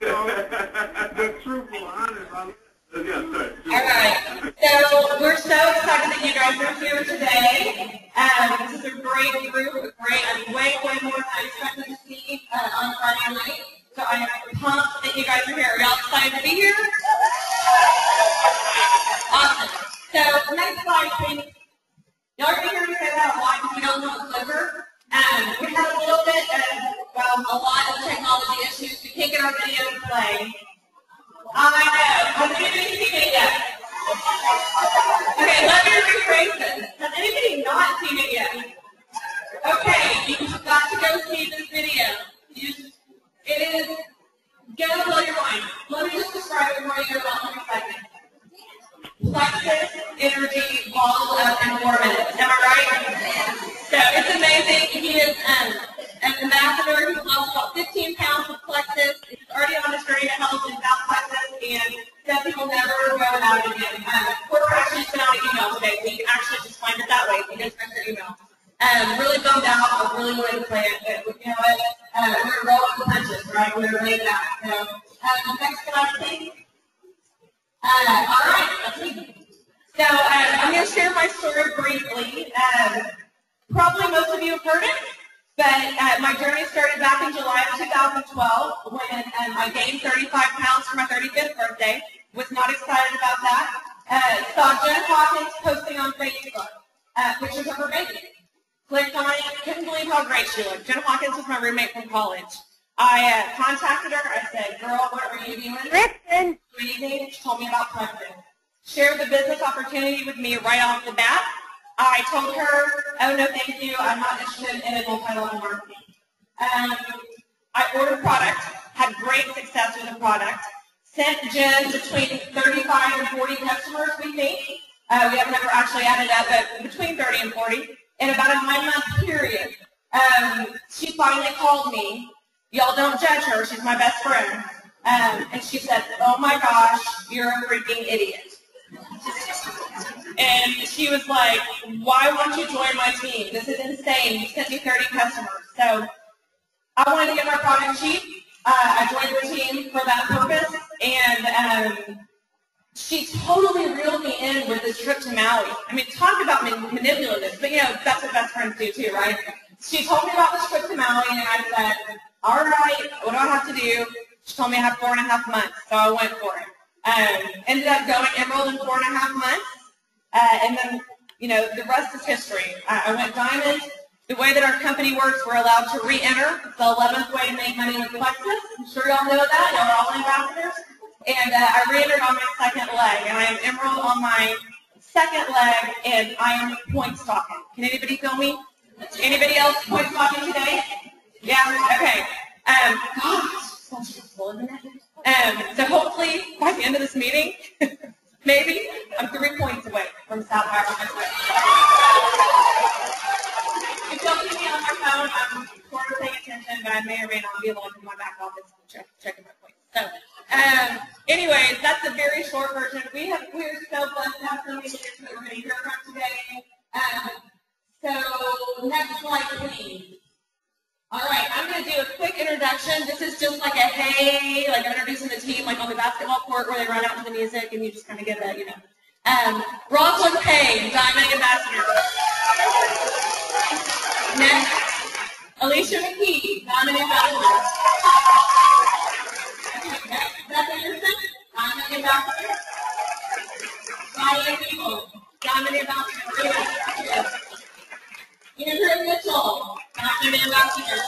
The truthful, honest. All right. So we're so excited that you guys are here today. This is a great group, way more than I expected to see on Friday night. So I'm pumped that you guys are here. Are y'all excited to be here? Awesome. So next slide, please. Y'all are going to hear me say that a lot because we don't want liver. We had a little bit of, well, a lot of technology issues. We can't get our video to play. I know. Has anybody seen it yet? Okay, let me rephrase this. Has anybody not seen it yet? Okay, you've got to go see this video. It is going to blow your mind. Let me just describe it for you in about 3 seconds. Plexus energy bottled up in 4 minutes. Am I right? So it's amazing. He is an ambassador. He lost about 15 pounds of Plexus. He's already on his journey to health in South Texas and says he will never go without it again. Porter actually sent out an email today, so you can actually just find it that way if you just print your email. Really bummed out. I really wanted to play it, but you know what? We're rolling the punches, right? We're laid back. So, next slide, please. All right, let's see. So I'm going to share my story briefly. Probably most of you have heard it, but my journey started back in July of 2012 when I gained 35 pounds for my 35th birthday. Was not excited about that. Saw Jen Hawkins posting on Facebook pictures of her baby. Clicked on it, couldn't believe how great she looked. Jen Hawkins was my roommate from college. I contacted her. I said, girl, what are you doing? Listen. What do you need? She told me about Plexus. Shared the business opportunity with me right off the bat. I told her, oh, no, thank you. I'm not interested in a multi-level marketing. I ordered product, had great success with the product, sent Jen between 35 and 40 customers, we think. We have never actually added up, but between 30 and 40. In about a 9-month period, she finally called me. Y'all don't judge her. She's my best friend. And she said, oh, my gosh, you're a freaking idiot. And she was like, why won't you join my team? This is insane. You sent me 30 customers. So I wanted to get my product cheap. I joined the team for that purpose. And she totally reeled me in with this trip to Maui. I mean, talk about manipulative. But, you know, that's what best friends do, too, right? She told me about this trip to Maui, and I said, all right, what do I have to do? She told me I have 4.5 months, so I went for it. Ended up going Emerald in 4.5 months, and then, you know, the rest is history. I went Diamond. The way that our company works, we're allowed to re-enter. It's the 11th way to make money with Plexus. I'm sure y'all know that. Y'all are all ambassadors. And I re-entered on my second leg, and I am Emerald on my second leg, and I am point stalking. Can anybody feel me? Anybody else point stalking today? Yeah? Okay. Gosh, so stressful, isn't it? So hopefully, by the end of this meeting, maybe, I'm 3 points away from South Africa. If y'all see me on my phone, I'm sort of paying attention, but I may or may not be alone in my back office checking my points. So, anyways, that's a very short version. We're so blessed to have so many leaders that we're going to hear from today. So, next slide, please. All right, I'm going to do a quick introduction. This is just like a hey, like I'm introducing the team, like on the basketball court where they run out to the music and you just kind of get that, you know. Rosalind Payne, Diamond Ambassador. Next, Alicia McKee, Diamond Ambassador. Next, Beth Anderson, Diamond Ambassador. Diane People, Diamond Ambassador. Andrew Mitchell, Diamond Ambassador.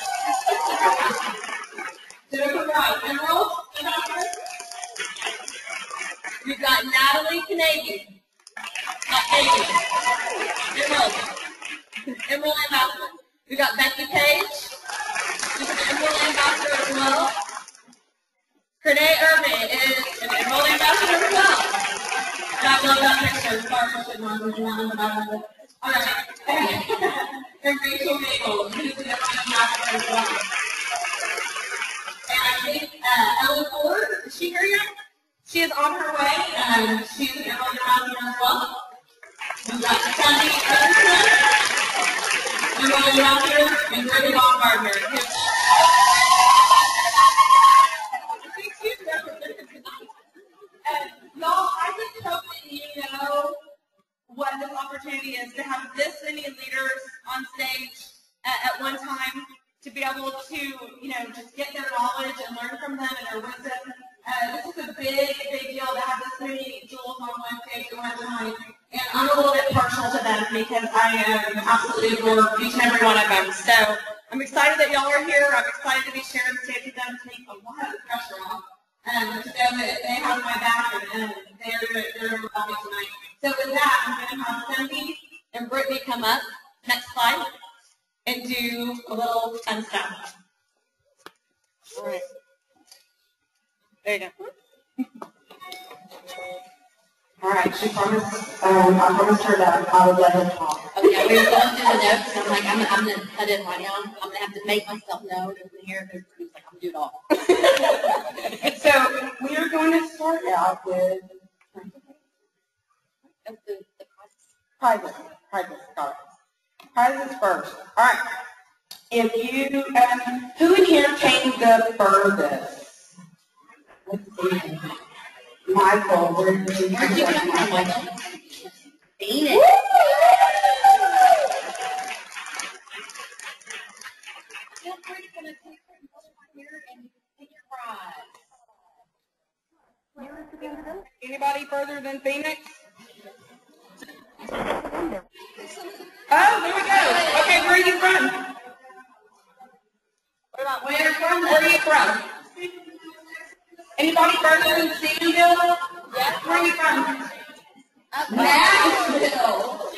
Jennifer Wright, Emerald Ambassador. We've got Natalie Canadian. Emerald Ambassador. We've got Becky Page. She's an Emerald Ambassador as well. Renee Irving is an Emerald Ambassador as well. I love that picture. Sorry, I should not have done that. All right. And Rachel Mabel, who's an Emerald Ambassador as well. And I think Ellen Ford, is she here yet? She is on her way. She's an Emerald Ambassador as well. We've got Sandy Anderson, Emerald Ambassador, and Ruby Baumgartner. 6 opportunity is to have this many leaders on stage at one time, to be able to, just get their knowledge and learn from them and their wisdom. This is a big, big deal to have this many jewels on one stage at one time. And I'm a little bit partial to them because I absolutely adore each and every one of them. So I'm excited that y'all are here. I'm excited to be sharing the stage with them, take a lot of the pressure off. To know that they have my back and they're going to help me tonight. So with that, I'm going to have Cindy and Brittany come up, next slide, and do a little fun stuff. All right. There you go. All right, she promised, I promised her that I would let her talk. Okay, we were going through the notes, and I'm like, I'm going to cut it right now. I'm going to have to make myself known in here. There's like, I'm going to do it all. So we are going to start out with The prizes. Prizes first. All right. If you, who in here came the furthest? Let's see. Michael, where did you Where'd you come from, Michael? Phoenix. Feel free to take your here and take your prize. Anybody further than Phoenix? Oh, there we go. Okay, where are you from? Where are you from? Anybody further than Sanville? Yes. Where are you from? Nashville.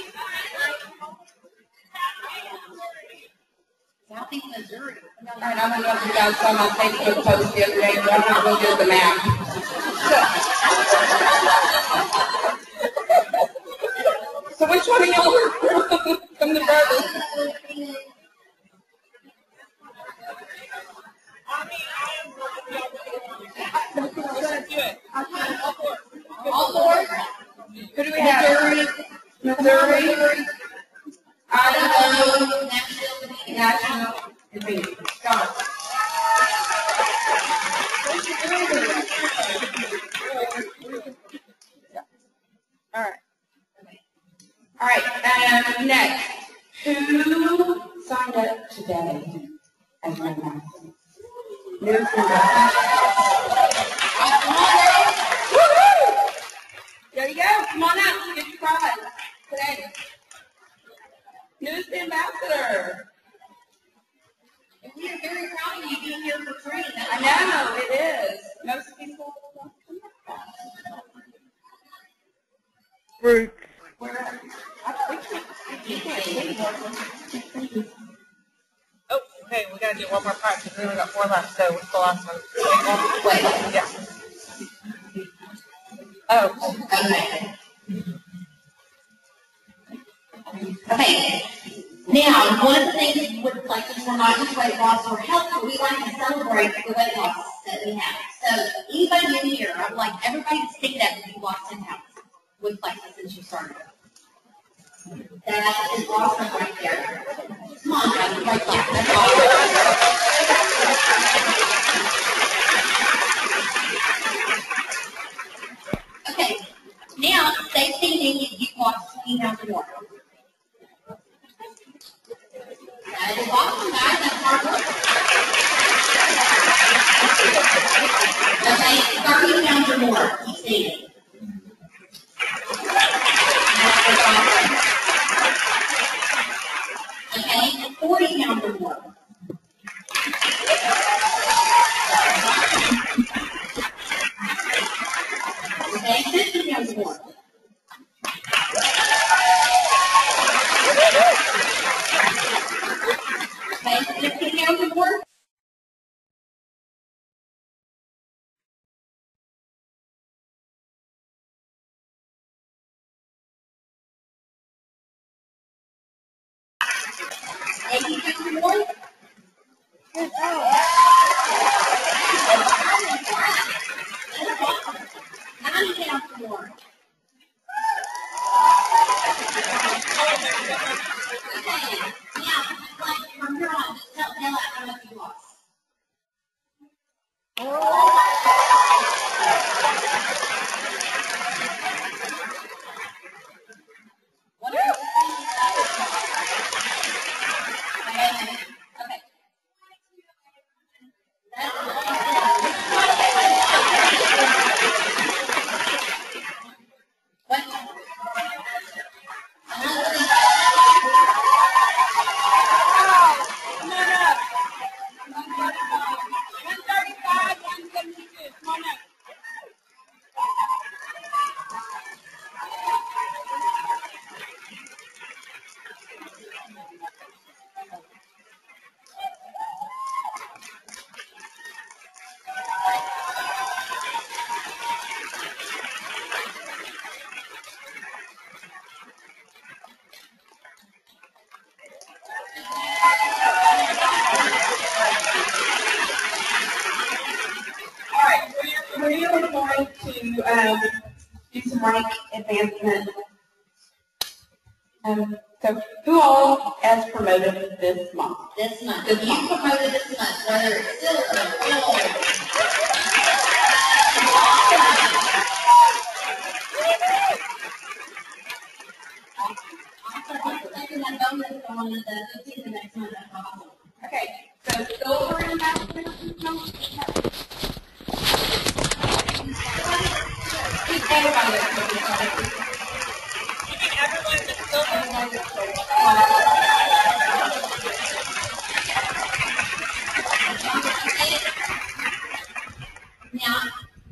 Southeast Missouri. All right, I don't know if you guys saw my Facebook post the other day, but I'm not real good at the map. So which one of y'all are from the furthest? All four. Who do we have? Missouri, Idaho, Nashville, and Phoenix. Got it. All right. All right, next. Who signed up today as my master? There you go. Come on out. Get your prize today. Newest ambassador. And we are very proud of you being here for free. I know, it is. Most people don't come back. Ruth. Oh, okay, we gotta do one more part because we only got 4 left, so what's the last one? Wait. Yeah. Oh. Okay. Now, one of the things with Plexus, we're not just weight loss or health, but we like to celebrate the weight loss that we have. So, anybody in here, I would like everybody to stand up if you've lost 10 pounds with Plexus since you started. That is awesome right there. Come on, guys, right there. That's awesome. Okay, now, stay standing if you've lost 20 pounds or more. That is awesome, guys. That's hard work. Okay, 30 pounds or more. Keep standing. That's awesome. Okay, 40 pounds or more. Okay, 50 pounds or more. Okay, 50 pounds or more. How many pounds more? Okay, now, like from here on, just tell Ella how much you lost. What are you we are going to do some rank advancement. So who all has promoted this month? This month. If you promoted this month, whether it's silver, gold. Okay, so silver ambassador. Everybody that's Everyone is still Now,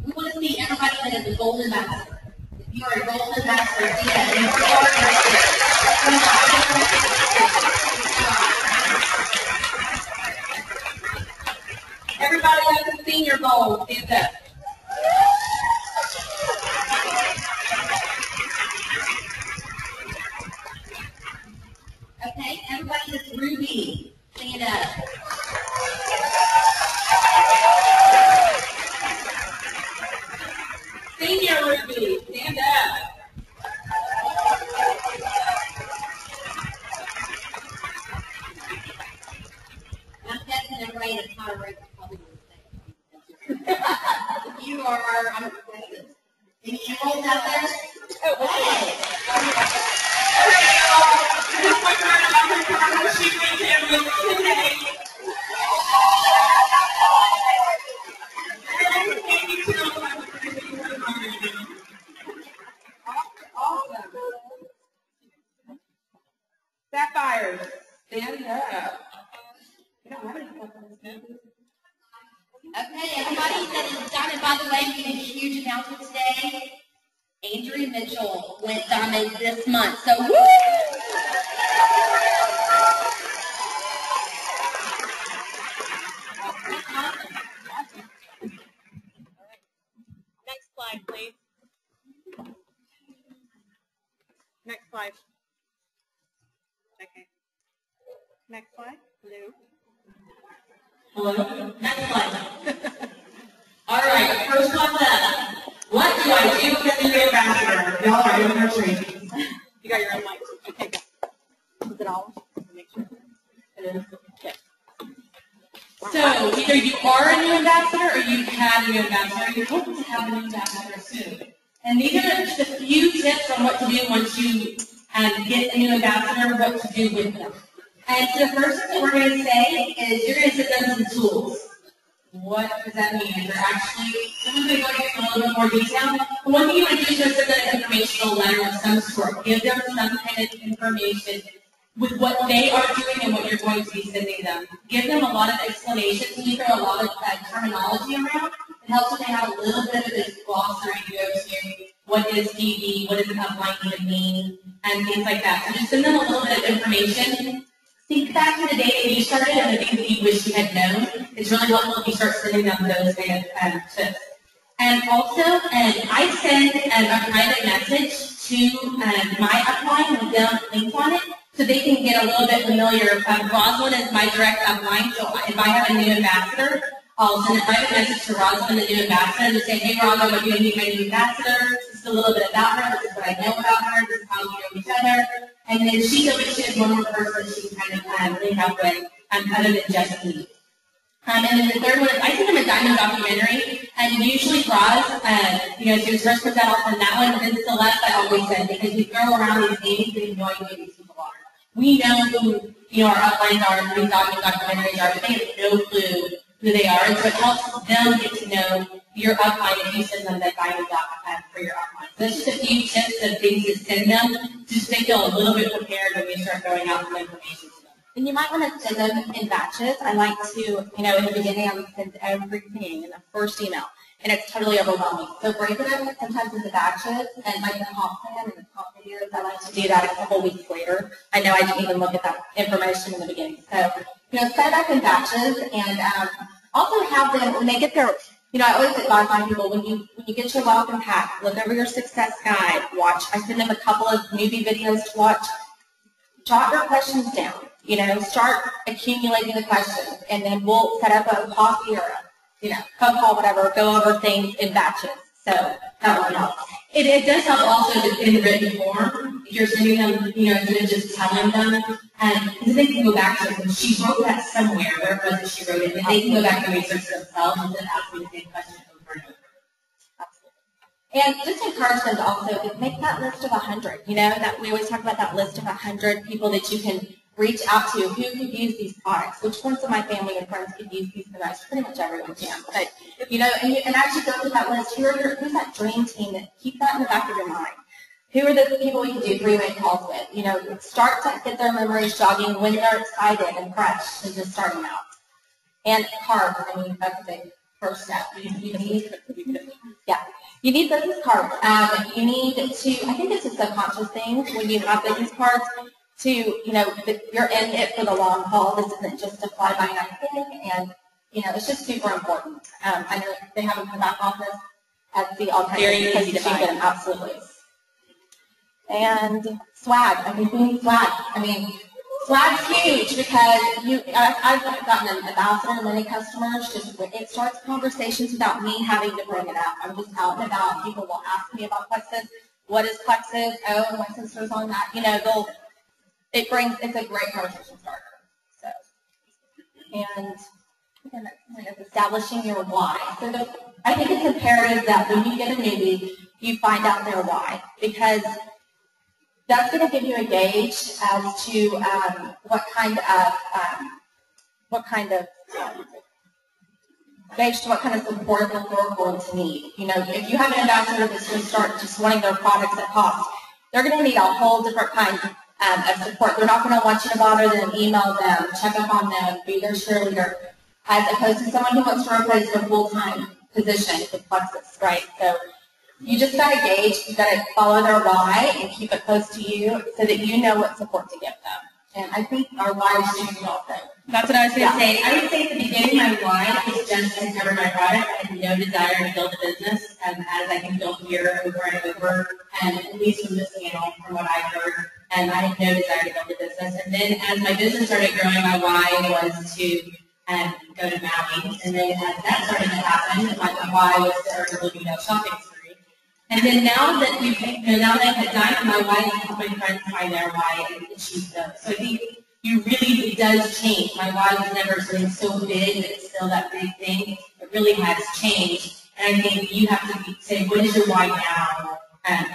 we want to see everybody that is a gold ambassador. If you are a gold ambassador, see that. And if you are everybody that's a senior gold, stand up. okay, everybody that's ruby, stand up. Senior Ruby, stand up. I'm guessing everybody that's not a regular probably would say. If you are, I'm any emeralds out there? Oh, hey. Sapphires, stand up. We don't have any sapphires. Okay, everybody that is diamond, by the way, we did a huge announcement today. Andrea Mitchell went diamond this month, so woo! Next slide, please. Next slide. Okay. Next slide. Hello. Hello? Next slide. All right, first one up. What do I do with a new ambassador? Y'all are doing your training. You got your own mic. Okay, go. Is it all? Make sure. It is. Okay. So either you are a new ambassador or you've had a new ambassador. You're hoping to have a new ambassador soon. And these are just a few tips on what to do once you get a new ambassador, what to do with them. And so the first thing that we're going to say is you're going to send them some tools. What does that mean? They're actually, I'm going to go into a little bit more detail. But one thing you want to do is just send them an informational letter of some sort. Give them some kind of information with what they are doing and what you're going to be sending them. Give them a lot of explanations. We throw a lot of terminology around. It helps when they have a little bit of this glossary to go to. What is DB? What does an upline even mean? And things like that. So just send them a little bit of information. Think back to the day that you started and the things that you wish you had known. It's really helpful if you start sending them those kind of tips. And also, I send a private message to my upline with them links on it so they can get a little bit familiar. Rosalind is my direct upline, so if I have a new ambassador, I'll send a private message to Rosalind, the new ambassador, to say, hey, Rosalind, I'm going to meet my new ambassador. This is a little bit about her. This is what I know about her. This is how we know each other. And then she is one more person she can kind of link up with other than just me. And then the third one is I send them a diamond documentary, and usually Roz, she was first put that off on that one, but then Celeste I always send because we throw around these names and you know who these people are. We know who our uplines are and who these documentaries are, but they have no clue who they are, and so it helps them get to know your upline if you send them that diamond doc for your upline. So that's just a few tips of things to send them, just so they feel a little bit prepared when we start throwing out some information to them. And you might want to send them in batches. I like to, in the beginning, I would send everything in the first email, and it's totally overwhelming. So break it up sometimes into batches, and like the comp plan and the comp videos, I like to do that a couple weeks later. I know I didn't even look at that information in the beginning. So, set it up in batches, and also have them, when they get their, I always advise my people, when you get your welcome pack, look over your success guide, watch. I send them a couple of newbie videos to watch. Jot your questions down. Start accumulating the questions, and then we'll set up a coffee or phone call, whatever, go over things in batches. So that really helps. It does help also in written form. If you're sending them, instead of just telling them, because they can go back to it. She wrote that somewhere, where it was that she wrote it, and they can go back and research themselves and then ask me the same question over and over. And just encourage them to also make that list of 100. That we always talk about that list of 100 people that you can reach out to who could use these products. Which ones of my family and friends could use these the most? Pretty much everyone can. But and as you go through that list, who's that dream team? That keep that in the back of your mind. Who are the people you can do three-way calls with? Start to get their memories jogging when they're excited and fresh and just starting out. And cards. That's a big first step. You need business cards. You need to, I think it's a subconscious thing when you have business cards to, you're in it for the long haul. This isn't just a fly-by-night thing, and, it's just super important. I know they have them in the back office at the Very easy to find. Absolutely. And swag. We need swag. Swag's huge because I've gotten an ambassador to many customers. It starts conversations without me having to bring it up. I'm just out and about. People will ask me about Plexus. What is Plexus? Oh, my sister's on that. It's a great conversation starter. So, and establishing your why. So I think it's imperative that when you get a newbie, you find out their why, because that's going to give you a gauge as to what kind of support they're going to need. If you have an ambassador that's going to start just wanting their products at cost, they're going to need a whole different kind of support. They're not going to want you to bother them, email them, check up on them, be their cheerleader, as opposed to someone who wants to replace their full-time position with Plexus, right? So you just got to gauge, you got to follow their why and keep it close to you so that you know what support to give them. And I think our why is changing also. That's what I was going to say. I would say at the beginning, my why is just to cover my product. I have no desire to build a business as I can build here over and over, and at least from this panel, from what I've heard, and I had no desire to build a business. And then as my business started growing, my why was to go to Maui. And then as that started to happen, my why was to earn a Filipino shopping spree. And then now that I've had time, my why is to help my friends find their why and achieve them. So I think it does change. My why was never something so big that it's still that big thing. It really has changed. And I think you have to say, what is your why now?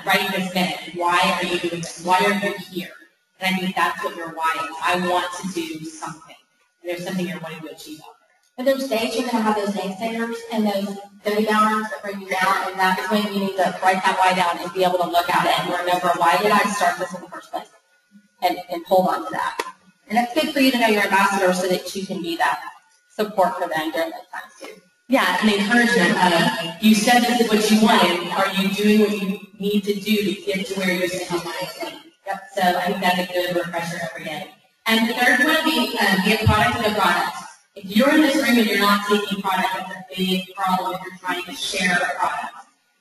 Right this minute. Why are you doing this? Why are you here? And I think that's what your why is. I want to do something. There's something you're wanting to achieve out there. But there's days you're going to have those naysayers and those Debbie Downers that bring you down, and that's when you need to write that why down and be able to look at it and remember, why did I start this in the first place? And hold on to that. And it's good for you to know your ambassador so that you can be that support for them during those times too. Yeah, and encouragement of, you said this is what you wanted. Are you doing what you need to do to get to where you're saying you want to be? Yep. So I think that's a good refresher every day. And the third one would be a product of a product. If you're in this room and you're not taking product, that's a big problem if you're trying to share a product.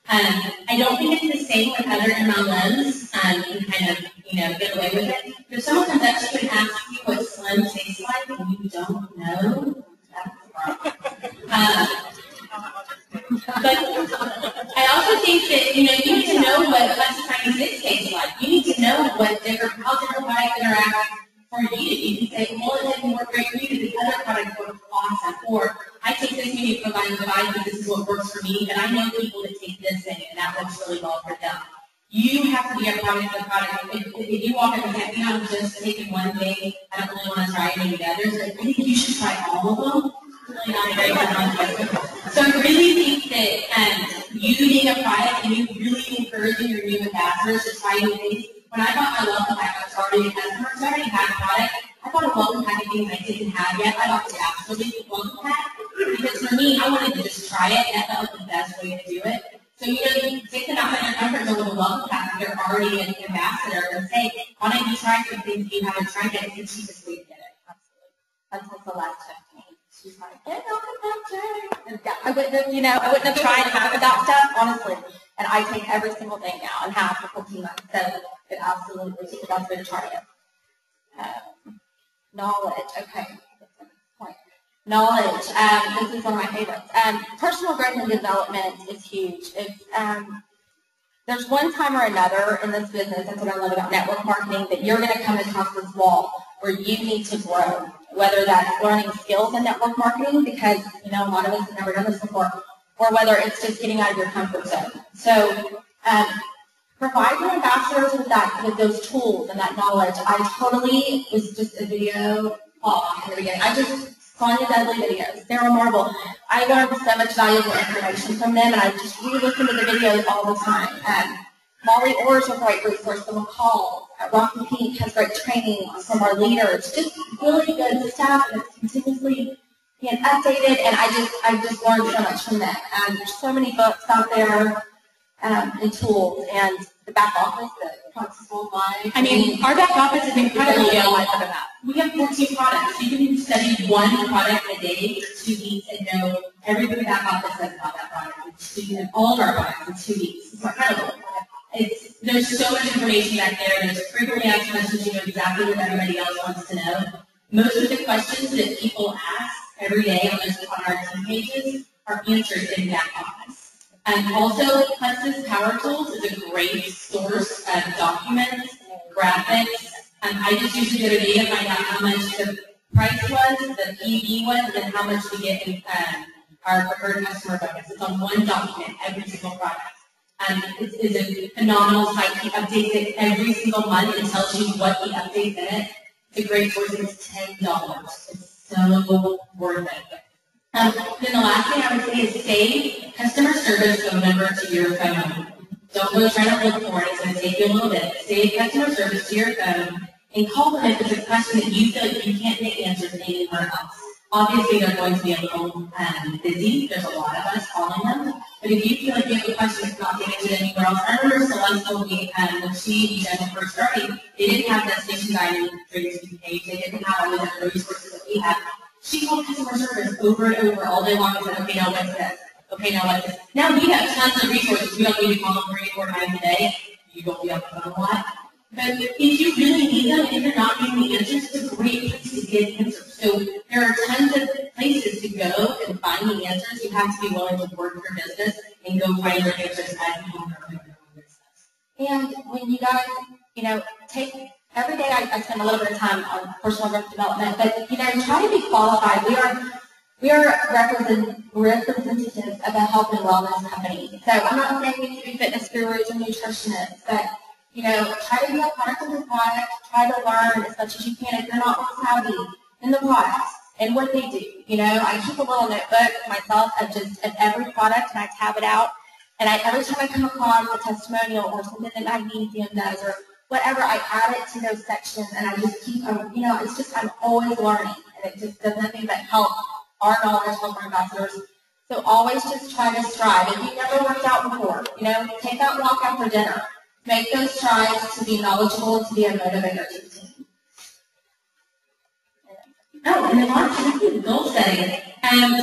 I don't think it's the same with other MLMs. You can kind of, get away with it. If someone comes up to you and asks you what Slim tastes like and you don't know, that's wrong. But I also think that, you need to know what Plexus 96 tastes like. You need to know how different products interact for you. You can say, well, it didn't work great for you, the other product works awesome. Or I take this media provider device and this is what works for me, and I know people that take this thing and that works really well for them. You have to be a product of the product. If you walk in and say, I'm just taking one thing, I don't really want to try any of the others, I think you should try all of them. It's really not a very good one. So I really think that you being a product and you really encouraging your new ambassadors to try new things. When I bought my welcome pack, I was already a customer, so I already had a product. I bought a welcome pack of things I didn't have yet. I bought the absolute welcome pack because for me, I wanted to just try it, and that felt like the best way to do it. So, you take them out of your comfort zone with a welcome pack if you're already an ambassador and say, why don't you try some things you haven't tried yet? It's the cheapest way to get it. Absolutely. Until Celeste came. She's like, get on the budget. I wouldn't have tried half of that stuff, honestly. And I take every single thing now and have for 14 months. So it absolutely is the best way to try it. Knowledge. Okay. Point. Knowledge. This is one of my favorites. Personal growth and development is huge. It's, there's one time or another in this business, that's what I love about network marketing, that you're going to come across this wall where you need to grow, whether that's learning skills in network marketing, because, you know, a lot of us have never done this before, or whether it's just getting out of your comfort zone. So provide your ambassadors with those tools and that knowledge. I totally was just a video off in the beginning. I just Sonia Dudley videos. They're remarkable. I learned so much valuable information from them, and I just re-listen to the videos all the time. Molly Orr is a great resource. The McCall, Rocky Pink has great training from our leaders. Just really good stuff, and it's continuously being updated, and I just learned so much from them. There's so many books out there and tools, and the back office, the Plexus Live. I mean, our back office is incredible. We have 14 products. You can study one product a day for 2 weeks and know everything the back office says about that product. And all of our products in 2 weeks. It's incredible. There's so much information back there. There's frequently asked questions. You know exactly what everybody else wants to know. Most of the questions that people ask every day on our team pages are answered in back office. And also, Plexus Power Tools is a great source of documents, graphics. I just used the other day to find out how much the price was, the PV was, and how much we get in our preferred customer bonus. It's on one document, every single product. It is a phenomenal site. He updates it every single month and tells you what he updates in it. It's a great source, and it's $10. It's so worth it. Then the last thing I would say is save customer service phone number to your phone. Don't go trying to look for it. It's going to take you a little bit. Save customer service to your phone and call them if it's a question that you feel like you can't get answers anywhere else. Obviously, they're going to be a little busy. There's a lot of us calling them. But if you feel like you have a question that's not getting answered anywhere else, I remember Celeste told me when she and Jennifer first started, they didn't have destination dining drinks page. They didn't have all the other resources that we have. She called customer service over and over all day long and said, okay, now what's this? Okay, now what's this? Now we have tons of resources. We don't need to call them 3 or 4 times a day. You don't be on the phone a lot. But if you really need them and you're not getting the answers, it's a great place to get answers. So there are tons of places to go and find the answers. You have to be willing to work your business and go find your answers as you own your own business. And when you guys, you know, take every day I spend a little bit of time on personal growth development, but you know, try to be qualified. We are representatives of a health and wellness company. So I'm not saying we need to be fitness gurus or nutritionists, but you know, try to be a product of your product, try to learn as much as you can if you're not savvy in the products and what they do. You know, I keep a little notebook myself of every product, and I tab it out. And every time I come across a testimonial or something that Magnesium does or whatever, I add it to those sections, and I just keep, you know, it's just, I'm always learning, and it just does nothing but help our knowledge, help our ambassadors. So always just try to strive. If you've never worked out before, you know, take that walk after dinner. Make those strides to be knowledgeable, to be a motivator to the team. Oh, and then lastly, goal setting.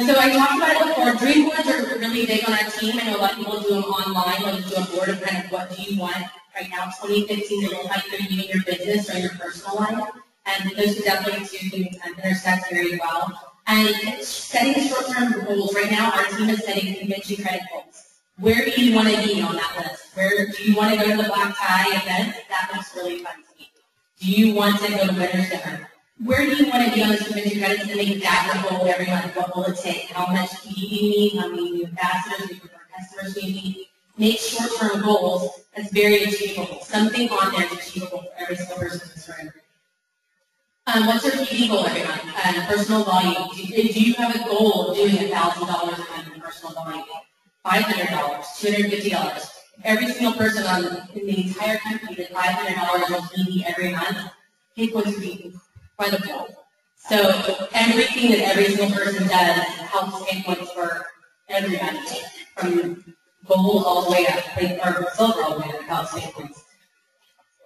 So I talked about it before. Dream boards are really big on our team. I know a lot of people do them online. They'll do a board of kind of what do you want right now, 2015, to look like for you in your business or your personal life. And those are definitely two things that intersect very well. And setting short-term goals. Right now, our team is setting convention credit goals. Where do you want to be on that list? Where do you want to go to the black tie event? That looks really fun to me. Do you want to go to winner's dinner? Where do you want to be on those convention credits and make that your goal every month? What will it take? How much do you need? How many new ambassadors do you prefer customers do you need? Make short-term goals that's very achievable. Something on there is achievable for every single person in this room. What's your PV goal every month? Personal volume. Do you have a goal of doing $1,000 a month in personal volume? $500, $250. Every single person in the entire country did $500 on PV every month. It's going to be incredible. So everything that every single person does helps pay points for everybody, from gold all the way up, or silver all the way up, helps pay points.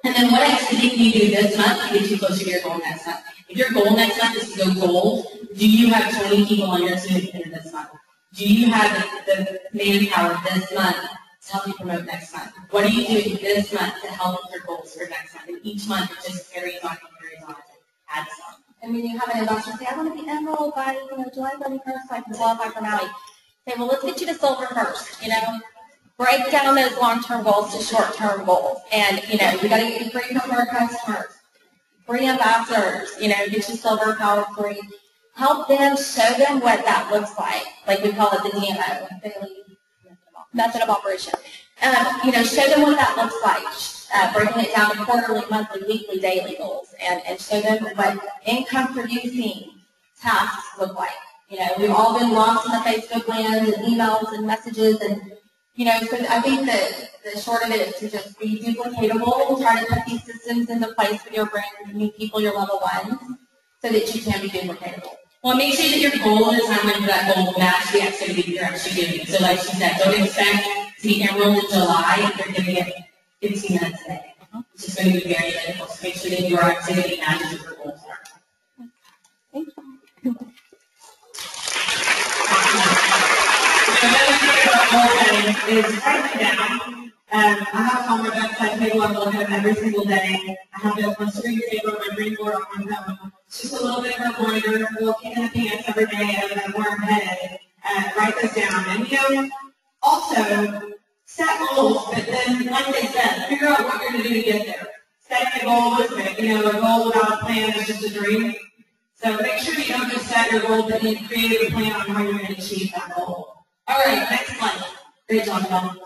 And then what activity can you do this month to get you closer to your goal next month? If your goal next month is to go gold, do you have 20 people on your team in this month? Do you have the manpower this month to help you promote next month? What are you doing this month to help with your goals for next month? And each month it just carries on and carries on. Adds on. And when you have an ambassador say, I want to be emerald by July 31st, so I can qualify for Maui. Say, well, let's get you to silver first, Break down those long-term goals to short-term goals. And, you got to get free preferred customers, free ambassadors, get you silver, power free. Help them, show them what that looks like. Like we call it the DMO, daily method of operation. Show them what that looks like. Breaking it down to quarterly, monthly, weekly, daily goals. And show them what income-producing tasks look like. We've all been lost in the Facebook land and emails and messages and so I think that the short of it is to just be duplicatable, try to put these systems into place with your brand new people, your level ones, so that you can be duplicatable. Well, make sure that your goal and the timeline for that goal match the activity you're actually doing. So like she said, don't expect to be enrolled in July if you're going to get 15 minutes a day. It's just going to be very difficult. So make sure that your activity matches what your goals are. Thank you. Another thing about goal setting is write them down. I have on my bedside table. I'm looking at them every single day. I have it on my screensaver on my green board on my phone. It's just a little bit of a reminder. We'll kick in the pants every day as I'm where I'm headed. Write this down. And also set goals, but then, like they said, figure out what you're going to do to get there. Setting a goal is a goal without a plan is just a dream. So make sure you don't just set your goal, but you create a plan on how you're going to achieve that goal. All right, next slide. Great job, Tom.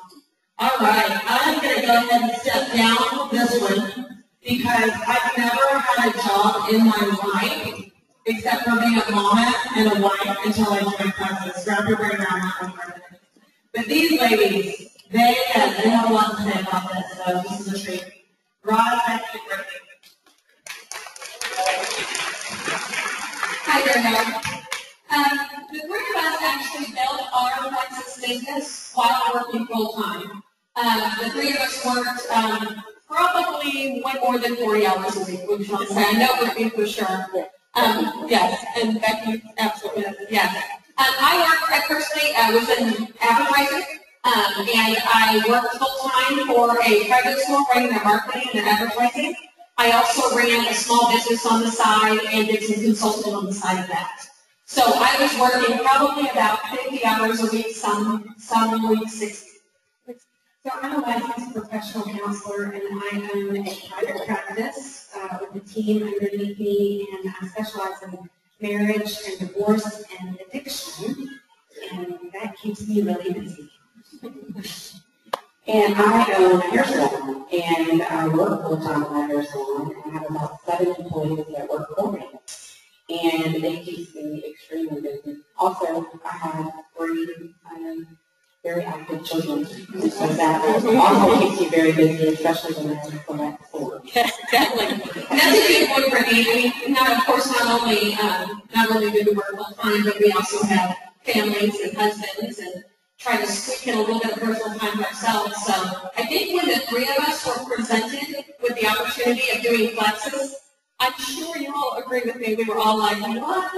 All right, I'm going to go ahead and step down this one because I've never had a job in my life except for being a mama and a wife until I joined Plexus. Wrap your brain around that one for a minute. But these ladies, they have a lot to say about this, so this is a treat. Rod, I think you're great. Hi there, Mel. The three of us actually built our Plexus business while working full-time. The three of us worked probably way more than 40 hours a week, which I'll say. I know Brittany for sure. Yes, and Becky, absolutely, yes. I personally was in advertising, and I worked full-time for a private school running their marketing and advertising. I also ran a small business on the side and did some consulting on the side of that. So I was working probably about 50 hours a week, some weeks 60. So I'm a licensed professional counselor, and I own a private practice with a team underneath me, and I specialize in marriage and divorce and addiction, and that keeps me really busy. And I own a hair salon, and I work full-time in that hair salon, and I have about 7 employees that work for me. And it keeps me extremely busy. Also, I have 3 very active children, so that also keeps you very busy, especially when they're from that school. Exactly. And that's a good point, Brittany. Of course, not only do we work full time, but we also have families and husbands and try to squeak in a little bit of personal time for ourselves. So I think when the three of us were presented with the opportunity of doing Plexus, I'm sure you all agree with me. We were all like, what?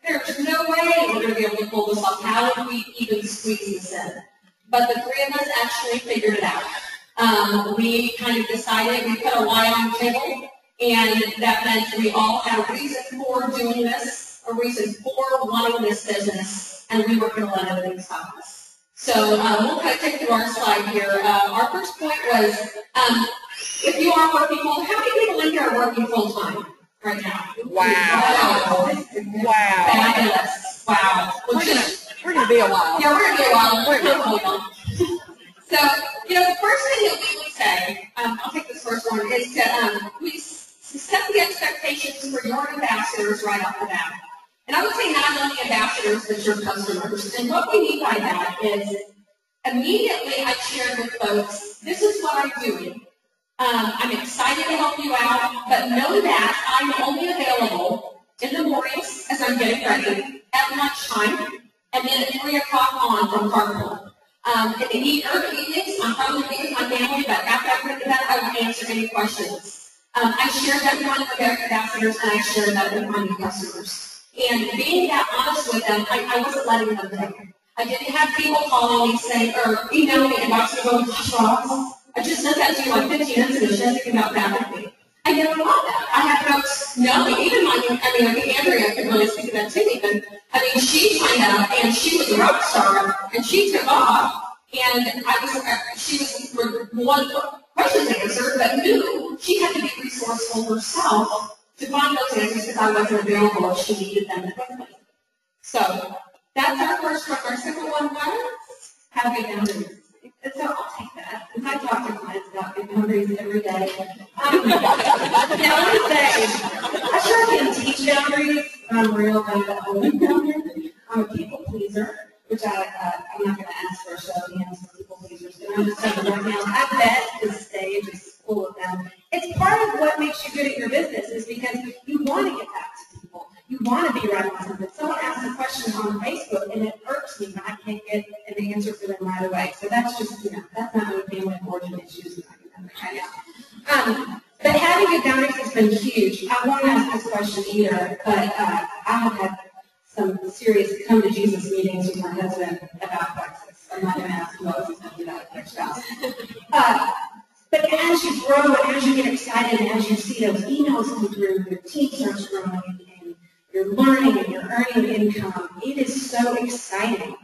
There's no way we're going to be able to pull this off. How would we even squeeze this in? But the three of us actually figured it out. We kind of decided, we put a why on the table, and that meant we all had a reason for doing this, a reason for wanting this business, and we weren't going to let anything stop us. So we'll kind of take through our slide here. Our first point was, if you are working full-time, how many people in here are working full-time right now? Wow. Fabulous. Wow. We're going to be a while. Yeah, we're going to be a while. We're going to be a while. So, the first thing that we would say, I'll take this first one, is to we set the expectations for your ambassadors right off the bat. And I would say not only ambassadors, but your customers. And what we mean by that is immediately I shared with folks, this is what I'm doing. I'm excited to help you out, but know that I'm only available in the mornings as I'm getting ready, at lunchtime, and then at 3 o'clock on from carpool. In the early evenings, I'm probably with my family, but after I get to that, I will answer any questions. I shared that with my ambassadors, and I shared that with my new customers. And being that honest with them, I wasn't letting them down. I didn't have people calling me saying, or emailing me, inboxing me, going, gosh, Ross, I just sent that to you like 15 minutes ago, she hasn't come out back with me. I never thought that. I had folks know me, even I think Andrea could really speak to that too, even. I mean, she signed up, and she was a rock star, and she took off, and she was one questions answered, but knew she had to be resourceful herself to find those answers because I wasn't available if she needed them quickly. So that's our first one. Our second one was have good boundaries. And so I'll take that because I talk to clients about good boundaries every day. Now let me say, I sure can teach boundaries. I'm real bad at holding boundaries. I'm a people pleaser, which I'm not going to ask for a show of hands for people pleasers, but I'm just saying right now, I bet this stage is full of them. It's part of what makes you good at your business is because you want to get back to people. You want to be right on something. Someone asks a question on Facebook, and it irks me when I can't get an answer for them right away. So that's just, that's not my family of origin issues. But having good boundaries has been huge. I won't ask this question either, but I have had some serious come to Jesus meetings with my husband about Plexus. I'm not going to ask what he's going to do that with their spouse. But as you grow and as you get excited and as you see those emails come through, your team starts growing and you're learning and you're earning income, it is so exciting.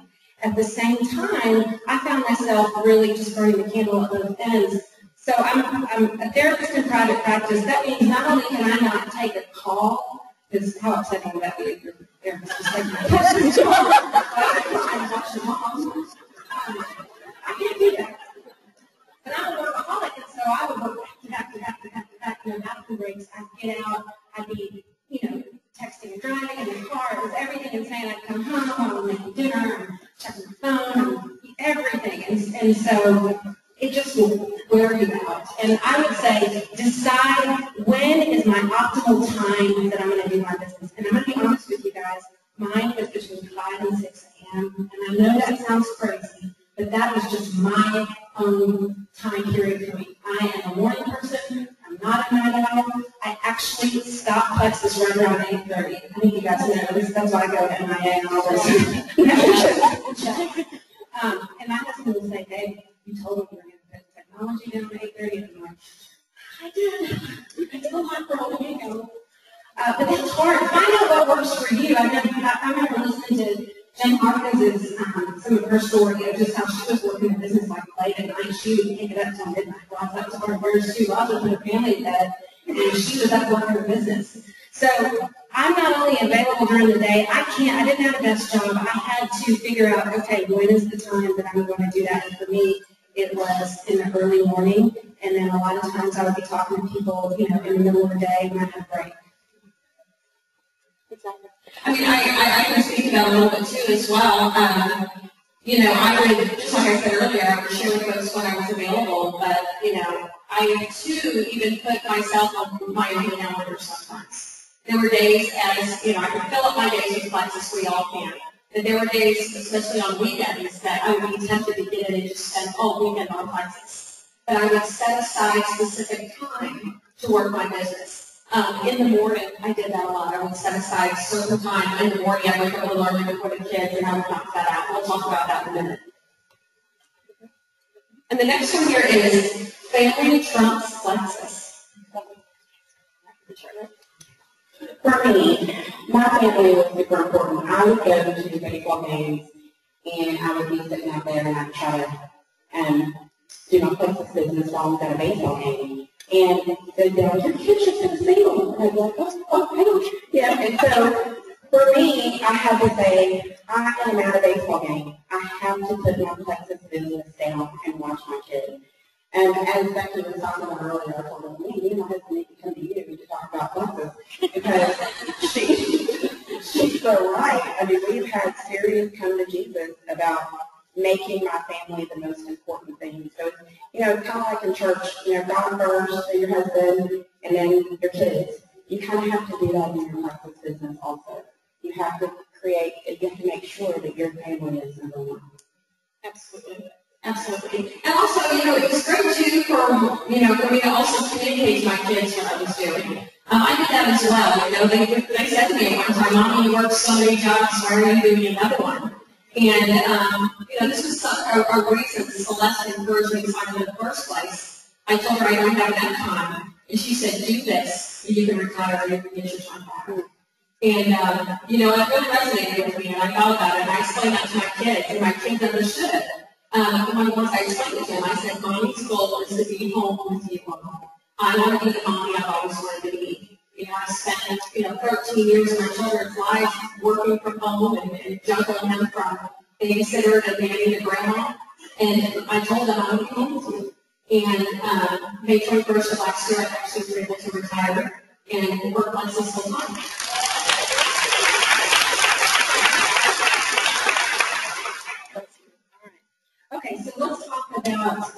At the same time, I found myself really just burning the candle at both ends. So I'm a therapist in private practice. That means not only can I not take a call, because how upsetting would that be if your therapist was taking my questions? I can't do that. But I'm a workaholic, and so I would work back to back, after breaks, I'd get out, I'd be, texting and driving in the car, it was everything insane. I'd come home, I would make dinner, and check my phone, everything. And so it just will wear you out. And I would say, decide when is my optimal time that I'm going to do my business. And I'm going to be honest with you guys, mine was between 5 and 6 a.m. And I know that sounds crazy, but that was just my own time period for me. I am a morning person. I'm not a night owl. I actually stopped Plexus right around 8:30. I think you guys know this. That's why I go to MIA and all this. And my husband would say, "Babe, you told me you were going to put technology down at 8:30." And I'm like, I did. I did a lot for all of you. But that's hard. Find out what works for you. I remember listening to Jen Hawkins' some of her story of just how she was working in business like late at night. She would pick it up until midnight. Well, that was hard work. She lost her family to bed, and she was up working her business. So I'm not only available during the day, I didn't have a desk job. I had to figure out, okay, when is the time that I'm going to do that? And for me, it was in the early morning, and then a lot of times I would be talking to people, in the middle of the day when I had a break. I mean, I can speak to that a little bit too as well. I would, just like I said earlier, I would share with folks when I was available, but, I too even put myself on my own calendar sometimes. There were days as, I could fill up my days with Plexus, we all can. But there were days, especially on weekends, that I would be tempted to get in and just spend all weekend on Plexus. But I would set aside specific time to work my business. In the morning, I did that a lot. I would set aside a certain time in the morning. I wake up a little early before the kids, and I would knock that out. We'll talk about that in a minute. And the next one here is family trumps Plexus. For me, my family was super important. I would go to baseball games, and I would be sitting out there, and I'd try to do my Plexus business while I was at a baseball game. And they'd be like, your kids should sit single. And I'd be like, I don't. Yeah, and so for me, I had to say, I am at a baseball game. I have to put my Plexus business down and watch my kids. And as Becky was talking about earlier, I told her, me and my husband need to come to you to talk about Plexus because she's so right. I mean, we've had serious come to Jesus about making my family the most important thing. So, it's kind of like in church, God first, then your husband, and then your kids. You kind of have to do that in your Plexus business also. You have to make sure that your family is number one. Absolutely. Absolutely. And also, it was great too for me to also communicate to my kids what I was doing. I did that as well. They said to me at one time, Mommy, you work so many jobs, why are you doing another one? And, this was a reason Celeste encouraged me to sign in the first place. I told her I don't have that time. And she said, do this, and you can retire and you can get your time back. And, you know, it really resonated with me, and I thought about it, and I explained that to my kids, and my kids understood it. Once I explained it to them, I said, Mommy's goal is to be home with you. I want to be the mommy I've always wanted to be. You know, I spent, 13 years of my children's lives working from home and juggling them from babysitter to nanny to grandma. And I told them I would be home with you. And May 21st of last year, I actually was able to retire and work Plexus full time. Okay, so let's talk about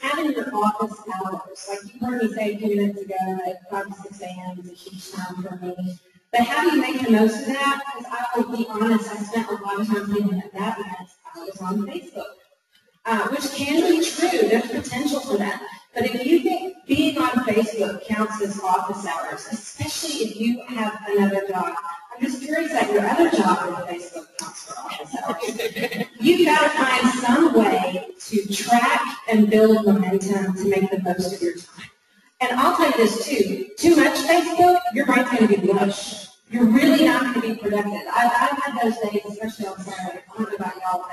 having your office hours. Like you heard me say a few minutes ago, at 5 to 6 a.m. is a huge time for me. But how do you make the most of that? Because I will be honest, I spent a lot of time thinking that meant I was on Facebook, which can be true. There's potential for that. But if you think being on Facebook counts as office hours, especially if you have another job, I'm just curious that your other job on Facebook counts for office hours. You've got to find some way to track and build momentum to make the most of your time. And I'll tell you this too, too much Facebook, your brain's going to be mush. You're really not going to be productive. I've had those days, especially on Saturday. I don't know about y'all,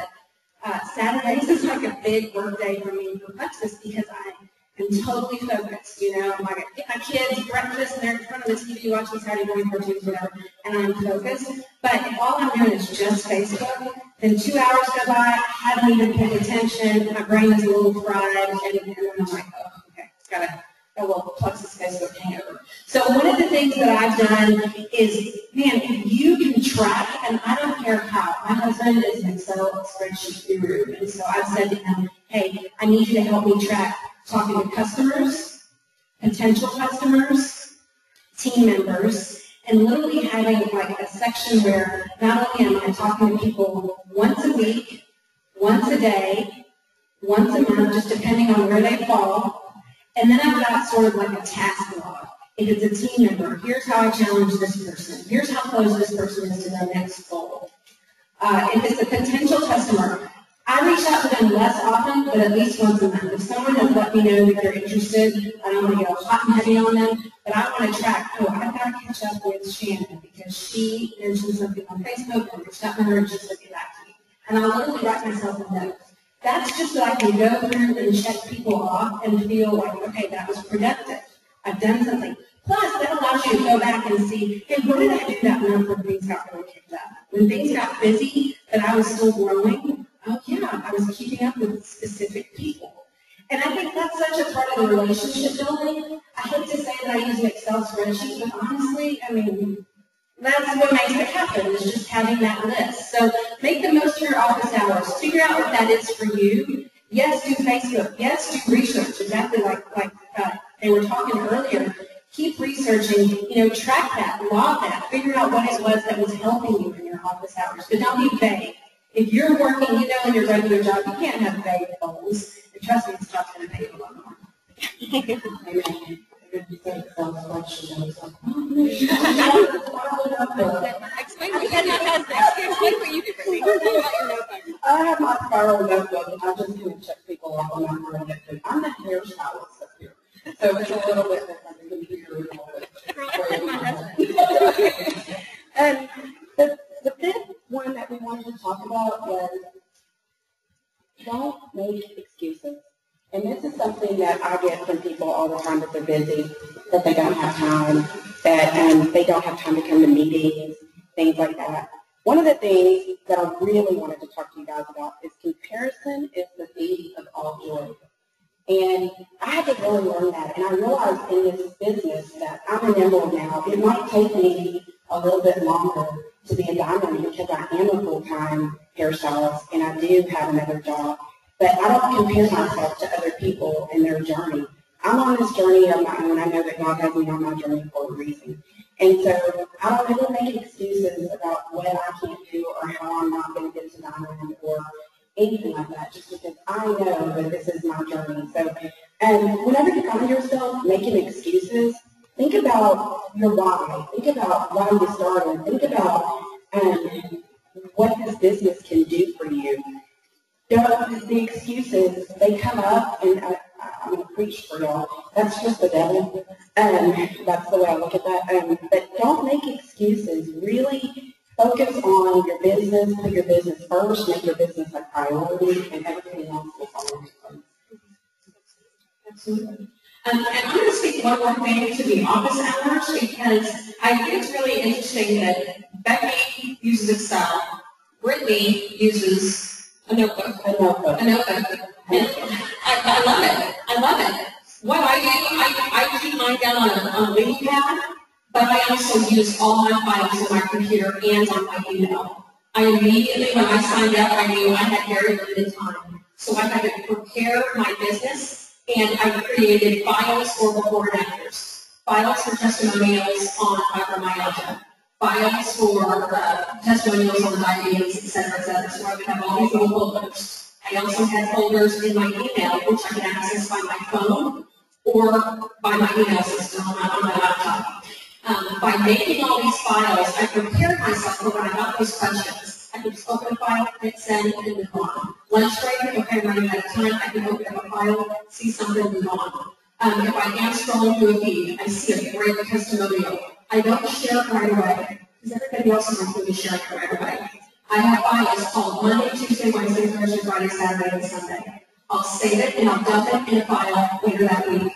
but Saturdays is like a big work day for me for Plexus because I am totally focused. I'm like, I get my kids breakfast and they're in front of the TV watching Saturday morning cartoons, whatever, and I'm focused. But if all I'm doing is just Facebook, then 2 hours go by, I haven't even paid attention, my brain is a little fried, and then I'm like, oh, okay, got a little Plexus Facebook hangover. So one of the things that I've done is, man, if you can track, and I don't care how, my husband is an Excel spreadsheet guru, and so I've said to him, hey, I need you to help me track talking to customers, potential customers, team members, and literally having like a section where not only am I talking to people once a week, once a day, once a month, just depending on where they fall, and then I've got sort of like a task log. If it's a team member, here's how I challenge this person. Here's how close this person is to their next goal. If it's a potential customer, I reach out to them less often, but at least once a month. If someone has let me know that they're interested, I don't want to get hot and heavy on them, but I want to track, oh, I've got to catch up with Shannon because she mentioned something on Facebook and reached out to her and she said, get back to me. And I'll literally write myself a note. That's just so I can go through and check people off and feel like, okay, that was productive. I've done something. Plus, that allows you to go back and see, hey, what did I do that month when things got really kicked up? When things got busy, but I was still growing, oh yeah, I was keeping up with specific people. And I think that's such a part of the relationship building. I hate to say that I use an Excel spreadsheet, but honestly, I mean, that's what makes it happen, is just having that list. So make the most of your office hours. Figure out what that is for you. Yes, do Facebook. Yes, do research, exactly like they were talking earlier. Keep researching, track that, log that, figure out what it was that was helping you in your office hours. But don't be vague. If you're working, in your regular job, you can't have vague goals. And trust me, this job's going to pay you a lot more. Explain what you do, Brittany. Tell me about your notebook. I have my spiral notebook, and I just kind of check people off on my career. I'm the hairstylist up here, so it's a little bit different than computer. And the fifth one that we wanted to talk about was don't make excuses. And this is something that I get from people all the time that they're busy, that they don't have time, that they don't have time to come to meetings, things like that. One of the things that I really wanted to talk to you guys about is comparison is the thief of all joy. And I had to really learn that. And I realized in this business that I'm a nimble now, it might take me a little bit longer to be a diamond because I am a full-time hairstylist and I do have another job. But I don't compare myself to other people and their journey. I'm on this journey of my own. I know that God has me on my journey for a reason. And so I don't ever make excuses about what I can't do or how I'm not going to get to diamond or anything like that, just because I know that this is my journey. So whenever you find yourself making excuses, think about your why. Think about why you started. Think about what this business can do for you. The excuses, they come up, and I'm preach for y'all. That's just the devil. That's the way I look at that. But don't make excuses. Really focus on your business, put your business first, make your business a priority, and everything else will fall into place. Absolutely. And I'm going to speak one more thing to the office hours because I think it's really interesting that Becky uses Excel, Brittany uses a notebook. And I love it. I love it. What I do, I keep mine down on a legal pad, but I also use all my files on my computer and on my email. I immediately, when I signed up, I knew I had very limited time. So I had to prepare my business, and I created files for before and afters. Files for testimonials on fibromyalgia. Files for testimonials on diabetes, et cetera, so I would have all these little folders. I also had folders in my email, which I can access by my phone or by my email system on my laptop. By making all these files, I prepared myself for when I got those questions. I could just open a file, hit send, and move on. Lunch break, okay, I'm running out of time, I can open up a file, see something, move on. If I am scrolling through a feed, I see a great testimonial. I don't share it right away, because everybody else is going to share it right away. I have files called Monday, Tuesday, Wednesday, Thursday, Friday, Saturday, and Sunday. I'll save it and I'll dump it in a file later that week.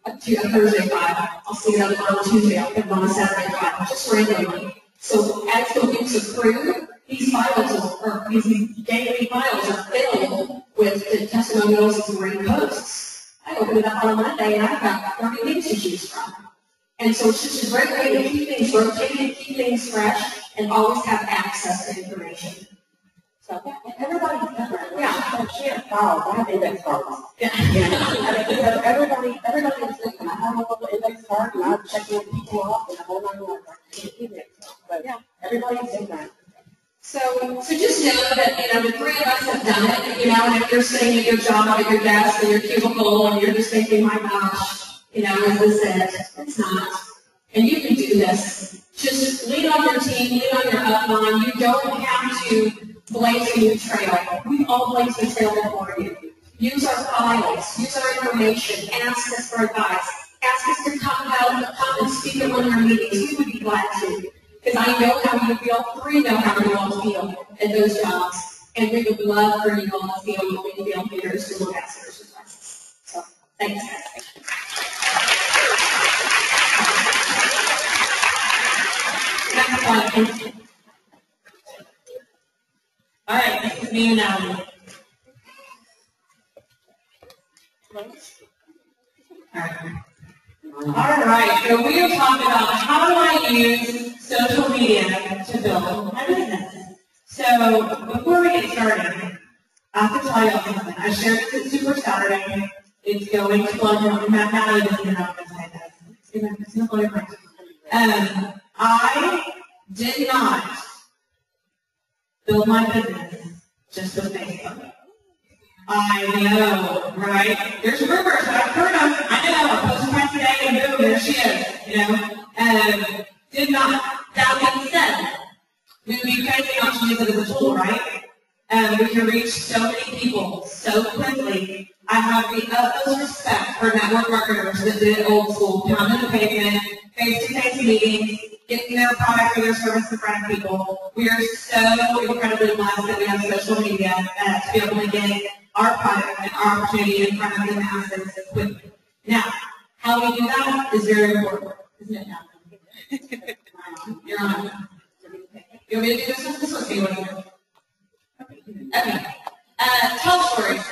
A Thursday file. I'll save it on a Tuesday, I'll put it on a Saturday file, just randomly. So as the weeks accrue, these files or these daily files are filled with the testimonials and great posts. I open it up on a Monday and I've got 30 weeks to choose from. And so it's just a great way to keep things rotated, keep things fresh, and always have access to information. So Everybody's different. Yeah. Share files. I have index cards. Yeah. Everybody is different. I have a little index card, and I'm checking people off, and the whole nine yards. But yeah, everybody's different. So just know that, the three of us have done it, and if you're sitting at your job, at your desk, in your cubicle, and you're just thinking, my gosh, is this it? It's not. And you can do this. Just lean on your team, lean on your upline. You don't have to blaze a new trail. We all blaze the trail for you. Use our files, use our information, ask us for advice. Ask us to come and speak at one of your meetings. We would be glad to. Because I know how you feel, we know how you all feel at those jobs. And we would love for you all to feel what we feel here as school ambassadors and advisors. So, thanks, guys. Next one. All right, this is me and Natalie. All right, so we are talking about how do I use social media to build my business. So before we get started, I have to tell you something. I shared this at Super Saturday. It's going to blow your mind. Natalie doesn't even know what to say this. It's going to blow your mind. I did not build my business just with Facebook. I know, right? There's rumors, I've heard them. I know, I posted mine today and boom, there she is, Did not. That being said, we would be crazy not to use it as a tool, right? We can reach so many people so quickly. I have the utmost respect for network marketers that did old school, pound in the pavement, face-to-face meetings, getting their product or their service in front of people. We are so incredibly blessed that we have social media to be able to get our product and our opportunity in front of the masses quickly. Now, how we do that is very important, isn't it, Natalie? You're on. You want me to do this one? This one's you want to do. Okay. Tell stories.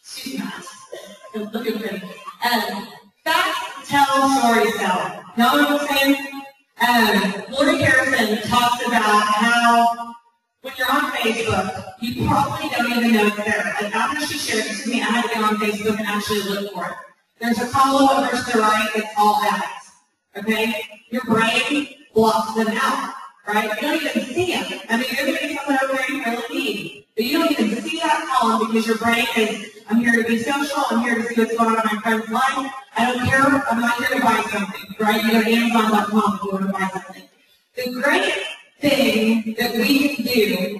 She's not. Looking pretty. Facts tell, stories tell. Know what I'm saying? Lori Harrison talks about how when you're on Facebook, you probably don't even know it's there. Like after she shared it to me, I had to get on Facebook and actually look for it. There's a column over to the right, it's all ads. Okay? Your brain blocks them out. Right? You don't even see them. I mean, you're going to get something over there you really need. But you don't even see that column because your brain is, I'm here to be social, I'm here to see what's going on in my friend's life. I don't care, I'm not here to buy something. Right? You go to Amazon.com if you want to buy something. The great thing that we can do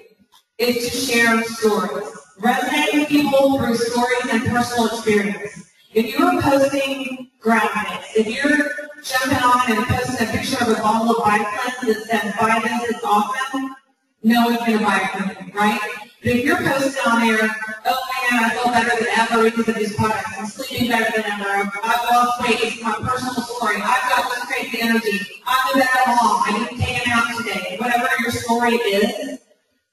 is to share stories. Resonate with people through stories and personal experience. If you're posting graphics, if you're jumping on and posting a picture of a bottle of Biclens that says, buy this, it's awesome, no one's going to buy it from you, right? But if you're posting on there, oh man, I feel better than ever because of these products, I'm sleeping better than ever, I've lost weight, it's my personal story, I've got this crazy energy, I'm a better mom, I need to take a nap today, whatever your story is,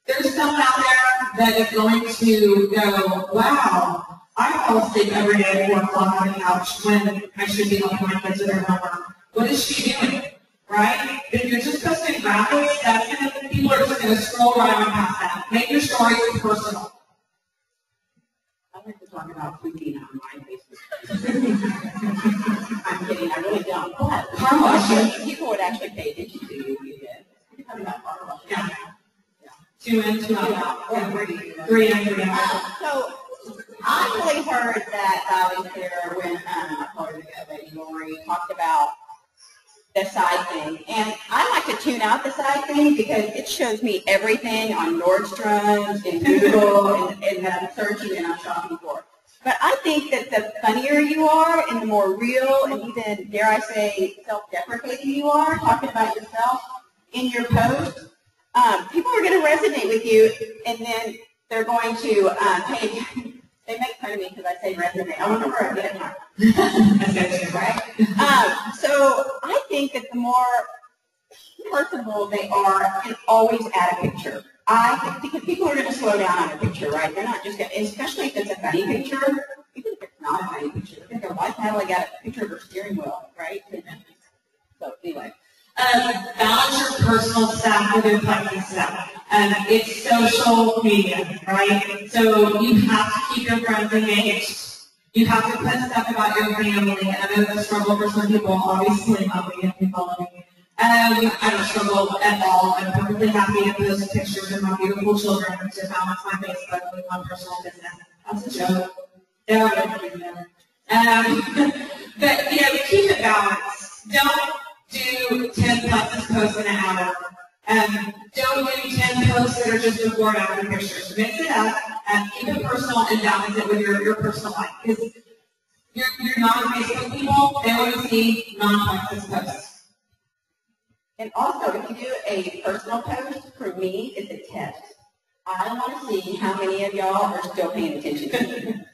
there's someone out there that is going to go, wow, I fall asleep every day at 4 o'clock on the couch when I should be helping my kids with their homework. What is she doing? Right? But if you're just posting graphics, that's gonna, people are just going to scroll right on past that. Make your stories personal. I like to talk about tweaking on my Facebook. I'm kidding, I really don't. But car washing, people would actually pay attention to you if you did. You're talking about car washing. Yeah. 2 in, 2 out. Or 3 in, 3 out. So, I really heard that volunteer when part of it, Lori talked about the side thing, and I like to tune out the side thing because it shows me everything on Nordstrom's and Google and that I'm searching and I'm shopping for. But I think that the funnier you are and the more real and even, dare I say, self-deprecating you are, talking about yourself in your post, people are going to resonate with you, and then they're going to pay. They make fun of me because I say resonate. I wonder where I get it from. Right? So I think that the more personable they are, and always add a picture. Because people are going to slow down on a picture, right? They're not just going to, especially if it's a funny picture, even if it's not a funny picture. They're going to go, why Natalie got a picture of her steering wheel, right? So anyway. Balance your personal stuff with your Plexus stuff. It's social media, right? So you have to keep your friends engaged. You have to put stuff about your family. And I know that's a struggle for some people, obviously not me and following. I don't struggle at all. I'm perfectly happy to post pictures of my beautiful children to balance my Facebook with my personal business. That's a joke. They're but, you know, keep it balanced. Don't do 10 Plexus posts in an hour. Don't do 10 posts that are just before and after pictures. Mix it up and keep it personal and balance it with your personal life. Because your non-Facebook people, they want to see non-Plexus posts. And also, if you do a personal post, for me, it's a test. I want to see how many of y'all are still paying attention to me.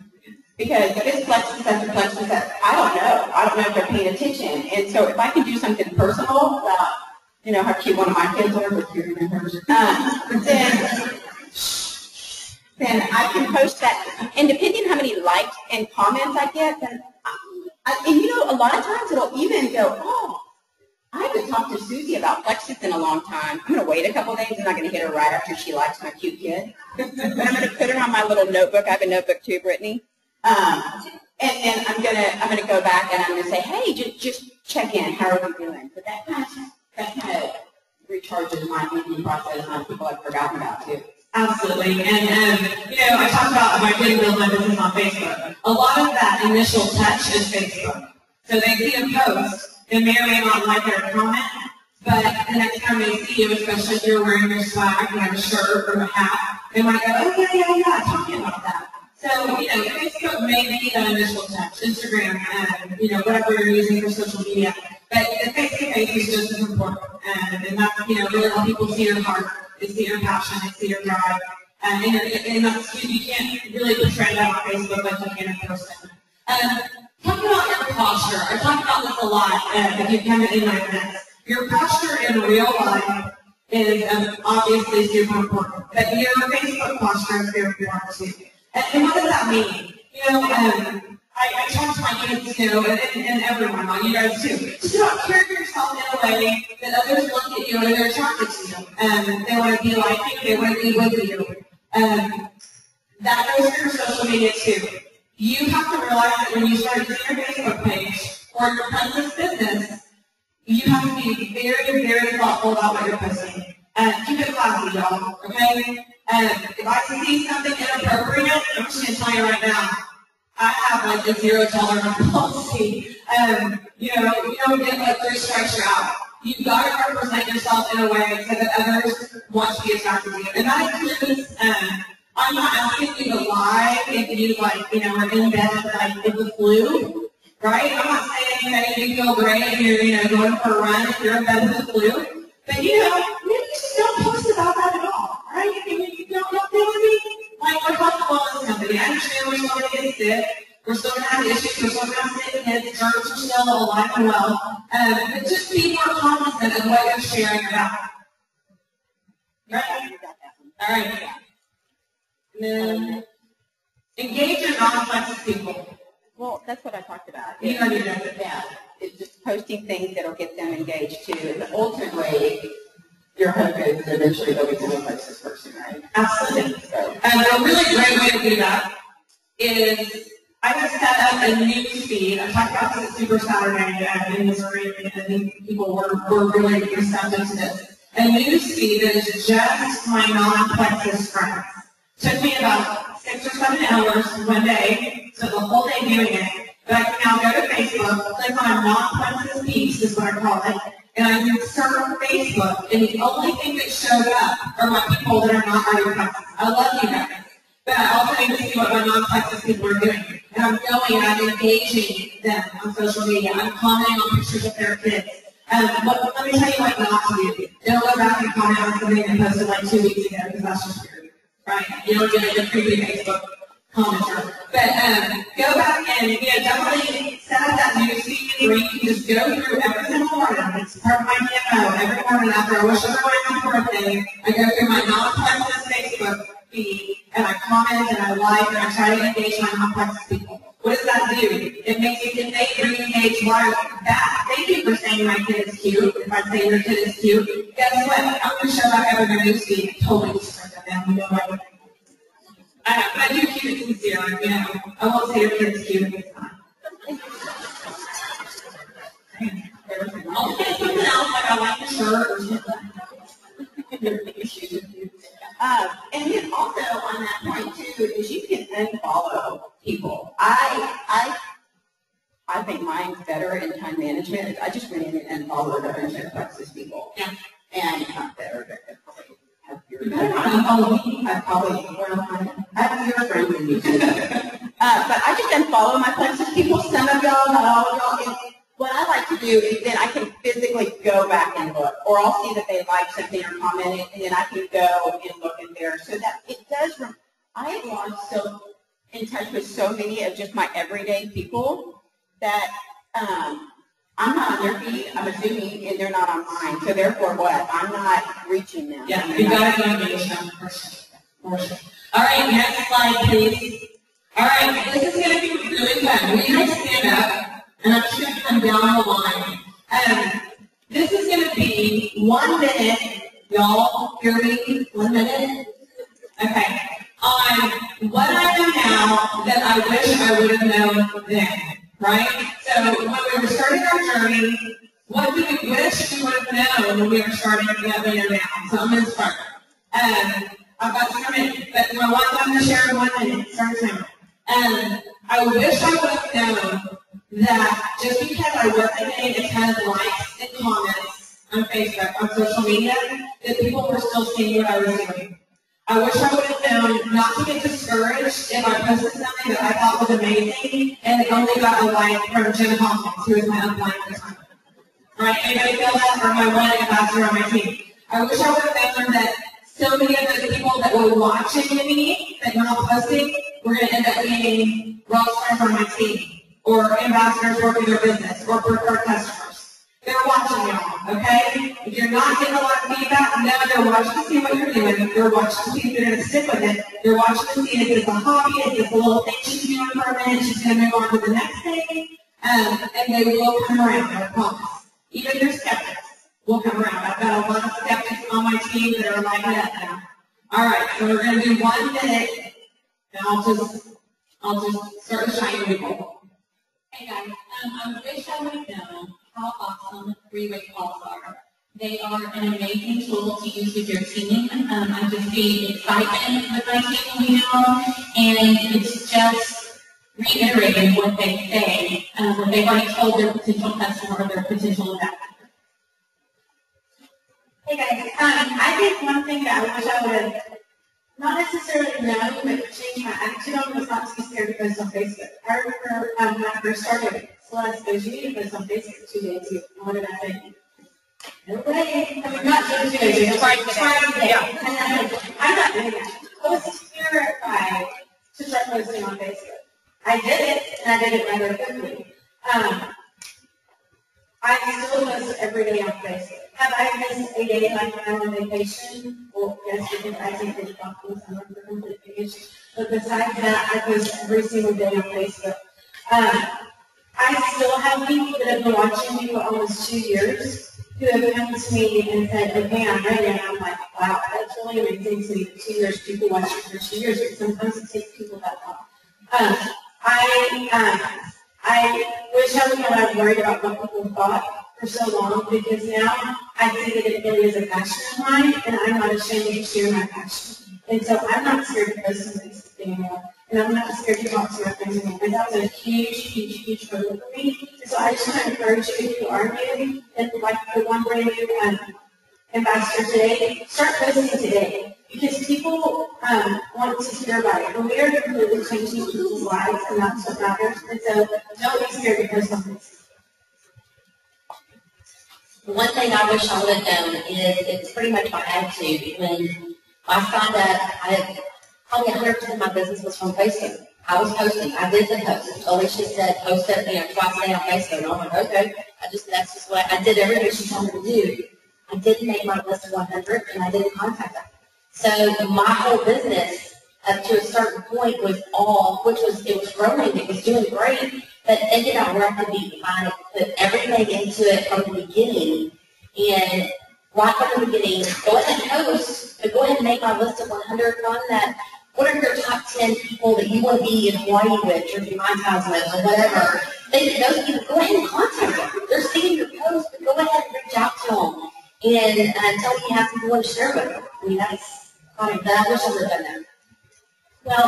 Because if it's Plexus after Plexus, I don't know. I don't know if they're paying attention. And so if I can do something personal about, you know, how cute one of my kids are, but you remember, then I can post that. And depending on how many likes and comments I get, then, and you know, a lot of times it'll even go, oh, I haven't talked to Susie about Plexus in a long time. I'm going to wait a couple days. I'm not going to hit her right after she likes my cute kid. But I'm going to put her on my little notebook. I have a notebook too, Brittany. And I'm gonna go back and I'm gonna say, hey, just check in. How are we doing? But that kind of recharges my thinking process on people I've forgotten about too. Absolutely. And you know, I talked about my big build my business on Facebook. A lot of that initial touch is Facebook. So they see a post, they may or may not like it or comment, but the next time they see you, especially if you're wearing your swag, you have a shirt or a hat, they might go, oh yeah, talking about that. So, you know, Facebook may be that initial touch, Instagram, you know, whatever you're using for social media. But the face-to-face is just as important. And that's, you know, really how people see your heart, they see your passion, they see your drive. And that's, you can't really portray that on Facebook like you can in person. Talk about your posture. I talk about this a lot if you come in my events. Your posture in real life is obviously super important. But your Facebook posture is very important too. And what does that mean? You know, I talk to my kids, you know, and everyone, you guys too. Just about carry yourself in a way that others look at you and they're attracted to you. They want to be like you, they want to be with you. That goes for your social media too. You have to realize that when you start using your Facebook page or your Plexus business, you have to be very, very thoughtful about what you're posting. Keep it classy, y'all, okay? If I see something inappropriate, I'm just going to tell you right now, I have like a zero tolerance policy. You know, you don't get like 3 strikes, you're out. You've got to represent yourself in a way so that others want to be attracted to you. And that includes I'm not asking you to lie if you, like, you know, are in bed, like, with the flu, right? I'm not saying that you feel great and you're, you know, going for a run if you're in bed with the flu. But, you know, maybe just don't post about that at all, right? If you don't feel me, like, we're health and wellness company. I understand we're still going to get sick. We're still going to have issues. We're still going to have sick kids. Germs are still alive and well. But just be more cognizant of what you're sharing about. Right? All right. And then engage in non-Plexus people. Well, that's what I talked about. You already know that. Yeah, it's just posting things that'll get them engaged too. And ultimately, your hope is eventually they'll become a Plexus person, right? Absolutely. So, a really great way to do that is I have set up a news feed. I talked about this at Super Saturday in Missouri, and I think people were really receptive to this. A news feed that is just my non-Plexus friends. Took me about 6 or 7 hours one day, so the whole day doing it. But I can now go to Facebook, click on non-Plexus piece is what I call it, and I can search Facebook, and the only thing that shows up are my people that are not already Plexus. I love you guys, but I also need to see what my non-Plexus people are doing. And I'm going and I'm engaging them on social media. I'm commenting on pictures of their kids. Let me tell you what not to do. Don't go back and comment on something that posted like 2 weeks ago, because that's just weird. Right? You don't get a creepy Facebook commenter. But go back and, you know, definitely set up that news feed where you can just go through every single morning. It's part of my DMO. Every morning after I wish everyone happy birthday, I go through my non-Plexus Facebook feed, and I comment and I like and I try to engage my non-Plexus people. What does that do? It makes you, if they re-engage back, thank you for saying my kid is cute. If I say your kid is cute, guess what? I'm going to show back up in their news feed and totally destroy them. You know what? I do keep it sincere, you know. I won't say your kid is cute if it's not. I'll say something else, like I like the shirt or something. And then also on that point too is you can unfollow people. I think mine's better in time management. I just went in and unfollowed a bunch of Plexus people. Yeah. And it's not better, but I probably have fewer I have fewer friends than you do. But I just unfollow my Plexus people. Some of y'all, not all of y'all. And what I like to do is then I can physically go back and look, or I'll see that they like something or commented, and then I can go and look in there. So that it does. I have lost so in touch with so many of just my everyday people that I'm not on their feed. I'm assuming, and they're not on mine. So therefore, what? I'm not reaching them. Yeah, you got to engage them for sure. All right, next slide, please. All right, this is going to be really fun. We're going to stand up, and I'm just going to come down the line. This is going to be 1 minute. Y'all hear me? 1 minute? Okay. On what I know now that I wish I would have known then, right? So when we were starting our journey, what do we wish we would have known when we were starting what we know now? So I'm going to start. I've got 2 minutes, but I want them to share in 1 minute. Start time. I wish I would have known that just because I wasn't getting a ton of likes and comments on Facebook, on social media, that people were still seeing what I was doing. I wish I would have known not to get discouraged if I posted something that I thought was amazing and it only got a like from Jim Hawkins, who is my upline at the time. Right? Anybody feel that? Or my one ambassador on my team. I wish I would have known that so many of the people that were watching me but not posting were going to end up being rock stars on my team, or ambassadors working their business, or preferred customers. They're watching y'all, okay? If you're not getting a lot of feedback, no, they're watching to see what you're doing. They're watching to see if you're going to stick with it. They're watching to see if it's a hobby, if it's a little thing she's doing for a minute, she's going to move on to the next thing, and they will come around, I promise. Even your skeptics will come around. I've got a lot of skeptics on my team that are lighting up now. All right, so we're going to do 1 minute, and I'll just start with shiny people. Hey guys, I wish I would have known how awesome three-way calls are. They are an amazing tool to use with your team. I'm just seeing excitement with my team now, and it's just reiterating what they say, what they've already told their potential customer or their potential investor. Hey guys, I think one thing that I wish I would have not necessarily no, but change my attitude on was not to be scared to post on Facebook. I remember when I first started, Celeste goes, you need to post on Facebook 2 days ago. And what did I say? No way. I mean, not 2 days ago, try today. Yeah. And I said, I'm not doing that. I was terrified to start posting on Facebook. I did it, and I did it rather quickly. I still post every day on Facebook. Have I missed a day like when I'm on vacation? Well, yes, because I take the documents and work for complete vacation. But besides that, I post every single day on Facebook. I still have people that have been watching me for almost 2 years who have come to me and said, okay, I'm ready. And I'm like, wow, that's really amazing to me for 2 years. People watch me for 2 years, but sometimes it takes people that long. I wish I would not have worried about what people thought for so long, because now I see that it really is a passion of mine, and I'm not ashamed to share my passion. And so I'm not scared to post some things anymore, and I'm not scared to talk to my friends anymore. And that was a huge, huge, huge hurdle for me. And so I just want to encourage you, if you are new, and like the one brand new ambassador today, start posting today. Because people want to hear about it. And we are completely changing people's lives, and that's what matters. And so don't be scared to post on this. One thing I wish I would have done is, it's pretty much my attitude. When I signed up, probably 100% of my business was from Facebook. I was posting. I did the post. Alicia said, post it, twice a day on Facebook. And I'm like, okay. That's just what I did everything she told me to do. I didn't make my list of 100, and I didn't contact them. So my whole business, up to a certain point, was it was growing, it was doing great, but thinking about where I could be, I put everything into it from the beginning, and right from the beginning, go ahead and post, but go ahead and make my list of 100 on that. What are your top 10 people that you want to be in Hawaii with, or be my times with, or whatever? Those people, go ahead and contact them. They're seeing your post, but go ahead and reach out to them, and tell them you have something you want to share with them. I mean, I wish I would have done that. Well,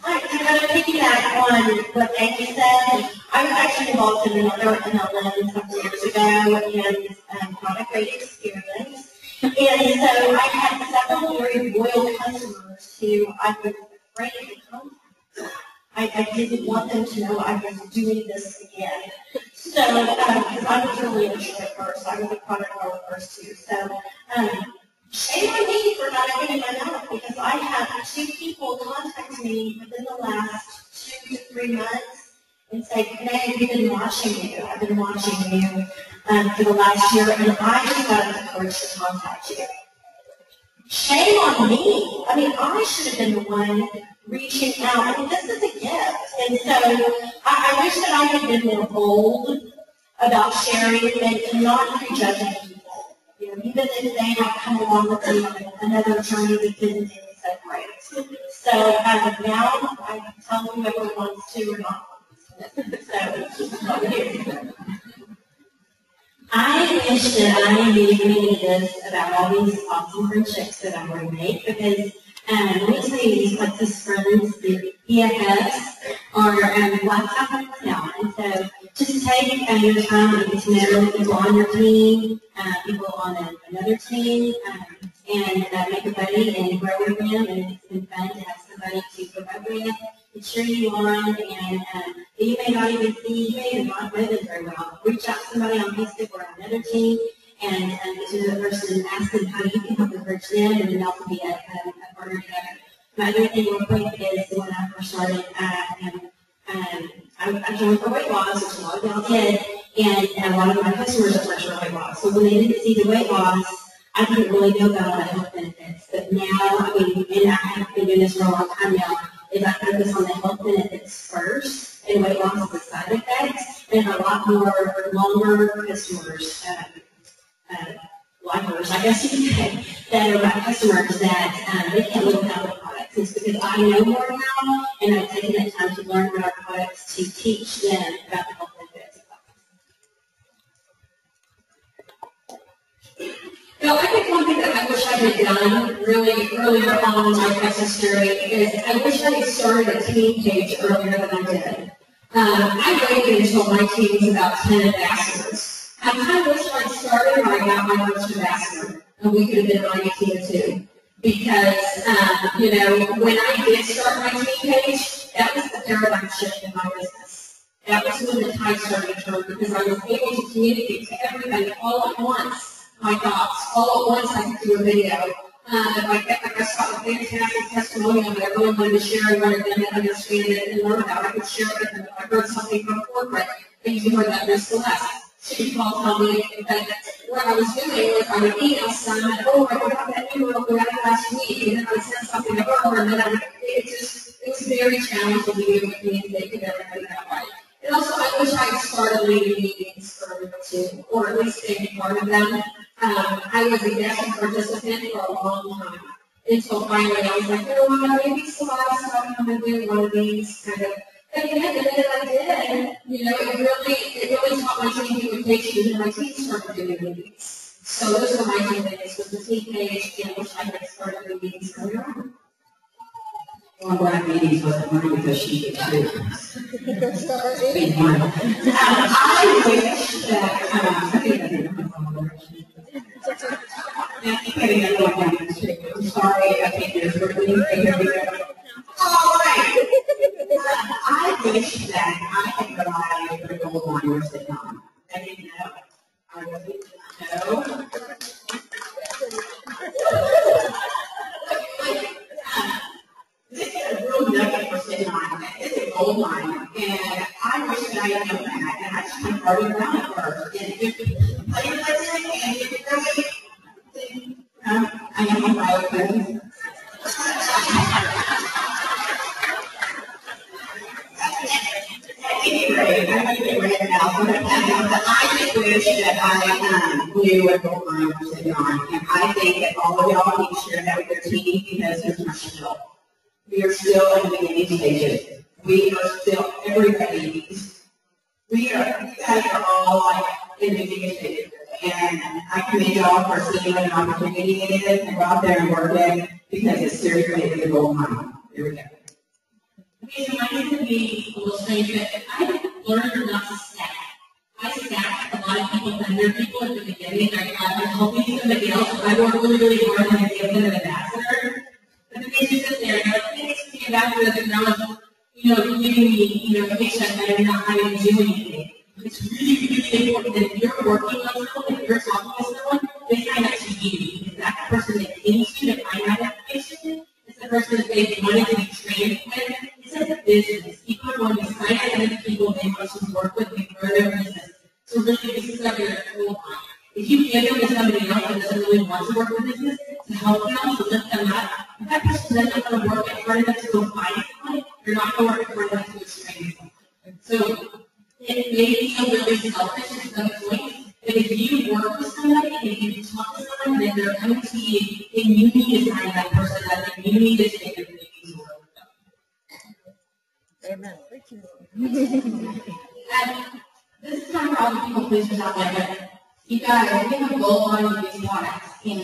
I'm going to piggyback on what Amy said. I was actually involved in another MLM a couple years ago, and not a great experience. And so I had several very loyal customers who I was afraid to contact. I didn't want them to know I was doing this again. So, because I was really interested at first, I was a product owner first too. So, shame on me for not opening my mouth, because I had 2 people contact me within the last 2 to 3 months and say, Meg, we've been watching you. I've been watching you for the last year, and I just got the courage to contact you. Shame on me. I mean, I should have been the one reaching out. I mean, this is a gift. And so I wish that I had been more bold about sharing and not prejudging people. Even if they have come along with me on another journey that didn't take so great. So now I tell whoever wants to or not wants to. So I wish that I knew any of this about all these awesome friendships that I'm going to make, because let me tell you, these Plexus friends, the EFS, are lifetime friends now. And so just take your time and get to know people on your team, people on another team, and make a buddy and grow with them. And it's been fun to have somebody to grow with and cheer you on. And you may not even see, you may even not know them very well. Reach out to somebody on Facebook or on another team, and get to know the person and ask them how you can help encourage them, and then y'all can be a partner together. My other thing real quick is when I first started, I joined for weight loss, which a lot of y'all did, and a lot of my customers at first were weight loss. So when they didn't see the weight loss, I didn't really know about all the health benefits. But now, I mean, and I have been doing this for a long time now, is I focus on the health benefits first, and weight loss is the side effects, and a lot more longer customers, lifers, I guess you could say, that are my customers that they can't live without the products. It's because I know more now, and I've taken that time to learn about our products to teach them about the health benefits of products. Now, I think one thing that I wish I had done really earlier on in my Plexus journey is I wish I had started a team page earlier than I did. I waited until my team was about 10 ambassadors. I kind of wish I'd started when I got my first ambassador, and we could have been on a team too. Because, when I did start my team page, that was the paradigm shift in my business. That was when the tide started to turn because I was able to communicate to everybody all at once, my thoughts. All at once I could do a video. If I saw a fantastic testimonial that I really wanted to share and wanted them to understand it and learn about, I could share it with them. If I heard something from corporate, I usually heard that Miss Celeste. She would call tell me that what I was doing was I would email some and, oh, I got that email we got last week, and then I would send something to her, and then it was very challenging to be able to communicate with everybody that way. And also, I wish I had started leading meetings earlier too, or at least taking part of them. I was a guest participant for a long time, until finally I was like, maybe Celeste, I'm going to do one of these kind of. And then I did, and it really taught my team communication, and my team started doing meetings. So those are my two things, was the team page, and which I had started doing meetings earlier on. Well, I'm glad meetings wasn't mine because she did too. Sorry. I wish that, I'm sorry, I can't do this. All right. I wish that I had provided the gold liners that come. I didn't know. I really didn't know. This is a real nugget for sitting on. It's a gold liner. And I wish that I had known that. And I just kind of started around it first. And if you play with it, and if it doesn't, I am a bio I just wish that I knew what gold line was sitting on, and I think that all of y'all need to share that with your team because here's my spiel. We are still in the beginning stages. We are still, everybody, you guys are all like in the beginning stages, and I commend y'all for seeing what an opportunity it is and go out there and work it because it's seriously a gold mine. Here we go. Okay, so I need to be a little strange, but I learned not to stack. I stacked a lot of people, under people at the beginning. I'm helping somebody else, but I worked really hard and I gave them an ambassador. But then they just sit there and I think it's the ambassador that now, giving me, a paycheck that I'm not having to do anything. It's really important that if you're working on someone, if you're talking to someone, they sign up to you. Because that's the person that needs you to find that information. It's the person that they wanted to be trained with. It's like a business. People are going to sign up with people they want to work with and grow their business. So really, this is like a cool time. If you give them to somebody else that doesn't really want to work with business, to help them, to lift them up, if that person doesn't want to work hard enough to go find someone, you're not going to work hard enough to train someone. So it may feel really selfish at some point, but if you work with somebody and you talk to someone, then they're coming to you, and you need to sign that person up, and you need to take them to work with them. Amen. And this is kind of how the people pleasers out there. You guys, we have a goal line with these products, and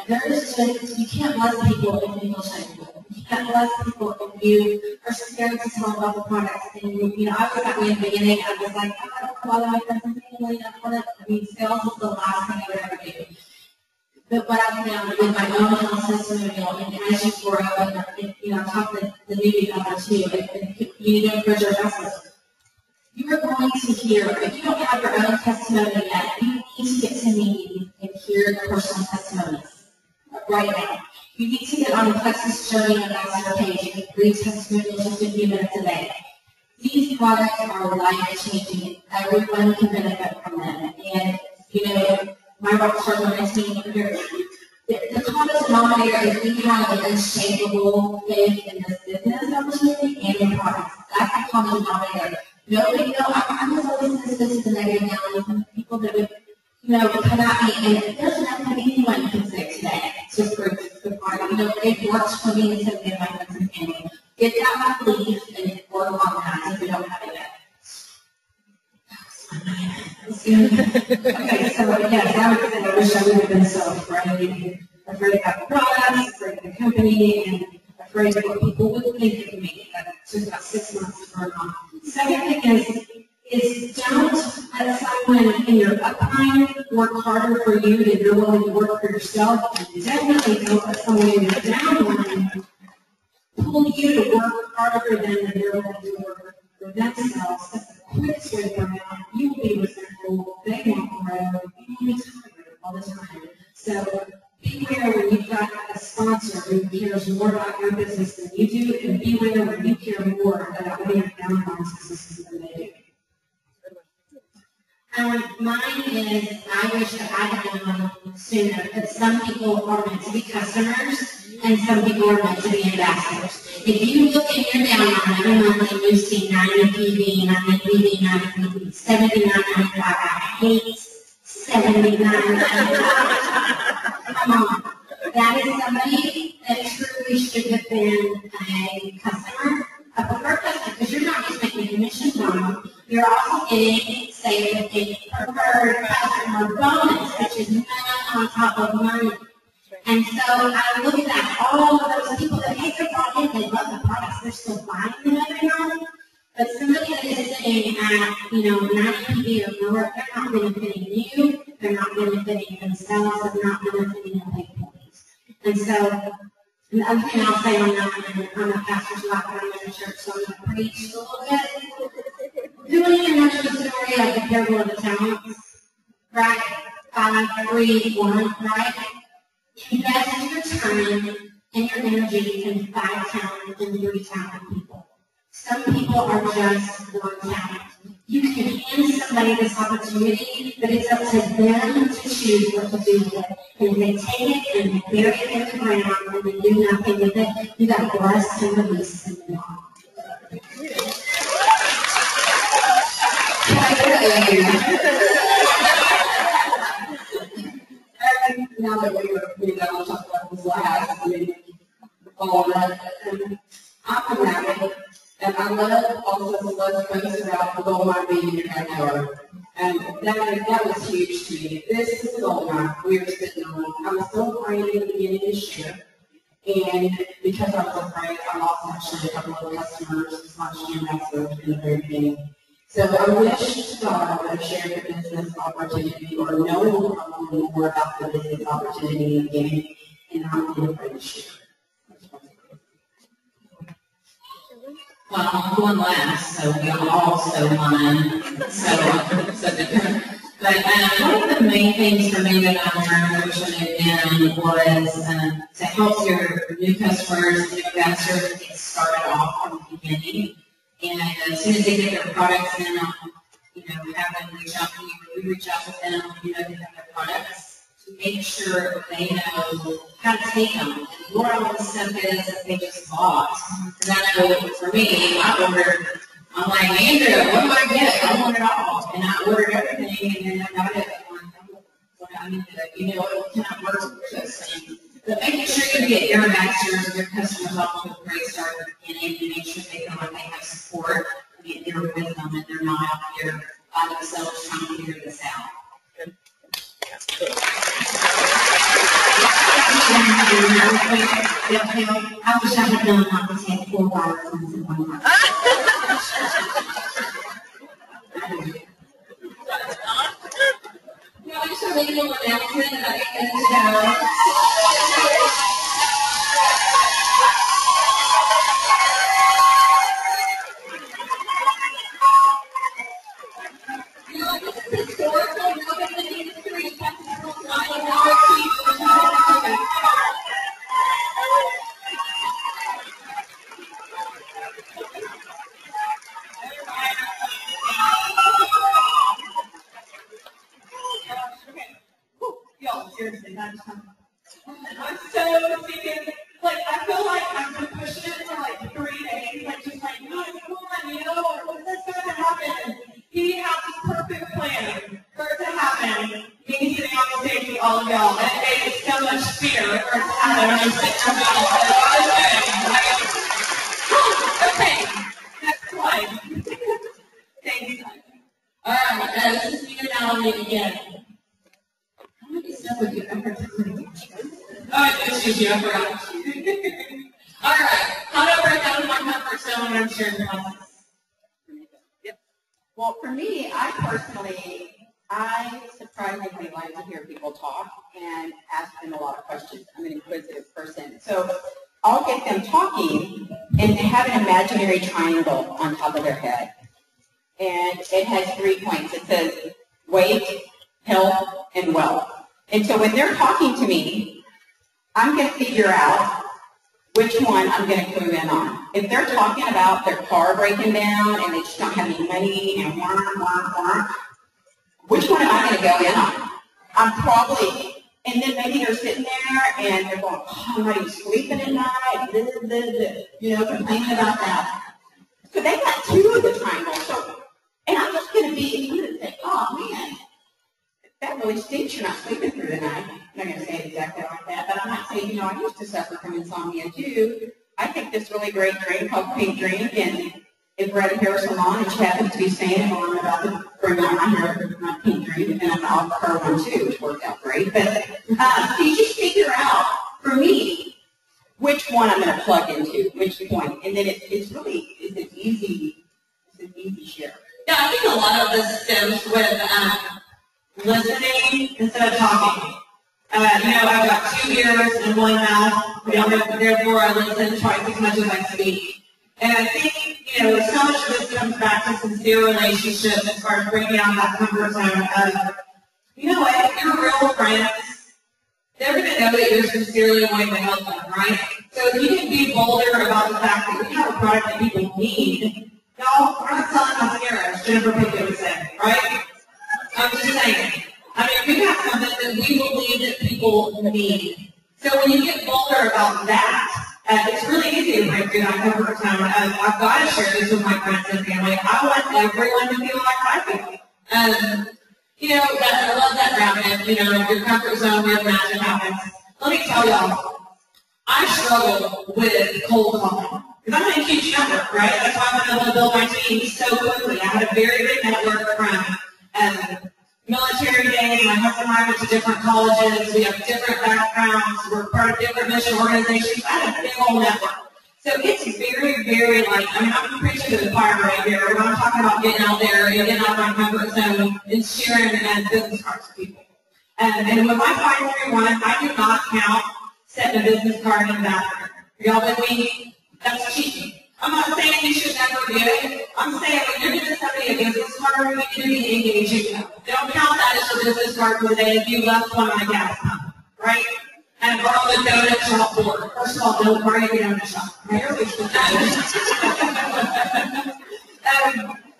there's just, you can't bless people if you feel shameful. You can't bless people if you are scared to tell about the products. And I was that way in the beginning. I was like, I don't know why I doesn't really know. Sales is the last thing I would ever do. But what I found with my own health testimonial, and as you grow, and talk to the newbie about that too, and you need to encourage your investors. You are going to hear, if you don't have your own testimony yet, you need to get to me and hear the personal testimonies right now. You need to get on the Plexus Journey Ambassador page and read testimonials just a few minutes a day. These products are life-changing. Everyone can benefit from them. And, my rock star on my team here, the common denominator is we have an unshakable faith in this business opportunity and in products. That's the common denominator. I was always sensitive to the negative now. People that would, come at me, and there's nothing anyone can say today to prove the product. It works for me and so many of my friends and family. Get that belief and work on that if you don't have it yet. Okay, so yes, I wish I would have been so afraid about the products, afraid of the company, and afraid of what people would think of me. That took about 6 months to burn off. Second thing is, is don't let someone in your upline work harder for you than you're willing to work for yourself. And definitely don't let someone in your downline pull you to work harder than you're willing to work for themselves. That's the quickest way to burn out. You will be resentful. They won't grow. You will be tired all the time. So beware when you've got a sponsor who cares more about your business than you do, and beware when you care more about what your downline's businesses than they do. Mine is, I wish that I had known sooner that some people are meant to be customers and some people are meant to be ambassadors. If you look in your downline every month and you see 90 PV, 90 PV, 90 PV, 79.95, I hate 79.95. Come on. That is somebody that truly should have been a customer, a preferred customer, because you're not just making a commission from them, you're also getting, say, a preferred customer bonus, which is money on top of money. And so I look at that, all of those people that hate their product, they love the products, they're still buying them every month. But somebody that is sitting at, 90 PV or lower, they're not benefiting you, they're not benefiting themselves, they're not benefiting their employees. And so, the other thing I'll say on that, and I'm a pastor's wife, but I'm in a church, so I'm going to preach a little bit. Doing your nursery story of the parable of the talents, right? 5, 3, 1, right? Invest your time and your energy in 5 talent and 3 talent people. Some people are just 1 talent. You can hand somebody this opportunity, but it's up to them to choose what to do with it. And if they take it and they bury it in the ground and they do nothing with it, you got to bless and release and move on. Now that we're going to talk about this last, all of that, I'm a rabbit, and I love also the love posts about the gold mine being in your backyard. And that was huge to me. This is the gold mine we were sitting on. I was so afraid at the beginning of this year. And because I was afraid, I lost actually a couple of customers, / ambassadors in the very beginning. So I wish to God I would have shared the business opportunity or known probably more about the business opportunity in the beginning and not been afraid to share. Well, I'm going last, so y'all also mine. So different. But one of the main things for me that I learned, which I knew then, was to help your new customers, new investors get started off from the beginning. And as soon as they get their products in, have them reach out to you, or you reach out to them, they have their products, to make sure they know how to take them, and what all the stuff is that they just bought. Because I know for me, I'm like, Andrew, what do I get? I want it all. And I ordered everything, and then I got it. What I need to, it cannot work for those things. But making sure you get your investors, your customers off to a great start at the beginning, and make sure they feel like they have support, and get there with them, and they're not out here by themselves trying to figure this out. I wish I had known how to take 4 vitamins in 1 month. I just want to make a little announcement about your this is historical moment in the industry. Texas is not a seriously, I'm so thinking, I feel like I've been pushing it for 3 days, just no, come on, what's this going to happen? He has this perfect plan for it to happen. Me sitting on the stage with all of y'all, and it made so much fear for it to happen. I'm sitting there okay, next slide. Thank you. All right, this is Peter Natalie again. Oh, excuse you, I forgot. All right, how do I break out of my comfort zone when I'm sharing process? Well, for me, I surprisingly like to hear people talk and ask them a lot of questions. I'm an inquisitive person. So I'll get them talking and they have an imaginary triangle on top of their head. And it has 3 points. It says weight, health, and wealth. And so when they're talking to me, I'm going to figure out which one I'm going to clue in on. If they're talking about their car breaking down and they just don't have any money and which one am I going to go in on? I'm probably, and then maybe they're sitting there and they're going, oh, I'm not even sleeping at night, complaining about that. So they got 2 of the triangles. So, and I'm just going to say, oh man, that really stinks, you're not sleeping through the night. I'm not going to say it exactly like that, but I might say, I used to suffer from insomnia too. I take this really great drink called Pink Drink, and if we're at a hair salon and she happens to be saying it while I'm about to bring out my hair with my Pink Drink, and I'm going to offer her one too, which worked out great. But so you just figure out, for me, which one I'm going to plug into, which point, and then it's an easy share. Yeah, I think a lot of this stems with listening instead of talking. I've got 2 ears and 1 mouth, therefore I listen twice as much as I speak. And I think, so much of this comes back to sincere relationships as far as breaking out that comfort zone of, if you're real friends, they're going to know that you're sincerely wanting to help them, right? So if you can be bolder about the fact that we have a product that people need, y'all, we're not selling mascara, as Jennifer Pickett would say, right? I'm just saying. We have something that we believe that people need. So when you get bolder about that, it's really easy to break through that comfort zone. I've got to share this with my friends and family. I want everyone to feel like I feel. I love that grounding. Your comfort zone where magic happens. Let me tell y'all, I struggle with cold calling. Because I'm a huge network, right? That's why I've been able to build my team so quickly. I had a very good network from military days. My husband and I went to different colleges. We have different backgrounds. We're part of different mission organizations. I have a big old network. So it's very, very I'm preaching to the choir right here. When I'm talking about getting out there and getting out of my comfort zone and sharing business cards with people. And with my 531, I do not count setting a business card in the bathroom. Y'all with me? That's cheating. I'm not saying you should never do it. I'm saying when you're giving somebody a business card, you need to be engaging them. Don't count that as your business card for the day if you left one on a gas pump, right? And borrow the donut shop board. First of all, don't borrow your donut shop.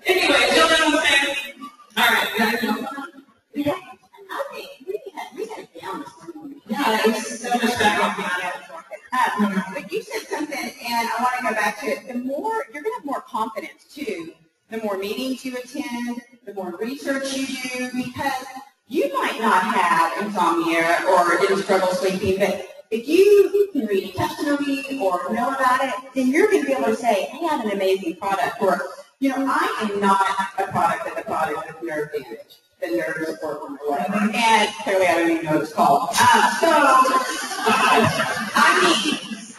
Anyway, you know what I'm saying? All right, you guys know. We had it down this morning. Yeah, it was so much better on the But you said something, and I want to go back to it. The more, you're going to have more confidence, too. The more meetings you attend, the more research you do, because you might not have insomnia or didn't struggle sleeping, but if you can read a testimony or know about it, then you're going to be able to say, hey, I have an amazing product. Or, I am not a product of the product of nerve damage, the nerve support one or whatever. And clearly I don't even know what it's called.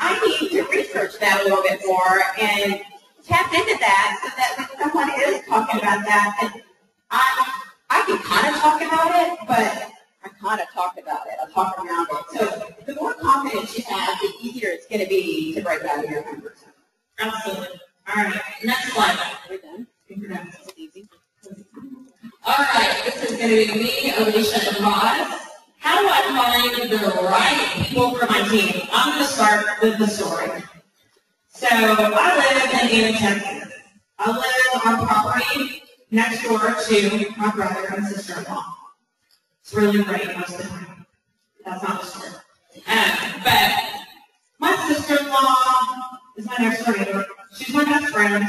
I need to research that a little bit more and tap into that so that when someone is talking about that, and I can kind of talk about it, but I kind of talk about it. I talk around it. So the more confidence you have, the easier it's going to be to break out of your comfort zone. Absolutely. All right. Next slide. We're done. This is easy. All right. This is going to be me, Alicia, and Roz. How do I find the right people for my team? I'm going to start with the story. So I live in Anna, Texas. I live on property next door to my brother and sister-in-law. It's really great most of the time. That's not the story. But my sister-in-law is my next door neighbor. She's my best friend.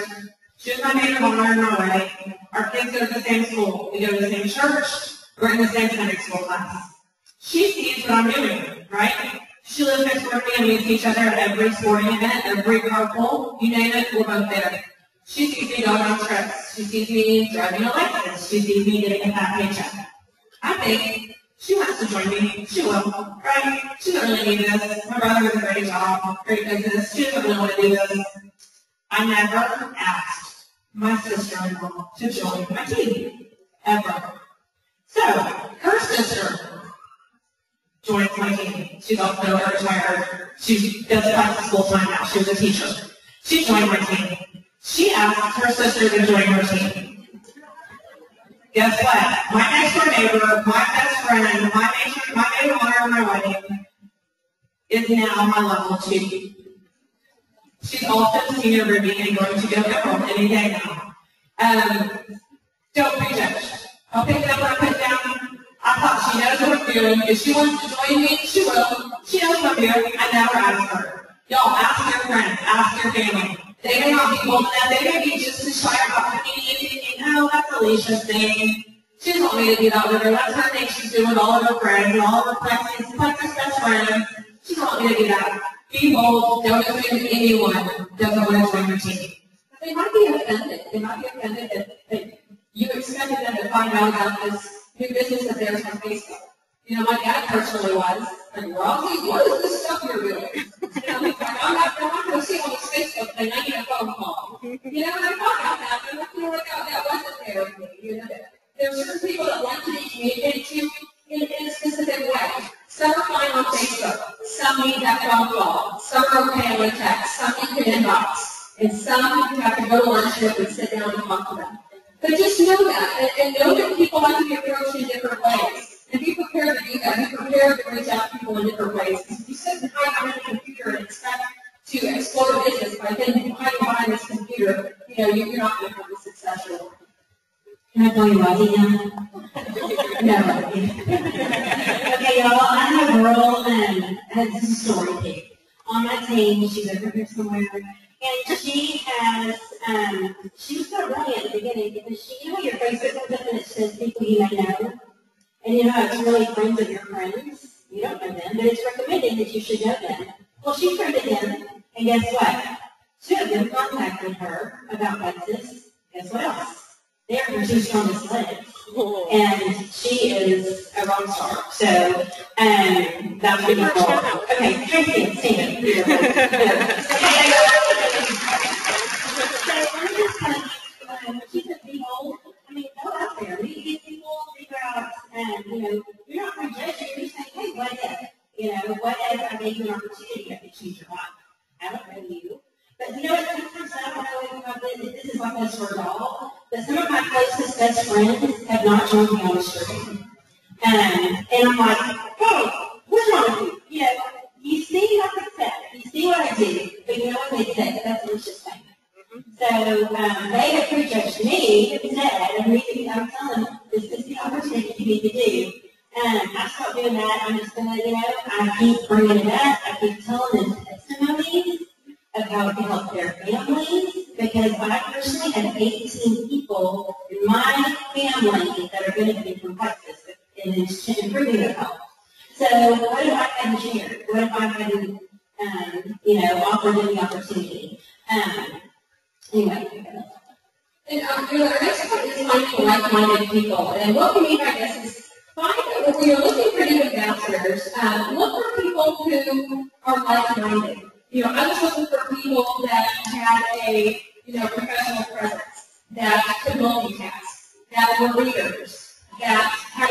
She was my maid of honor in my wedding. Our kids go to the same school. We go to the same church. We're in the same Sunday school class. She sees what I'm doing, right? She lives next door to me and we see each other at every sporting event, every carpool, you name it, we're both there. She sees me going on trips. She sees me driving a Lexus. She sees me getting a fat paycheck. I think she wants to join me. She will, right? She doesn't really need this. My brother has a great job, great business. She doesn't really want to do this. I never asked. my sister-in-law to join my team, ever. So, her sister joins my team. She's also a retired. She does practice full-time now. She was a teacher. She joined my team. She asked her sister to join her team. Guess what? My next-door neighbor, my best friend, my maid of honor at my wedding, is now my level 2. She's also senior Ruby and going to go home any day now. Don't prejudge. I'll pick it up when I put it down. I thought she knows what I'm doing. If she wants to join me, she will. She knows what I'm doing. I never ask her. Y'all, ask your friends, ask your family. They may not be bold enough. They may be just as shy about coming in thinking, oh, that's Alicia's thing. She doesn't want me to do that with her. That's her thing she's doing with all of her friends and all of her Plexus best friends. She doesn't want me to do that. Be bold. Don't assume anyone doesn't want to join your team. They might be offended. They might be offended that you expected them to find out about this new business of theirs on Facebook. You know, my dad personally was. Like, Rosie, what is this stuff you're doing? You know, he's like, I'm not going to see on this Facebook thing. I need a phone call. You know, and I thought about that, and I feel like that wasn't there with me. You know, there are certain people that want to be communicated to in a specific way. Some are fine on Facebook. Some need that phone call. Some are okay on a text. Some need an inbox. And some you have to go to lunch with and sit down and talk to them. But just know that, and know that people like to be approached in different ways. And be prepared to do that. Be prepared to reach out to people in different ways. Because if you sit and hide behind a computer and expect to explore a business by hiding behind this computer, you know, you're not going to have the success you're looking for. Can I call you Rosie now? No. Okay, y'all, I have a girl, and this is a story too. On my team, she's over here somewhere, and she has, she was so brilliant at the beginning because she, you know, your Facebook comes up and it says people you may know, and you know, it's really friends of your friends. You don't know them, but it's recommended that you should know them. Well, she friended them, and guess what? 2 of them contacted her about Plexus. Guess what else? They're her 2 strongest legs. And she is a rock star. So, that's really cool. Okay, Tracy, stand it. So, let me just tell you, keep it people, I mean, go out there. We get people, figure out, you know, you're not prejudging, you're saying, hey, what if? You know, what if I gave you an opportunity, I could change your life? I don't know you. But you know what, sometimes I don't know if this is like this for y'all, but some of my closest best friends have not joined me on the street. And I'm like, hey, what's wrong with you? You know, you see my success, you see what I do, but you know what they say, that's Alicia's thing. So they have prejudged me instead of me. I'm telling them, this is the opportunity you need to do. I stopped doing that. I'm just going to, you know, I keep bringing it up. I keep telling them testimonies of how it can help their families, because I personally have 18 people in my family that are benefiting from Plexus and improving their health. So what if I hadn't shared? What if I hadn't, you know, offered them the opportunity? Anyway. And you know, the next part is finding like-minded people. And what we mean by this is when you're looking for new ambassadors, look for people who are like-minded. You know, I was looking for people that had a, you know, professional presence, that could multitask, that were leaders, that had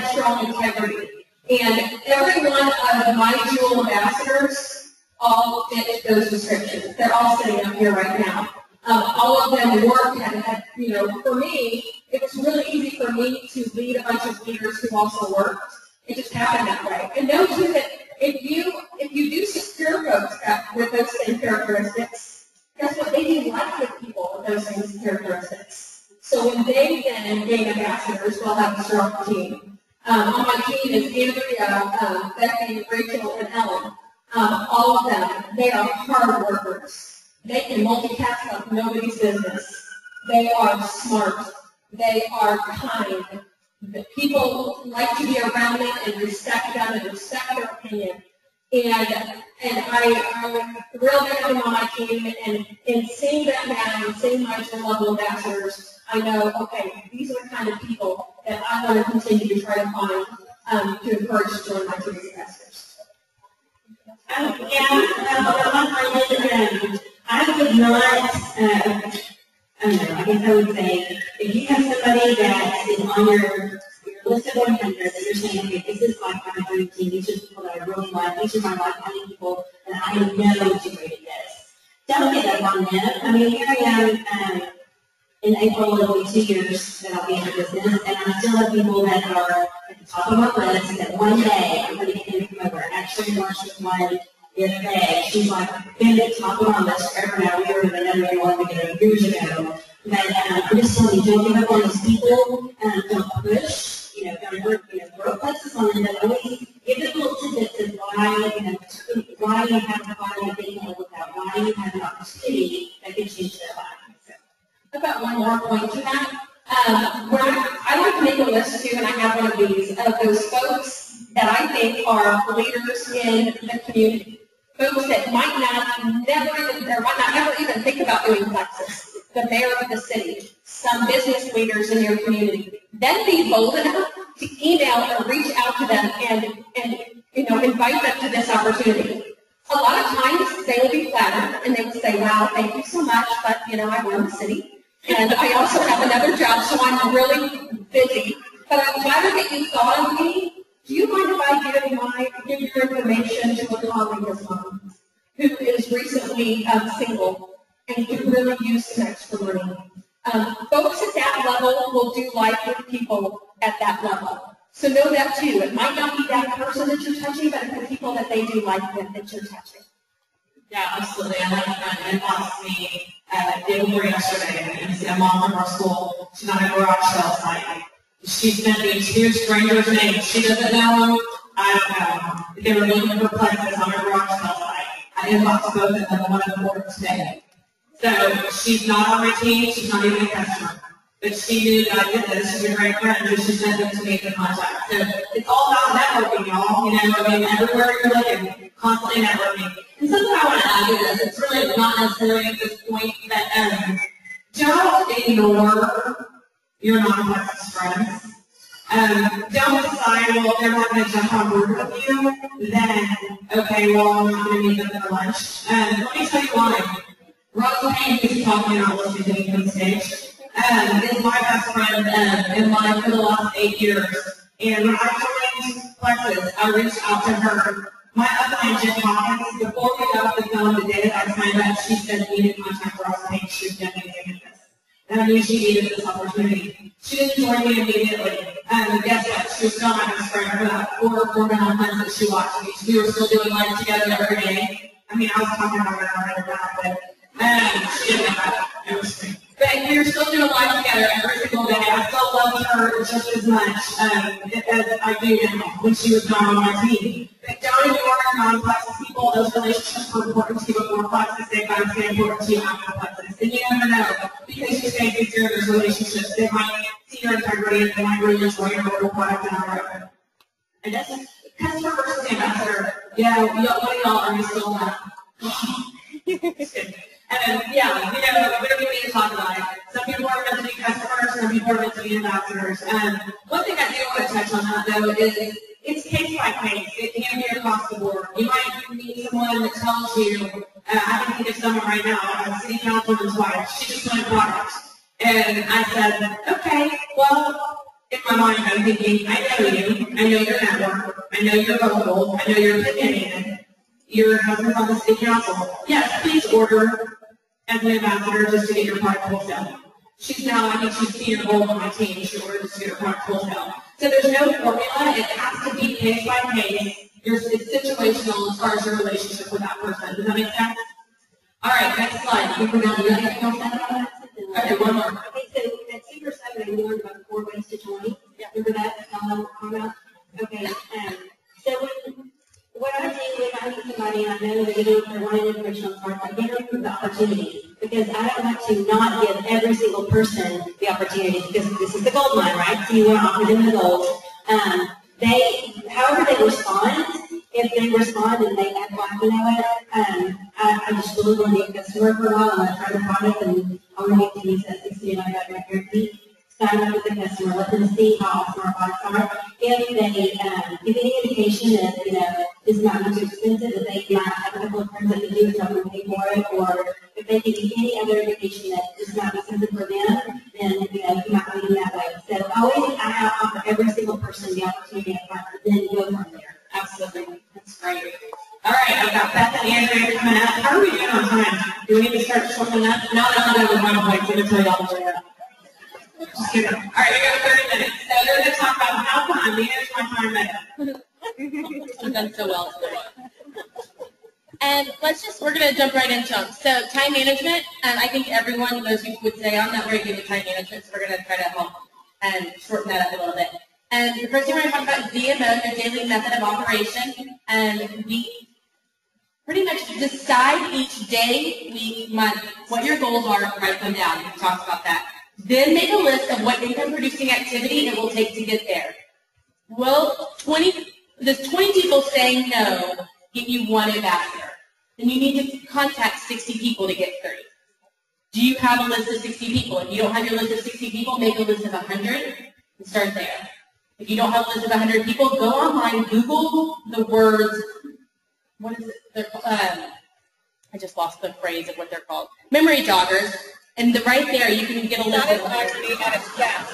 strong integrity. And every one of my dual ambassadors all fit those descriptions. They're all sitting up here right now. All of them work and, you know, for me, it was really easy for me to lead a bunch of leaders who also worked. It just happened that way. And know too that if you do secure folks with those same characteristics, guess what? They do like with people with those same characteristics. So when they then gain ambassadors, we'll have a strong team. On my team is Andrea, Becky, Rachel, and Ellen. All of them, they are hard workers. They can multitask like nobody's business. They are smart. They are kind. The people like to be around them and respect them and respect their opinion. And I'm thrilled to have them on my team. And in seeing them now and seeing my level ambassadors, I know, okay, these are the kind of people that I want to continue to try to find to encourage to join my team as ambassadors. I would not, I don't know, I guess I would say, if you have somebody that is on your list of 100 that you're saying, okay, this is like my dream team, these are people that I really like, these are my like-minded people that I know to great at this. Don't get up on them. I mean, here I am, in April, it'll be 2 years that I'll be in the business, and I still have people that are at the top of my list that one day I'm going to get them to come over. Actually, launched with one the other day. She's like, been at the top of my list forever now. We were with another one years ago. But I'm just telling you, don't give up on these people. Don't push. Don't throw Plexus on them, but always give them little tidbits of why you have a body that they can live without, why you have an opportunity that can change their life. I've got one more point to that. I like to make a list too, and I have one of these, of those folks that I think are leaders in the community. Folks that might not ever even think about doing Plexus. The mayor of the city, some business leaders in your community. Then be bold enough to email or reach out to them and invite them to this opportunity. A lot of times they will be flattered and they will say, wow, thank you so much, but I run the city. And I also have another job, so I'm really busy. But I'm glad that you thought of me. Do you mind if I give your information to a colleague of mine who is recently single and could really use some extra money? Folks at that level will do life with people at that level. So know that too. It might not be that person that you're touching, but it's the people that they do life with that you're touching. Yeah, absolutely. I like that. And asked me day before yesterday, and see a mom from our school. She's on a garage sale site. She sent me 2 strangers' names. She doesn't know them. I don't know them. They were looking for Plexus on a garage sale site. I inboxed both of them, one of them ordered today. So she's not on my team. She's not even a customer. But she knew that I did this. She's a great friend, so she sent them to me for contact. So it's all about networking, y'all. Everywhere you're looking, constantly networking. And something I want to add to this, it's really not necessarily at this point that don't ignore your non-Plexus friends. Don't decide, well, they're not going to jump on board with you, then, okay, well, I'm not going to meet them for lunch. Let me tell you why. Rosalie, who's talking about listening to me on the stage, is my best friend in life for the last 8 years. And when I joined Plexus, I reached out to her. My upline, Jen Hawkins, before we got off the phone the day that I signed up, she said we need to contact Rosalie. She was definitely doing this. And I knew she needed this opportunity. She didn't join me immediately. Guess what? She was still my best friend for that 4.5 months that she watched me. We were still doing life together every day. I mean, I was talking about her right now, but she didn't know that. It was strange. But we were still doing life together every single day. I still loved her just as much as I do now when she was not on my team. But don't ignore non-Plexus people. Those relationships were important to you before Plexus. They might stay important to you after Plexus. And you never know, because you stay sincere in those relationships, they might see your integrity and they might really enjoy your local product down the road. And that's customer versus ambassador. Yeah, what y'all are still not? And we don't need to talk about it. Some people are meant to be customers, some people are meant to be ambassadors. One thing I do want to touch on that though is it's case by case. It can be across the board. You might meet someone that tells you, I can think of someone right now, a city councilman's wife, she just wanted product. And I said, okay, well, in my mind I'm thinking, I know you, I know your network, I know you're vocal, I know you're opinionated. Your husband's on the city council. Yes, please order as an ambassador just to get your product wholesale. She's now, I think she's senior gold on my team. She ordered to get her product wholesale. So there's no formula. It has to be case by case. It's situational as far as your relationship with that person. Does that make sense? All right, next slide. We forgot. You got anything else to add on that? Okay, one more. Okay, so at Super 7, I learned about 4 ways to join. Yeah. Remember that? Okay, so what I do when I meet somebody and I know they're wanting information on smart, I give them the opportunity because I don't want to not give every single person the opportunity because this is the gold mine, right? So you want to offer them the gold. However they respond, if they respond and they act like, I just really want to be a customer for a while, I'm going to try the product and I want to get to use that 60 and I got my guarantee. Sign up with the customer, let them see how awesome our products are. If they give any indication that, it's not too expensive, that they might have a couple of friends that can do it, so I'm going to pay for it, or if if they need any other education that is not something for them, then you might want to do that way. So always I offer every single person the opportunity up front, and then go from there. Absolutely. That's great. All right, I've got Beth and Andrea coming up. How are we doing on time? Do we need to start something up? No, I'm done with my point. I'm going to tell you all the way up. Just kidding. All right, we got 30 minutes. So they're going to talk about how can I manage my time better. You've done so well. And we're going to jump right into them. So time management, I think everyone, most people would say, I'm not very good at time management, so we're going to try to help and shorten that up a little bit. And the first thing we're going to talk about is DMO, your daily method of operation. And we pretty much decide each day, week, month, what your goals are, write them down. We talked about that. Then make a list of what income-producing activity it will take to get there. Well, does 20 people saying no get you one ambassador? Then you need to contact 60 people to get 30. Do you have a list of 60 people? If you don't have your list of 60 people, make a list of 100 and start there. If you don't have a list of 100 people, go online, Google the words, what is it? They're called, I just lost the phrase of what they're called. Memory joggers. And right there, you can get a list of Actually, at its best.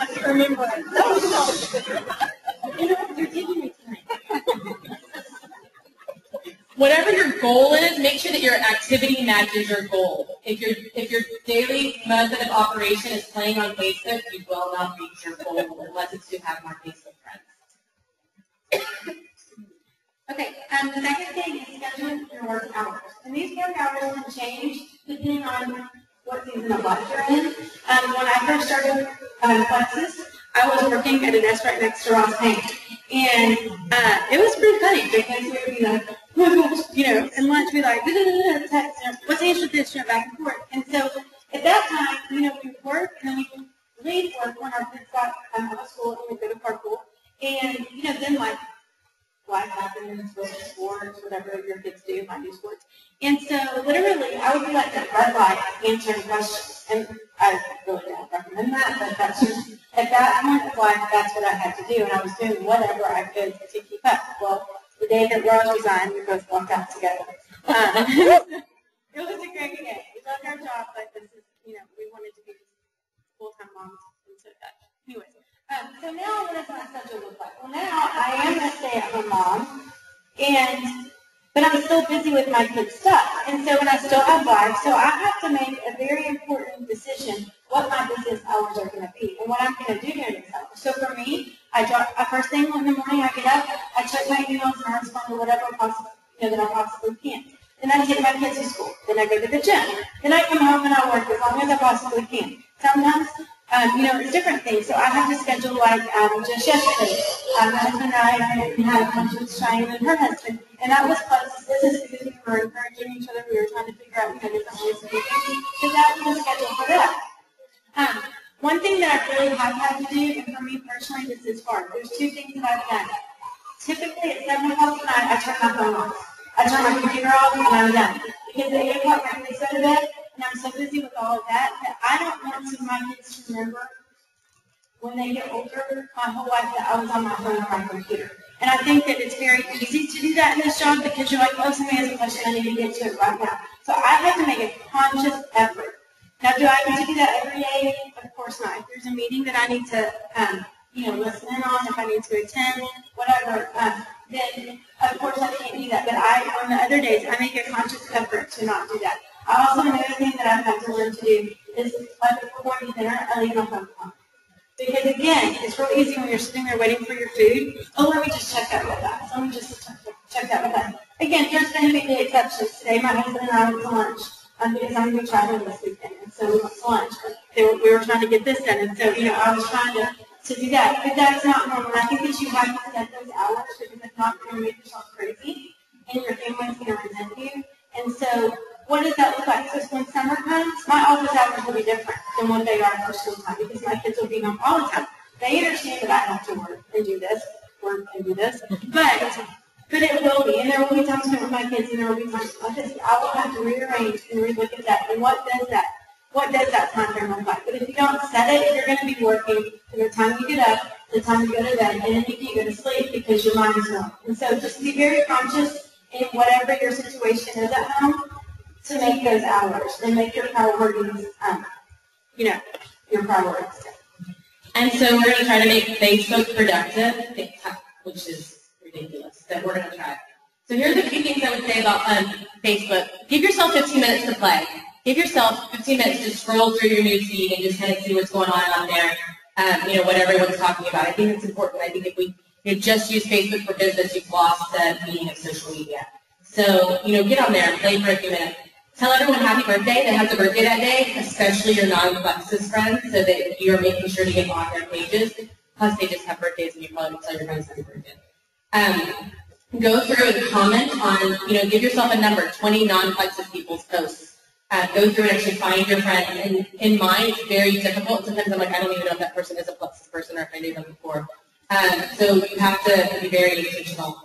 I can remember it. You're giving me time. Whatever your goal is, make sure that your activity matches your goal. If your daily method of operation is playing on Facebook, you will not reach your goal unless it's to have more Facebook friends. Okay, the second thing is scheduling your work hours. And these work hours can change depending on what season of life you're in. When I first started Plexus, I was working at a desk right next to Ross Paint. And it was pretty funny because we would be like, oh my gosh, and lunch we'd be like, text, let's answer this, back and forth. And so at that time, we would work and then we would leave work when our kids got out of school and we'd go to carpool. And, then like, life happens, go to sports, whatever your kids do, might do sports. And so literally, I would be like at red light answering questions. And I really don't recommend that, but that's just, at that point of life, that's what I had to do. And I was doing whatever I could to keep up. Well, the day that Rose resigned, we both walked out together. It was a great day. We loved our job, but this is, we wanted to be full-time moms and so that. Anyways. So now what does my schedule look like? Well, now I am a stay-at-home mom, but I'm still busy with my kids' stuff. And so, I still have life, so I have to make a very important decision what my business hours are going to be and what I'm going to do during these hours. So for me, first thing in the morning I get up, I check my emails and I respond to whatever possible, that I possibly can. Then I take my kids to school. Then I go to the gym. Then I come home and I work as long as I possibly can. Sometimes it's different things. So I have to schedule like just yesterday. My husband and I had lunch with Cheyenne and her husband, and that was Plexus business because we were encouraging each other. We were trying to figure out different ways to do things. So that was the schedule for that. One thing that I really have had to do, and for me personally, this is hard. There's two things that I've done. Typically at 7 o'clock at night, I turn my phone off. I turn my computer off and I'm done. Because at 8 o'clock my kids go to bed, and I'm so busy with all of that I don't want my kids to remember when they get older my whole life that I was on my phone or my computer. And I think that it's very easy to do that in this job because you're like, oh, somebody has a question, I need to get to it right now. So I have to make a conscious effort. Now, do I need to do that every day? Of course not. If there's a meeting that I need to, listen in on, if I need to attend, whatever, then of course I can't do that. But on the other days, I make a conscious effort to not do that. Another thing that I've had to learn to do is, like before going to dinner, I leave my phone on. Because again, it's real easy when you're sitting there waiting for your food. Oh, let me just check that with that. Let me just check that with that. Again, there's going to be the exceptions. Today, my husband and I went to lunch because I'm going to be traveling this weekend. And so we went to lunch. We were trying to get this done. And so, I was trying to do that. But that's not normal. I think that you have to set those hours because if not, you're going to make yourself crazy. And your family's going to resent you. And so, what does that look like? So when summer comes, my office hours will be different than what they are for school time because my kids will be home all the time. They understand that I have to work and do this, but it will be. And there will be times spent with my kids and there will be times like this. I will have to rearrange and relook at that. And what does that time frame look like? But if you don't set it, you're going to be working from the time you get up, the time you go to bed, and then you can't go to sleep because your mind is not. And so just be very conscious in whatever your situation is at home. to make those hours and make your priorities, your priorities. And so we're going to try to make Facebook productive, which is ridiculous, that we're going to try. So here's a few things I would say about Facebook. Give yourself 15 minutes to play. Give yourself 15 minutes to scroll through your news feed and just kind of see what's going on there, what everyone's talking about. I think it's important. I think if we just use Facebook for business, you've lost the meaning of social media. So, get on there and play for a few minutes. Tell everyone happy birthday that has a birthday that day, especially your non-Plexus friends, so that you're making sure to get on their pages. Plus, they just have birthdays, and you probably can tell your friends happy birthday. Go through and comment on, give yourself a number, 20 non-Plexus people's posts. Go through and actually find your friends. And in mine, it's very difficult. Sometimes I'm like, I don't even know if that person is a Plexus person or if I knew them before. So you have to be very intentional.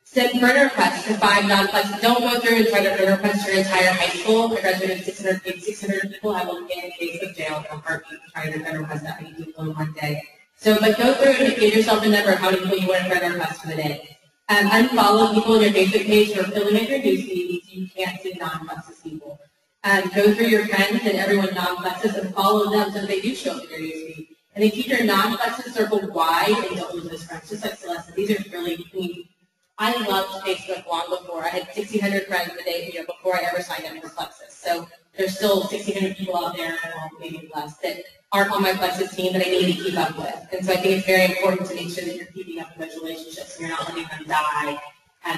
Send friend requests to 5 non-Plexus. Don't go through and try to friend request your entire high school. I graduated 600 people. I will get in Facebook jail in a heartbeat trying to friend request that many people in one day. But go through and give yourself a number of how many people you want to friend request for the day. Unfollow people on your Facebook page who are filling out your newsfeed so you can't see non-Plexus people. Go through your friends and everyone non-Plexus and follow them so that they do show up in your newsfeed. And then keep your non-Plexus circle wide and don't lose those friends. Just like Celeste, these are really, I loved Facebook long before. I had 1,600 friends the day, before I ever signed up for Plexus. So there's still 1,600 people out there, well, maybe less, that aren't on my Plexus team that I need to keep up with. And so I think it's very important to make sure that you're keeping up with those relationships and you're not letting them die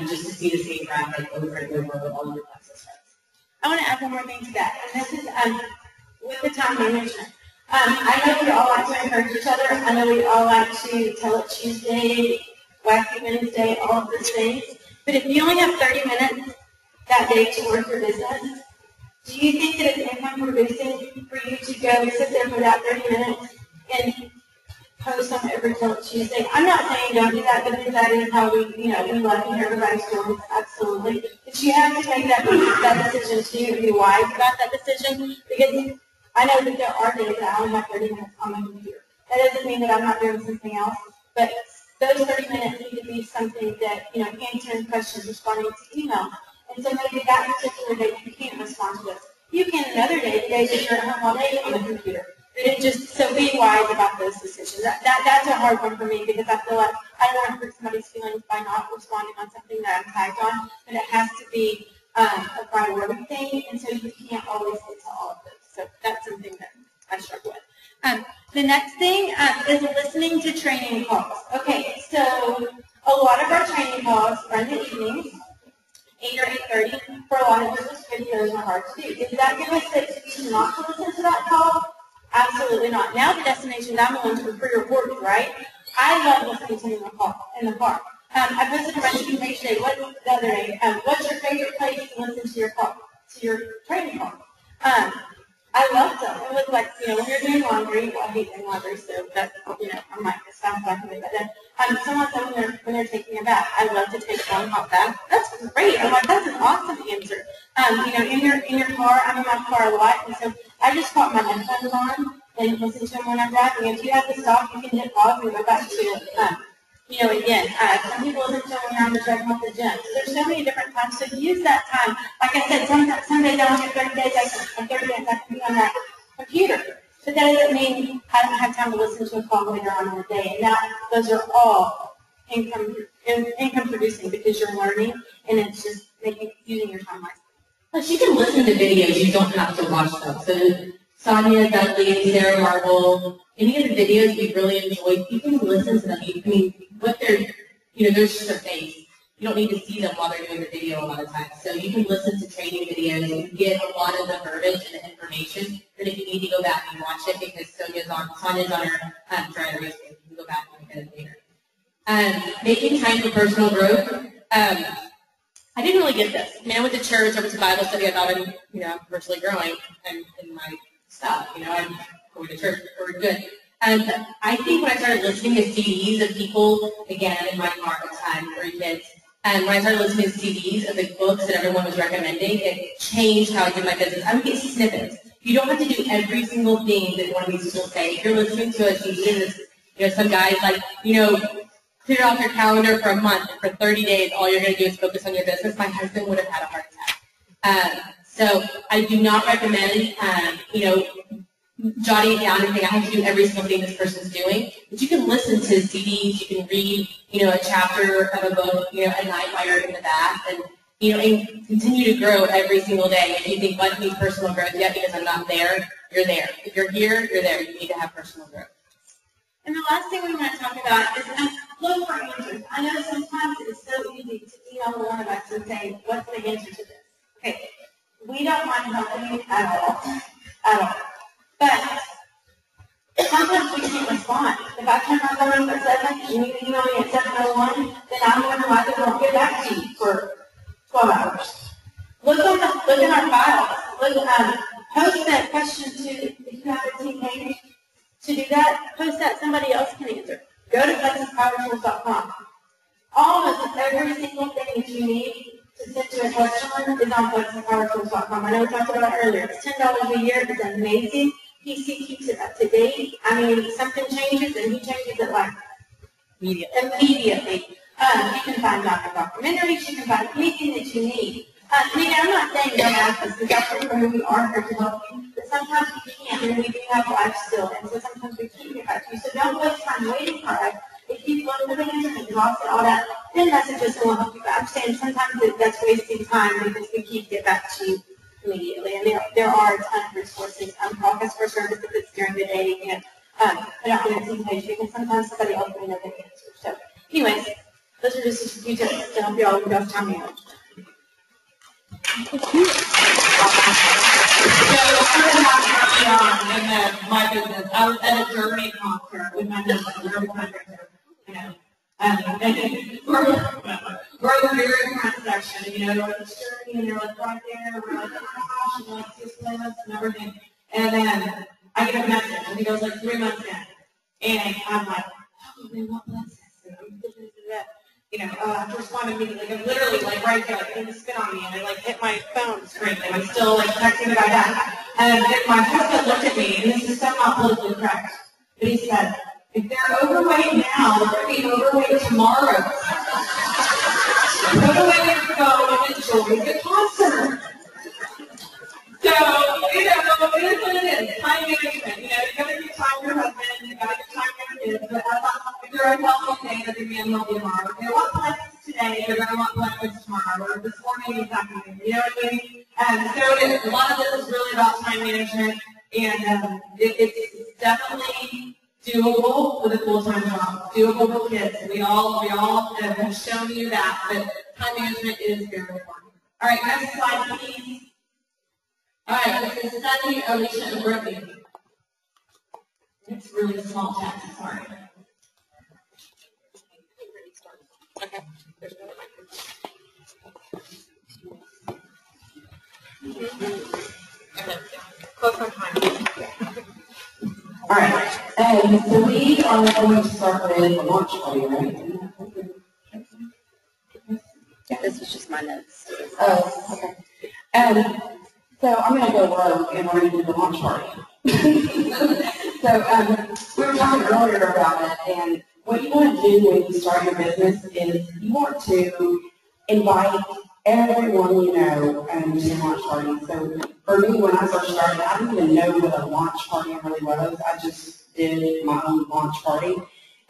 just to see the same graphic over and over with all your Plexus friends. I want to add one more thing to that, and this is with the time management. I know we all like to encourage each other. I know we all like to tell it Tuesday, Wacky Wednesday, all of those things. But if you only have 30 minutes that day to work your business, do you think that it's income producing for you to go sit there for that 30 minutes and post on every Tell It Tuesday? I'm not saying don't do that, but that is how we love to hear everybody's stories, absolutely. But you have to make that decision too, and be wise about that decision, because I know that there are days that I only have 30 minutes on my computer. That doesn't mean that I'm not doing something else, but those 30 minutes need to be something that, answering questions, responding to email. And so maybe that particular day you can't respond to this. You can another day, the day that you're at home all day on the computer. So be wise about those decisions. That's a hard one for me because I feel like I don't want to hurt somebody's feelings by not responding on something that I'm tagged on, but it has to be a priority thing, and so you can't always get to all of those. So that's something that I struggle with. The next thing is listening to training calls. Okay, so a lot of our training calls are in the evenings, 8 or 8:30. For a lot of business videos are hard to do. Is that going to say to you not to listen to that call? Absolutely not. Now the destination I'm going to for your work, right? I love listening to in the car. I posted a recipe page today. The other day? What's your favorite place to listen to your training call? I loved them. It was like, when you're doing laundry, well, I hate doing laundry, so that's, I might just sound like me, but then someone said when they're taking a bath, I love to take one hot bath. That's great. I'm like, that's an awesome answer. In your car, I'm in my car a lot, and so I just put my headphones on and listen to them when I'm driving. If you have to stop, you can hit pause and go back to it. Again, some people listen to them when they're on the treadmill at the gym. So there's so many different times. So use that time. Like I said, some days I only have 30 minutes I can be on that computer. But that doesn't mean I don't have time to listen to a call later on in the day. And those are all income producing because you're learning and it's just using your time wisely. Plus, you can listen to videos. You don't have to watch them. So Sonia, Dudley, Sarah Marble, any of the videos we really enjoyed, you can listen to them. What they're, there's just their face. You don't need to see them while they're doing the video a lot of times. So you can listen to training videos and get a lot of the verbiage and the information. And if you need to go back and watch it because Sonia's on her driver, you can go back and look at it later. Making time for personal growth. I didn't really get this. I went to church, I went to Bible study, I thought I'm personally growing in my stuff. I'm going to church, we're good. And I think when I started listening to CDs of people, again, in my car at the time, 3 kids, and when I started listening to CDs of the books that everyone was recommending, it changed how I did my business. I would get snippets. You don't have to do every single thing that one of these people say. If you're listening to a CD and it's, some guys like, clear off your calendar for a month, for 30 days, all you're going to do is focus on your business, my husband would have had a heart attack. So I do not recommend, jotting it down and saying I have to do every single thing this person's doing. But you can listen to CDs, you can read, a chapter of a book, at night while you're in the bath, and and continue to grow every single day. If you think, I don't need personal growth yet because I'm not there, you're there. If you're here, you're there. You need to have personal growth. And the last thing we want to talk about is look for answers. I know sometimes it's so easy to email one of us and say, what's the answer to this? Okay, we don't mind helping you at all. But sometimes we can't respond. If I turn my phone on at 7 and you email me at 7:01, then I'm more than likely won't get back to you for 12 hours. Look in our files. Post that question to, if you have a team page, to do that, post that, somebody else can answer. Go to plexuspowertools.com. Almost every single thing that you need to send to a customer is on plexuspowertools.com. I know we talked about it earlier. It's $10 a year. It's amazing. PC keeps it up to date. I mean, something changes and he changes it like immediately. You can find documentaries. You can find anything that you need. I'm not saying don't ask us, because that's where we are here to help you. But sometimes we can't, and we do have life still, and so sometimes we can't get back to you. So don't waste time waiting for us. If you look for the answer and exhaust all that, then message us and we'll help you. But I'm saying sometimes that's wasting time because we can't get back to you immediately. And there are a ton of resources. Call us for service if it's during the day, and put out on the team page because sometimes somebody else may know the answer. So, anyways, those are just a few tips to help you all with your time management. So early on in my business, I was at a Germany concert with my husband. We're in the very front section, it's Germany, and they're like right there. We're like, oh my gosh, this playlist and everything. And then I get a message, and it goes like 3 months in, and I'm like, oh, they want Plexus. I respond immediately. I'm literally right there, it didn't spit on me, and I hit my phone screen, and I'm still texting the guy back. And then my husband looked at me, and this is so not politically correct, but he said, if they're overweight now, they're going to be overweight tomorrow. Put away your phone and enjoy the concert. So, it is what it is. Time management. You got to give time to your husband, you got to give time to your kids, but if you're unhealthy today, they're going to be unhealthy tomorrow. If they want Plexus today, they're going to want Plexus tomorrow, or this morning, this afternoon. You know what I mean? So it is. A lot of this is really about time management, and it's definitely doable with a full-time job. Doable with kids. We all have shown you that, but time management is very important. All right, next slide, please. All right, this is Sunny, Alicia, and Brittany. It's really small text, sorry. Okay. There's no close on time. All right, so we are going to start with a launch party, right? Yeah, this was just my notes. Oh, okay. So I'm going to go rogue and we're going to do the launch party. So we were talking earlier about it, and what you want to do when you start your business is you want to invite everyone you know to your launch party. So for me, when I first started, I didn't even know what a launch party really was. I just did my own launch party.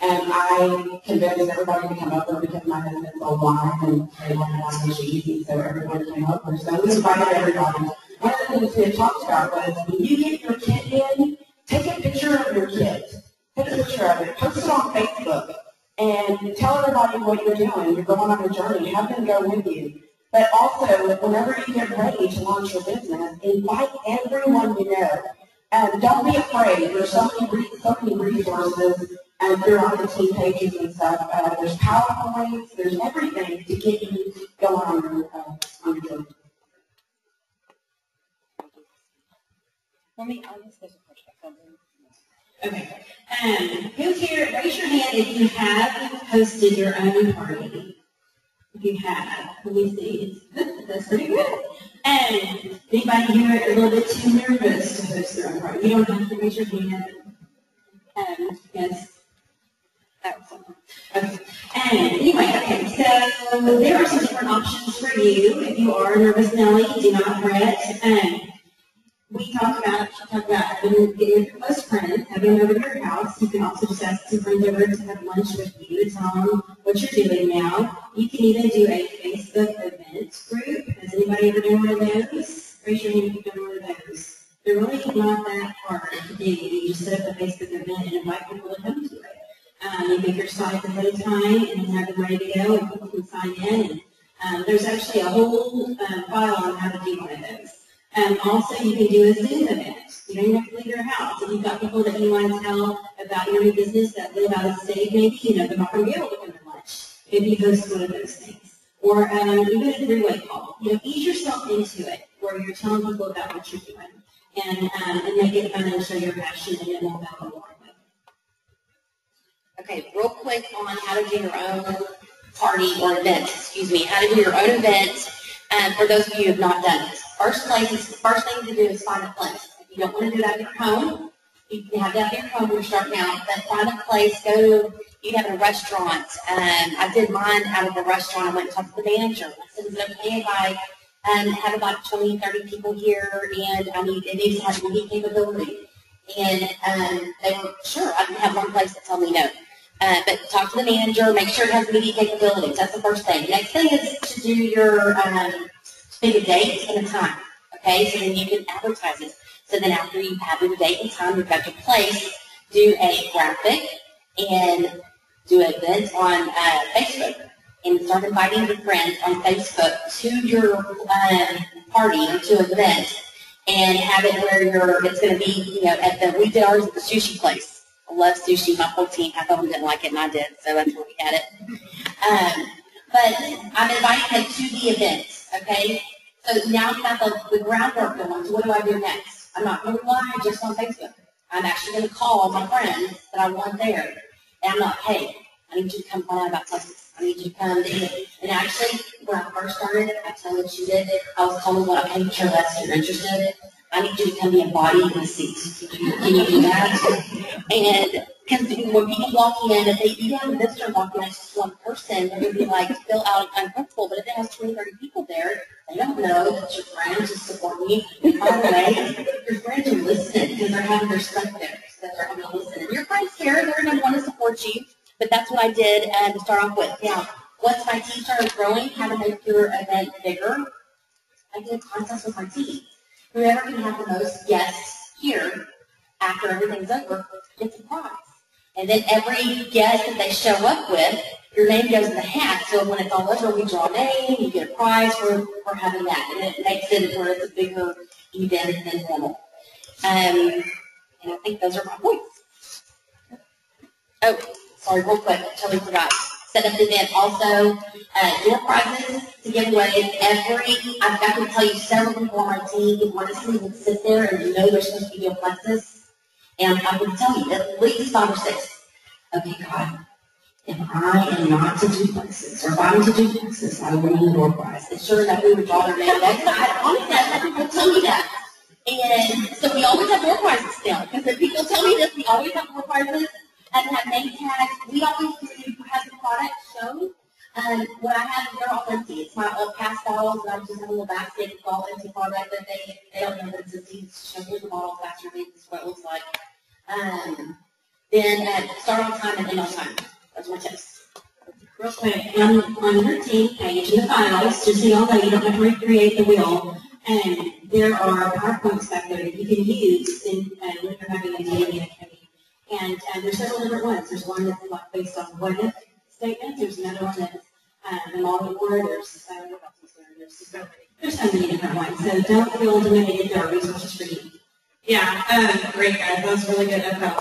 And I convinced everybody to come over because my husband's online and they wanted to make it easy, so everyone came over. So we invited everybody. One of the things we had talked about was when you get your kit in, take a picture of your kit. Take a picture of it, post it on Facebook, and tell everybody what you're doing. You're going on a journey. Have them go with you. But also, whenever you get ready to launch your business, invite everyone you know. And don't be afraid. There's so many resources. And they're on the team pages and stuff. There's PowerPoints. There's everything to get you going on your journey. For me, I'll use this question. Okay. Who here, raise your hand if you have hosted your own party. If you have, let me see. That's pretty good. And anybody here a little bit too nervous to host their own party? You don't have to raise your hand. Yes. That was fun. Okay. Anyway, okay, so there are some different options for you. If you are nervous Nelly, do not fret. We talked about having getting your close friends, having them over to your house. You can also just ask some friends over to have lunch with you to tell them what you're doing now. You can even do a Facebook event group. Has anybody ever done one of those? Raise your hand if you've done one of those. They're really not that hard to do. You just set up a Facebook event and invite people to come to it. You make your slides ahead of time and have them ready to go, and people can sign in. And there's actually a whole file on how to do one of those. Also, you can do a Zoom event. You don't even have to leave your house. If you've got people that you want to tell about your new business that live out of state, maybe, they're not going to be able to come to lunch. Maybe host one of those things. Or even a three-way call. Ease yourself into it, where you're telling people about what you're doing. And make it fun and show your passion and it won't matter more. Okay, real quick on how to do your own party or event, how to do your own event for those of you who have not done it. First thing to do is find a place. If you don't want to do that at your home, you can have that at your home when you're starting out, but find a place, you can have it at a restaurant. I did mine out of a restaurant. I went and talked to the manager. I said, is it okay if I have about 20, 30 people here, and it needs to have media capability? And they were, sure, I didn't have one place that told me no. But talk to the manager, make sure it has media capabilities. That's the first thing. Next thing is to do your, pick a date and a time, okay? So then you can advertise it. So then after you have your date and time, you've got your place, do a graphic and do an event on Facebook and start inviting your friends on Facebook to your party or to an event and have it where it's going to be, we did ours at the sushi place. I love sushi. My whole team, half of them didn't like it, and I did, so that's where we had it. But I'm inviting them to the event, okay? So now I've got the groundwork going, so what do I do next? I'm not going to rely just on Facebook. I'm actually going to call my friends that I want there. And I'm like, hey, I need you to come find out about Texas. I need you to come to it. And actually, when I first started, I tell you what you did. I was telling them what I paid your less you're interested. I need you to come be a body in the seat. Can you do that? And because when people walk in, if they even have a visitor walking in, just one person, they're going to be like, feel uncomfortable. But if it has 20, 30 people there, they don't know that your friends just support me. By the way, your friends are listening because they're having their stuff there. So they're having to listen. And your friends care. They're going to want to support you. But that's what I did to start off with. Now, once my team started growing, how to make your event bigger, I did a contest with my team. Whoever can have the most guests here after everything's over gets a prize. And then every guest that they show up with, your name goes in the hat. So when it's all over, we draw a name, you get a prize for having that. And it makes it where it's a bigger event than normal. And I think those are my points. Oh, sorry, real quick, totally forgot. Set up the event also, door prizes to give away I've got to tell you several people on my team who want to see them sit there and they're supposed to be a Plexus. And I'm going to tell you, at least 5 or 6. Okay, God, if I am not to do Plexus, or if I'm to do Plexus, I will win the door prize. And sure enough, we would draw their name. I always have people tell me that. And so we always have door prizes still. Because if people tell me this, we always have door prizes. And have name tags. We always do have the product shown. What I have, they're all empty. It's my old pastels, and I just have a little basket with all empty product that they don't know that it's empty. It's show you the model faster than this is what it looks like. Then start on time and end on time. Those are my tips. Real quick, on your team page in the files, just so y'all know, you don't have to recreate the wheel. And there are PowerPoints back there that you can use when you're having a daily activity. And there's several different ones. There's one that's like based on what-if statements. There's another one that's the model word. There's so many different ones. So don't feel intimidated. There are resources for you. Yeah, great guys. That was really good info.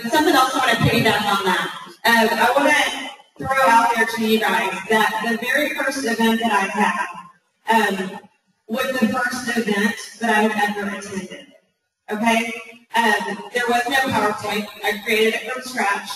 Something else I want to piggyback on that. I want to throw out there to you guys that the very first event that I had was the first event that I've ever attended. Okay? There was no PowerPoint. I created it from scratch.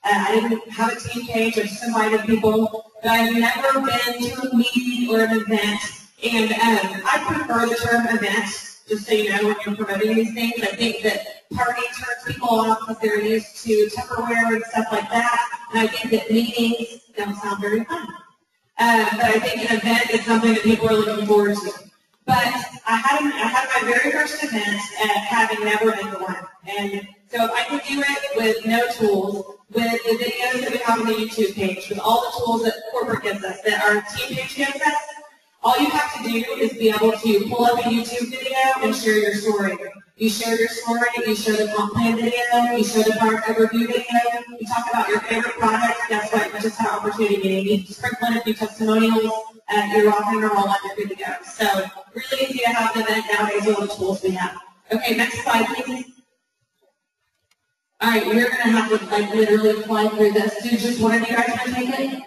I didn't have a team page. I just invited people. But I've never been to a meeting or an event. And I prefer the term event, just so you know when you're promoting these things. I think that party turns people off because they're used to Tupperware and stuff like that. And I think that meetings don't sound very fun. But I think an event is something that people are looking forward to. But I had my very first event having never been to one. And so if I could do it with no tools, with the videos that we have on the YouTube page, with all the tools that corporate gives us, that our team page gives us, all you have to do is be able to pull up a YouTube video and share your story. You share your story, you share the comp plan video, you share the product overview video, you talk about your favorite product, that's what just how opportunity meeting. You sprinkle in a few testimonials, you're rocking and rolling, you're good to go. So really easy to have an event nowadays with all the tools we have. Okay, next slide, please. All right, we're going to have to like literally fly through this. Do just one of you guys want to take it?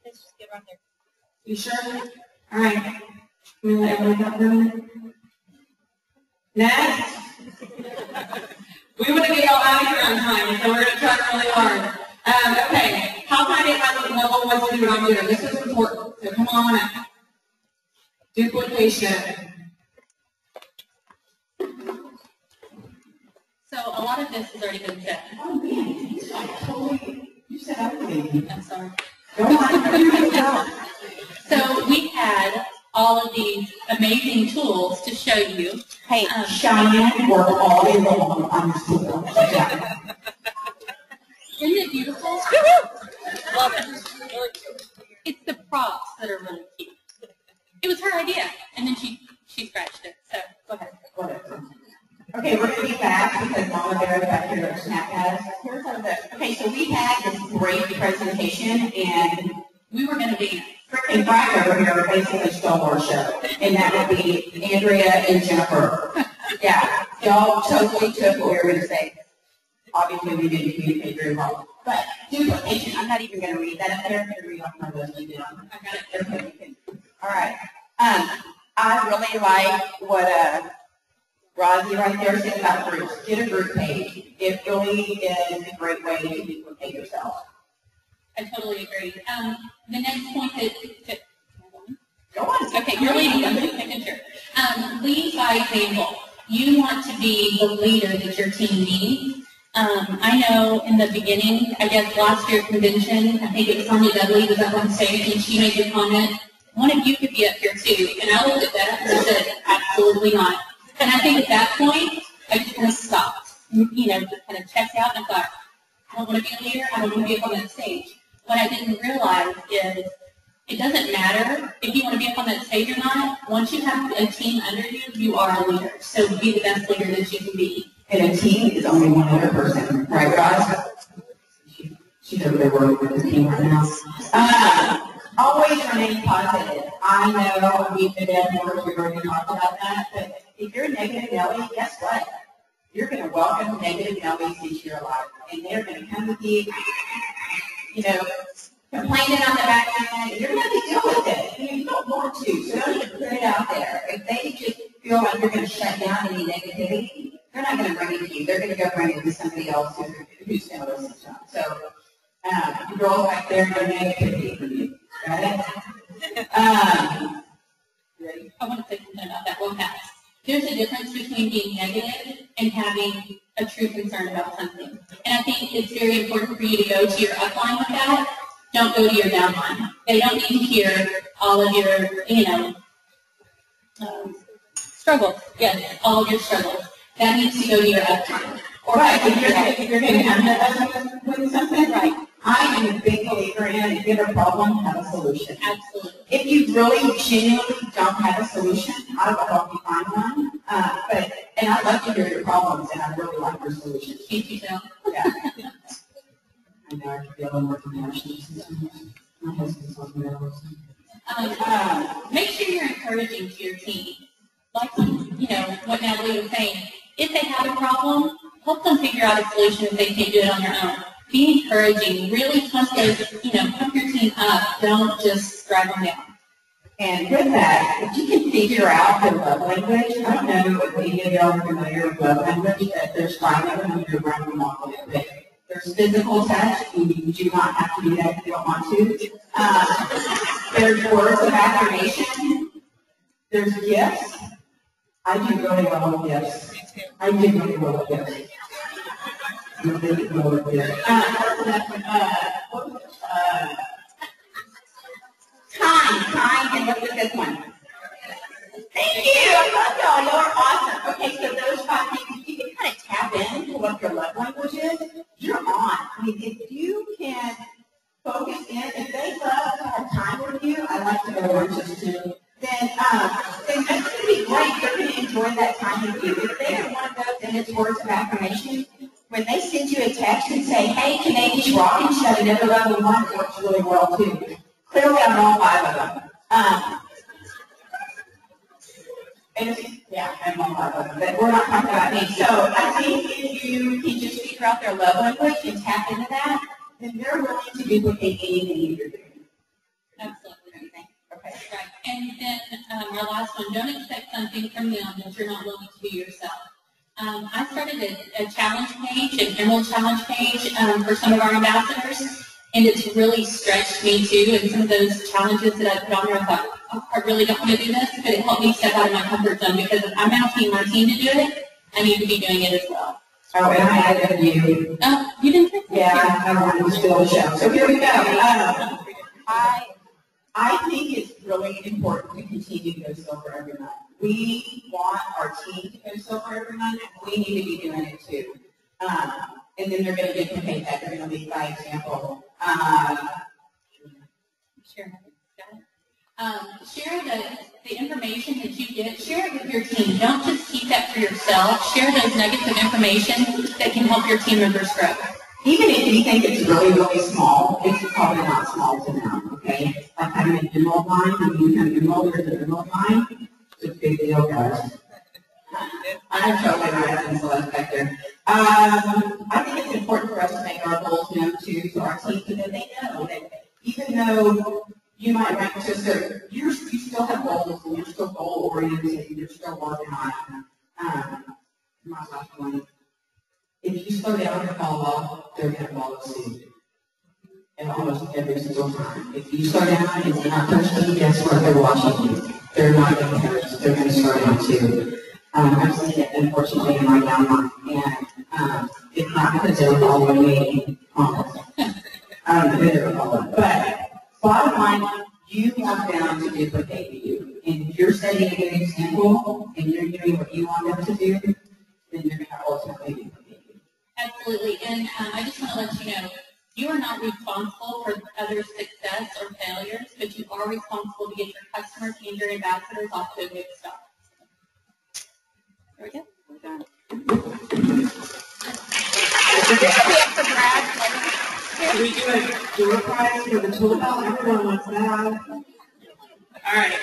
Let's just get right there. You sure? All right. I'm going to let everybody go for a minute. Next. We want to get y'all out of here on time, so we're going to try really hard. Okay, how can I get my level one to do what I'm doing? This is important, so come on up. Duplication. So a lot of this has already been said. Oh, man. I totally, you said everything. I'm sorry. Go So we had all of these amazing tools to show you. Hey, Cheyenne worked all day long on this tool. Yeah. Isn't it beautiful? Love it. Really cute. It's the props that are really cute. It was her idea, and then she scratched it. So go ahead. Okay, we're going to be back because Mama Bear back here at Snapchat. Here's how the, okay, so we had this great presentation, and We were going to dance. freaking Brian over here basically stole our show, and that would be Andrea and Jennifer. Yeah, y'all totally took what we were going to say. Obviously, we didn't communicate very well. But duplication, I'm not even going to read that up there. I'm going to read off my list. I got it. Okay. All right. I really like what Rosie right there said about groups. Get a group page. It really is a great way to duplicate yourself. I totally agree. The next point that Go on. okay, you're leading. I'm just making sure. Lead by example. You want to be the leader that your team needs. I know in the beginning, I guess last year's convention, I think it was Sonia Dudley was up on stage and she made the comment, one of you could be up here too. And I looked at that and I said, absolutely not. And I think at that point, I just kind of stopped, just kind of checked out and I thought, I don't want to be a leader, I don't want to be up on that stage. What I didn't realize is it doesn't matter if you want to be up on that stage or not. Once you have a team under you, you are a leader. So be the best leader that you can be. And a team is only one other person, right, Roz? She's over there working with the team right now. Always remain positive. I know we've been at work, we've already talked about that, but if you're a negative Nelly, guess what? You're going to welcome negative Nellies into your life, and they're going to come with you, complaining on the back end, and you're going to have to deal with it. You don't want to, so don't even put it out there. If they just feel like you're going to shut down any negativity, they're not going to bring it to you. They're going to go bring it to somebody else who's going to listen to them. So, the girls back there, no negativity for you. Right? Ready? I want to say something about that real fast. There's a difference between being negative and having a true concern about something. And I think it's very important for you to go to your upline with that. Don't go to your downline. They don't need to hear all of your, struggles. Yes, all of your struggles. That needs to go to your upline. Or right, if you're going to come to us with something, right? I am a big believer in if you have a problem, have a solution. Absolutely. If you really genuinely don't have a solution, I will help you find one. And I love to hear your problems, and I really like your solutions. Thank you, Jill. Yeah. I know I can feel them working out. My husband's talking about it. Make sure you're encouraging to your team. Like, what Natalie was saying. If they have a problem, help them figure out a solution if they can't do it on their own. Be encouraging. Really pump your team up. Don't just drag them down. And with that, if you can figure out the love language, I don't know if any of y'all are familiar with love language, but there's 5 of them, you're running them off of it. But there's physical touch, and you do not have to do that if you don't want to. There's words of affirmation. There's gifts. I do really well with gifts. I do really well with gifts. Really well with gifts. Time, and what's the fifth one? Thank you. I love y'all. Y'all are awesome. Okay, so those 5 things, if you can kind of tap into what your love language is, you're on. I mean, if you can focus in, if they love to have time with you, I like to go lunches too, then that's going to be great. They're going to enjoy that time with you. If they are one of those and it's words of affirmation, when they send you a text and say, hey, Canadian rockin', should I never love the one, it works really well too. Clearly, I'm all 5 of them. I'm all 5 of them, but we're not talking about me. So I think if you can just figure out their love language and tap into that, then they're willing to duplicate anything you're doing. Absolutely. Okay. Right. And then our last one, don't expect something from them that you're not willing to do yourself. I started a challenge page, an Emerald challenge page for some of our ambassadors, and it's really stretched me too. And some of those challenges that I put on there, I thought, oh, I really don't want to do this, but it helped me step out of my comfort zone because if I'm asking my team to do it, I need to be doing it as well. Oh, and I added you. Oh, you didn't think Yeah, I wanted to steal the show. So here we go. I think it's really important to continue to go silver every month. We want our team to go silver every month. We need to be doing it too. And then they're going to duplicate that. They're going to lead by example. Share the information that you get. Share it with your team. Don't just keep that for yourself. Share those nuggets of information that can help your team members grow. Even if you think it's really, really small, it's probably not small to them, okay? Like having an emerald line, when you become emerald, there's an emerald line. It's a big deal, guys. I'm totally right in Celeste back there. I think it's important for us to make our goals known too to our team so that they know that even though you might rank to a certain, you still have goals and you're still goal oriented and you're still working on it. My last one. If you slow down and fall off, they're going to follow suit. And almost every single time. If you slow down and you're not posting, guess what? They're watching you. They're not going to post. They're going to slow down too. I've seen it, unfortunately, in my downline. And it's not because they were following me, promise. I don't know who they were following. But bottom line, you want them to duplicate you. And if you're setting a good example and you're doing what you want them to do, then they're going to ultimately duplicate you. Absolutely. And I just want to let you know, you are not responsible for others' success or failures, but you are responsible to get your customers and your ambassadors off to a good start. There we go. We're done. Can we do a door prize for the tool belt? Everyone wants that. All right.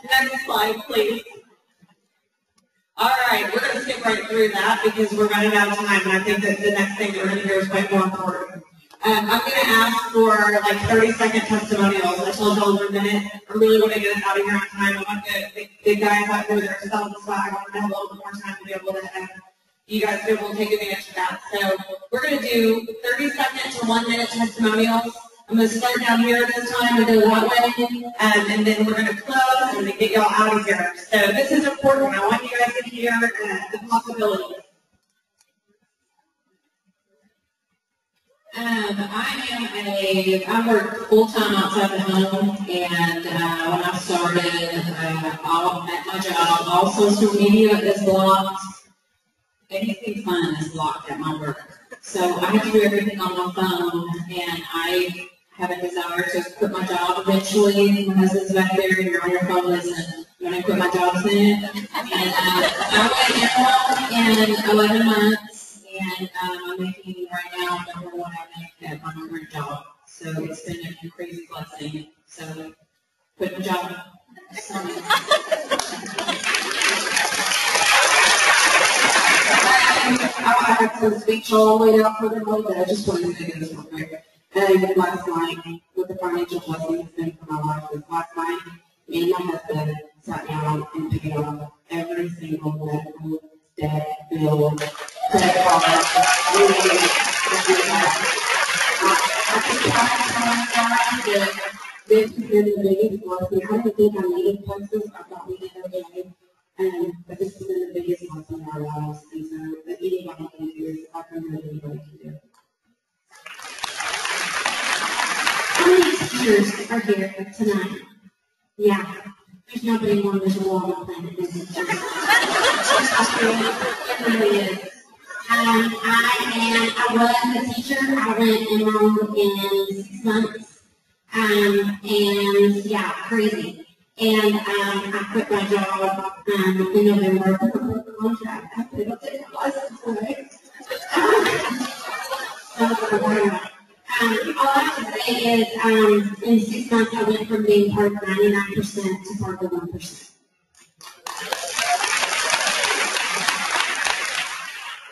Next slide, please. All right, we're going to skip right through that because we're running out of time, and I think that the next thing that we're going to hear is way more important. I'm going to ask for like 30-second testimonials. I told y'all in a minute. I really want to get us out of here on time. I want the guys out there that are selling swag. I want to have a little bit more time to be able to have you guys be able to take advantage of that. So we're going to do 30-second to 1-minute testimonials. I'm going to start down here this time and go that way, and then we're going to close and then get y'all out of here. So this is important. I want you guys to hear the possibilities. I work full-time outside the home, and when I started at my job, all social media is blocked. Anything fun is blocked at my work. So I have to do everything on my phone, and I have a desire to quit my job eventually. My husband's back there, and you're on your phone listening. When I quit my job soon, and I went in 11 months, and I'm making right now number one I make at my current job. So it's been a crazy blessing. So quit my job. I have some speech all laid out for them, but I just wanted to do this real quick. And last night, with the financial blessing it's been for my life, was last night, me and my husband sat down and paid off every single medical debt, bill, credit card, this has been the biggest blessing. I didn't think I needed Plexus. I thought we did okay. But this has been the biggest lesson in our lives, and so that anybody can do is I can know that anybody can do. How many teachers are here tonight? Yeah. There's nobody more miserable on the planet than teachers. It really is. I was a teacher. I went enrolled in 6 months. And yeah, crazy. And I quit my job in November for a contract. I put up take my license away. All I have to say is in 6 months I went from being part of 99% to part of 1%.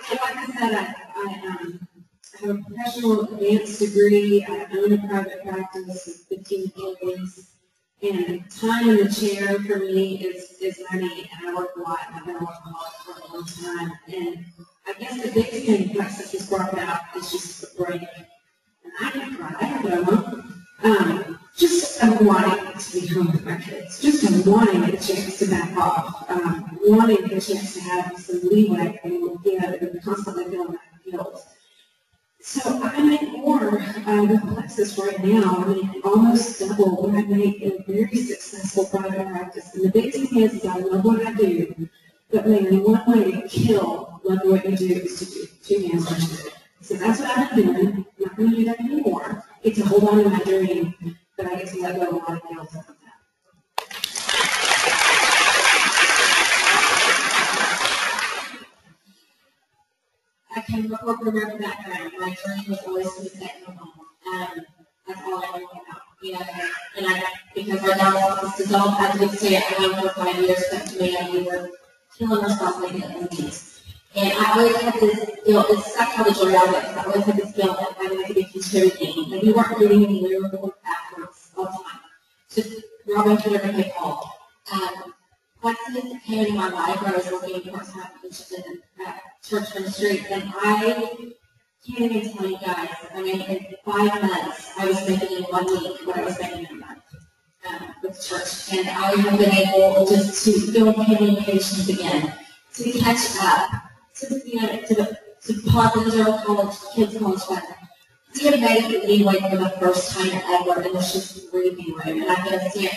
So like I said, I have a professional advanced degree. I own a private practice with 15 employees. And time in the chair for me is money, and I work a lot, and I've been a workaholic for a long time. And I guess the biggest thing Plexus has brought out is just a break. And I can cry, I don't know. Just wanting to be home with my kids, just wanting a chance to back off, wanting a chance to have some leeway, and constantly feeling that guilt. So I make more with Plexus right now. I mean, almost double what I make in a very successful private practice. And the biggest thing is I love what I do, but man, one way to kill loving what you do is to do 2 hands to it. So that's what I've been doing. I'm not going to do that anymore. I get to hold on to my dream, but I get to let go of a lot of guilt about that. I came from a corporate background. My dream was always to be second home. That's all I knew about. And because our dog was dissolved, I did stay at home for 5 years, but to me, we were killing ourselves like it in these. And I always had this guilt, it's such how the joy out of it, because I always had this guilt that I had to be contributing. And we weren't doing any lyrical efforts all the time. Just Robin could ever get called. Plexus came into my life where I was working part-time in church ministry, and I can't even tell you guys, I mean, in 5 months, I was making in 1 week what I was making in a month with church, and I have been able just to feel communications again, to catch up, to those are college kids' college friends. We have made it anyway for the first time ever, and it's just breathing room. And I'm going to stay at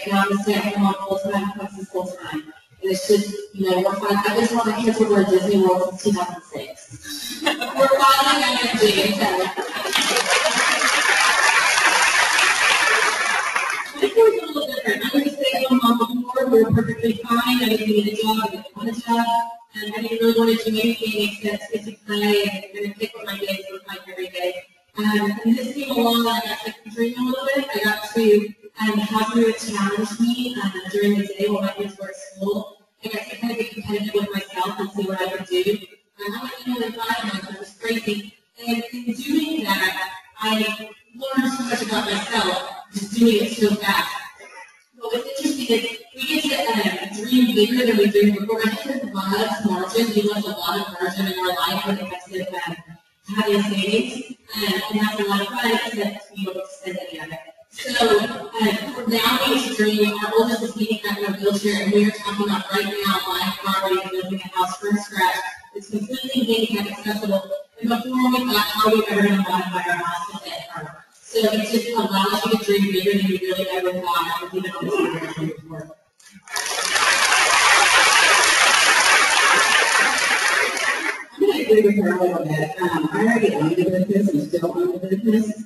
home full time, Plexus full time. And it's just, we're fine. I've been telling my kids we're going to Disney World since 2006. We're finally going to do it. I think it was a little different. I was a stay-at-home mom before. We were perfectly fine. I didn't need a job. I didn't want a job. And I didn't really want to do anything except get to play and pick up my kids with my every day. And this came along, and I got to dream a little bit. I got to have somebody to challenge me during the day while my kids were at school. I got to kind of get competitive with myself and see what I could do. And I went in and 5 months, it was crazy. And in doing that, I learned so much about myself, just doing it so fast. But what's interesting is we get to dream bigger than we dreamed before. I think there's a lot of margin. We left a lot of margin in our life when it comes to having savings. And that's a lot of fun, except to be able to spend any of it. So, we're now going to dream. Our oldest is handicapped in a wheelchair, and we are talking about right now buying property and building a house from scratch. It's completely handicap accessible. And before we thought, how are we ever going to modify our house to fit her? So it just allows you to dream bigger than you really ever thought, even on this year before. I'm going to agree with her a little bit. I already own the business and still own the business.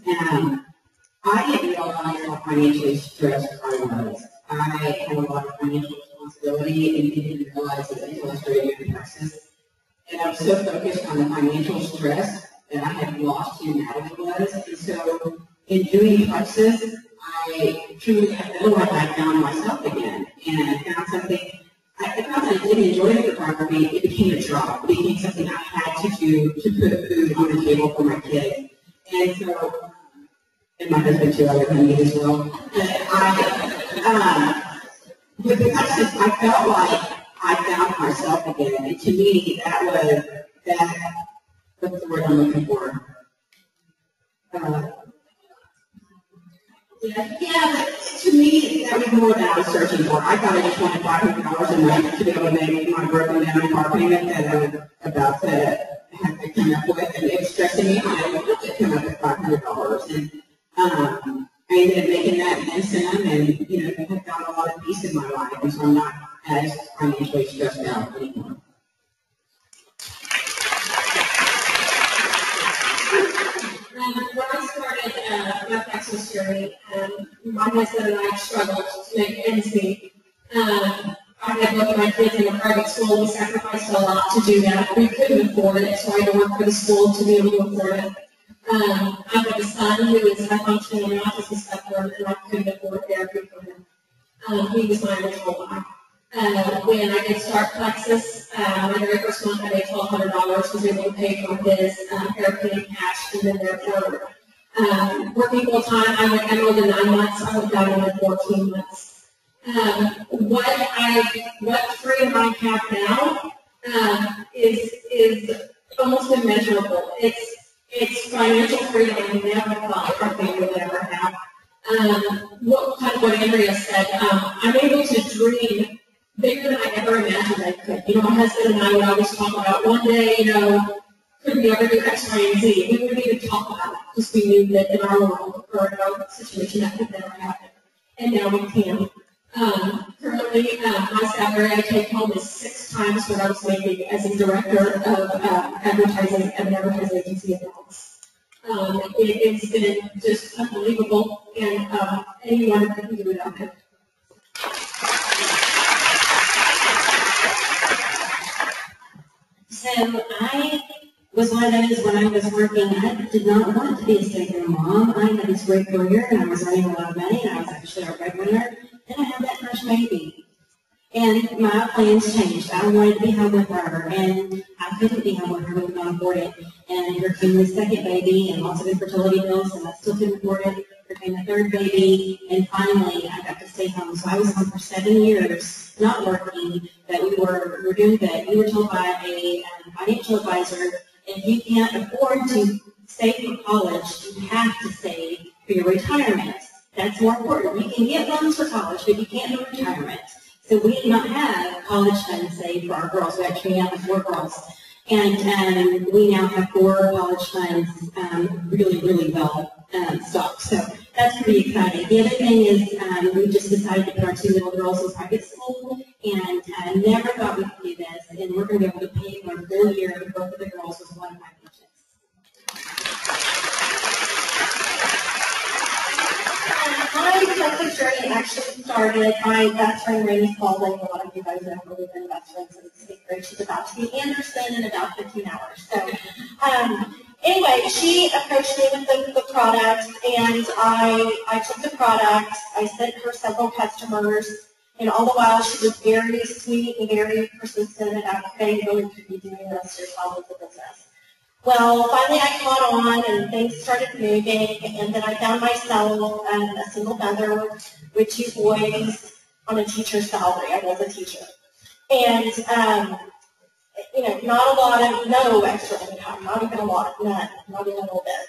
I didn't realize how financially stressed I was. I had a lot of financial responsibility and didn't realize it until I started doing Plexus. And I was so focused on the financial stress that I had lost who reality was. And so in doing Plexus, I truly felt like I found myself again. And I found something. I found that I didn't enjoy the photography. It became a job. It became something I had to do to put food on the table for my kids. And so, and my husband too, I would need as well. With the Plexus, I felt like I found myself again. And to me, what's the word I'm looking for? Yeah, but to me, that was more than I was searching for. I thought I just wanted $500 a month to be able to make my broken down car payment that I was about to have to come up with, and it was stressing me out. I didn't have to come up with $500, and I ended up making that and then some, and you know, have got a lot of peace in my life, and so I'm not as financially stressed out anymore. When I started my Plexus journey, my husband and I struggled to make ends meet. I had both my kids in a private school. We sacrificed a lot to do that. We couldn't afford it, so I had to work for the school to be able to afford it. I have a son who is high functioning on the autism spectrum, and I couldn't afford therapy for him. He was my original life. When I did start Plexus, my very first month I made $1,200, was able to pay for his therapy in cash, and then therefore, working full time, I went emerald in 9 months, I went down in 14 months. What freedom I have now is almost immeasurable. It's financial freedom I never thought our family would ever have. What Andrea said, I'm able to dream bigger than I ever imagined I could. You know, my husband and I would always talk about one day, you know, could we ever do X, Y, and Z? We wouldn't even talk about it because we knew that in our world or in our situation that could never happen. And now we can. Currently, my salary I take home is 6 times what I was making as a director of advertising at an advertising agency in Dallas. It's been just unbelievable, and anyone can do it on it. So I was one of those when I was working, I did not want to be a stay-at-home mom. I had this great career, and I was earning a lot of money, and I was actually a breadwinner. Then I had that first baby. And my plans changed. I wanted to be home with her, and I couldn't be home with her. We could not afford it. And here came the second baby, and lots of infertility bills, and I still couldn't afford it. Here came the third baby, and finally I got to stay home. So I was home for 7 years, not working, but we were doing good. We were told by a financial advisor, if you can't afford to save for college, you have to save for your retirement. That's more important. You can get loans for college, but you can't do retirement. So we did not have college funds saved for our girls. We actually have 4 girls. And we now have 4 college funds really, really well stocked. So that's pretty exciting. The other thing is we just decided to put our 2 little girls in private school, and I never thought we could do this. And we're going to be able to pay for a full year of both of the girls with one of my paychecks. My Plexus journey actually started, my best friend Randy Spalding, a lot of you guys know her, we've been best friends since 8th grade. She's about to be Anderson in about 15 hours. So anyway, she approached me with the product, and I took the product, I sent her several customers, and all the while she was very sweet and very persistent about, okay, you really could be doing this yourself as a business. Well, finally I caught on and things started moving, and then I found myself a single mother with 2 boys on a teacher's salary. I was a teacher. And, you know, no extra income, not even a lot, none, not even a little bit.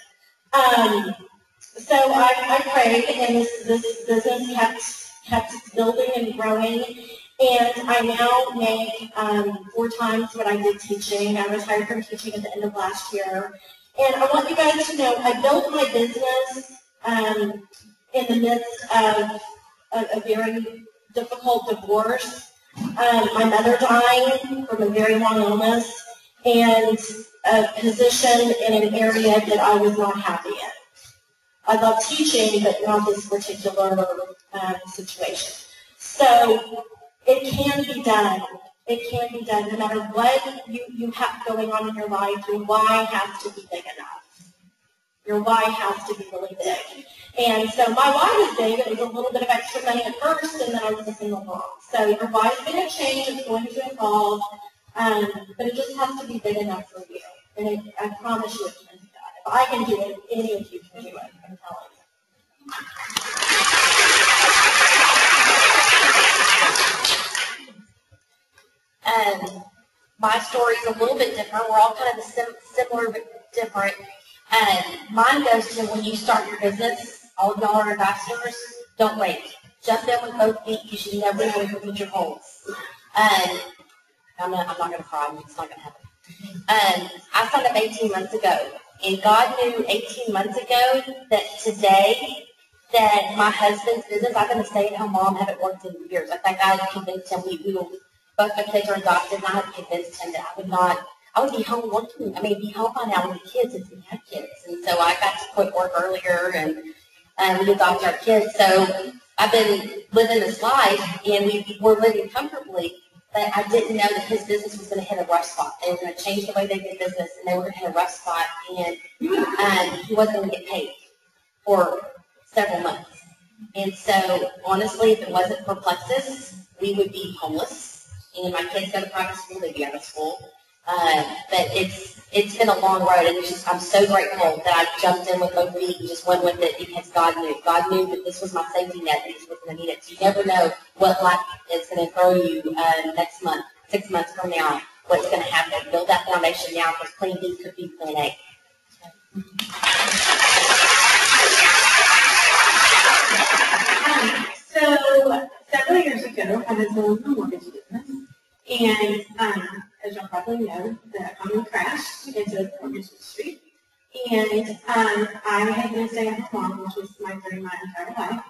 So I prayed, and this business kept building and growing. And I now make 4 times what I did teaching. I retired from teaching at the end of last year. And I want you guys to know I built my business in the midst of a very difficult divorce. My mother dying from a very long illness, and a position in an area that I was not happy in. I love teaching, but not this particular situation. So it can be done. It can be done no matter what you have going on in your life. Your why has to be big enough. Your why has to be really big. And so my why was big. It was a little bit of extra money at first, and then I was a single mom. So your why is going to change. It's going to evolve. But it just has to be big enough for you. And I promise you it can be done. If I can do it, any of you can do it. I'm telling you. My story is a little bit different. We're all kind of similar but different. Mine goes to when you start your business, All of y'all are ambassadors. Don't wait. Jump in with both feet. You should never know where your holes. I'm not going to cry. It's not going to happen. I signed up 18 months ago. And God knew 18 months ago that today, that my husband's business, I've been a stay-at-home mom, haven't worked in years. I think I had convinced him, both my kids are adopted, and I had convinced him that I would be home working, be home by now with the kids if we had kids. And so I got to quit work earlier, and we adopted our kids. So I've been living this life, and we're living comfortably, but I didn't know that his business was going to hit a rough spot. They were going to change the way they did business, and they were going to hit a rough spot, and he wasn't going to get paid for several months. And so, honestly, if it wasn't for Plexus, we would be homeless, and my kids go to private school, they'd be out of school. But it's been a long road, and I'm so grateful that I jumped in with both feet and just went with it because God knew. God knew that this was my safety net, and He was going to need it. So you never know what life is going to throw you next month, 6 months from now, what's going to happen. Build that foundation now because plan B could be plan A. So several years ago, I had sold a mortgage business, and as y'all probably know, the economy crashed into the mortgage industry, and I had been a stay-at-home mom, which was my dream my entire life,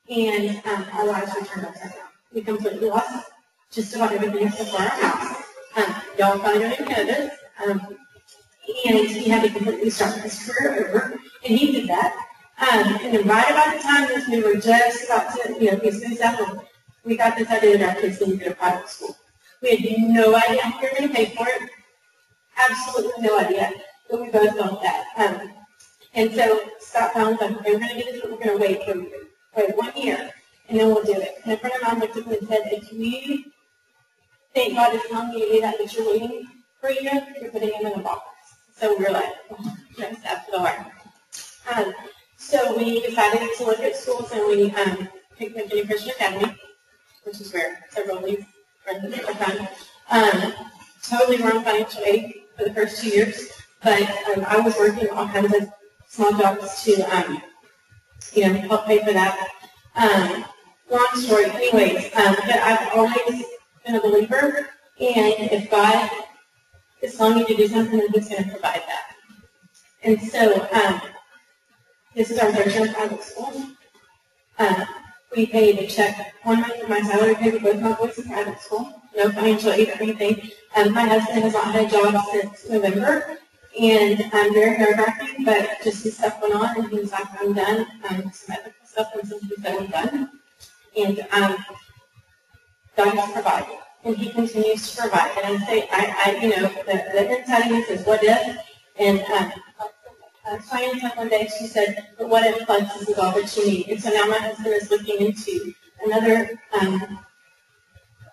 and our lives were turned upside down. We completely lost just about everything except for our house. Y'all probably don't even know this, and he had to completely start his career over, and he did that. And then right about the time that we were just about to, be smooth out, we got this idea that our kids needed to go to private school. We had no idea how we were going to pay for it. Absolutely no idea. But we both felt that. And so Scott found them. Okay, we're going to do this, but we're going to wait 1 year, and then we'll do it. And a friend of mine looked at me and said, if you think God is telling you to do that, but you're waiting for a year, you're putting him in a box. So we were like, yes, after the heart. So we decided to look at schools, and we picked McKinney Christian Academy, which is where several of these friends are from. Totally wrong financial aid for the first 2 years, but I was working all kinds of small jobs to, help pay for that. Long story, anyways, but I've always been a believer, and if God is telling you to do something, then He's going to provide that. And so, this is our third year in private school. We paid a check 1 month of my salary paid for both my boys in private school. No financial aid or anything. My husband has not had a job since November, and I'm very nerve-wracking, but just his stuff went on, and he was like, I'm done. Some medical stuff, and some things that were done. And God has provided, and He continues to provide. And I say, the inside of me says, what if? And Cheyenne said one day, she said, but what if Plexus is all that you need? And so now my husband is looking into another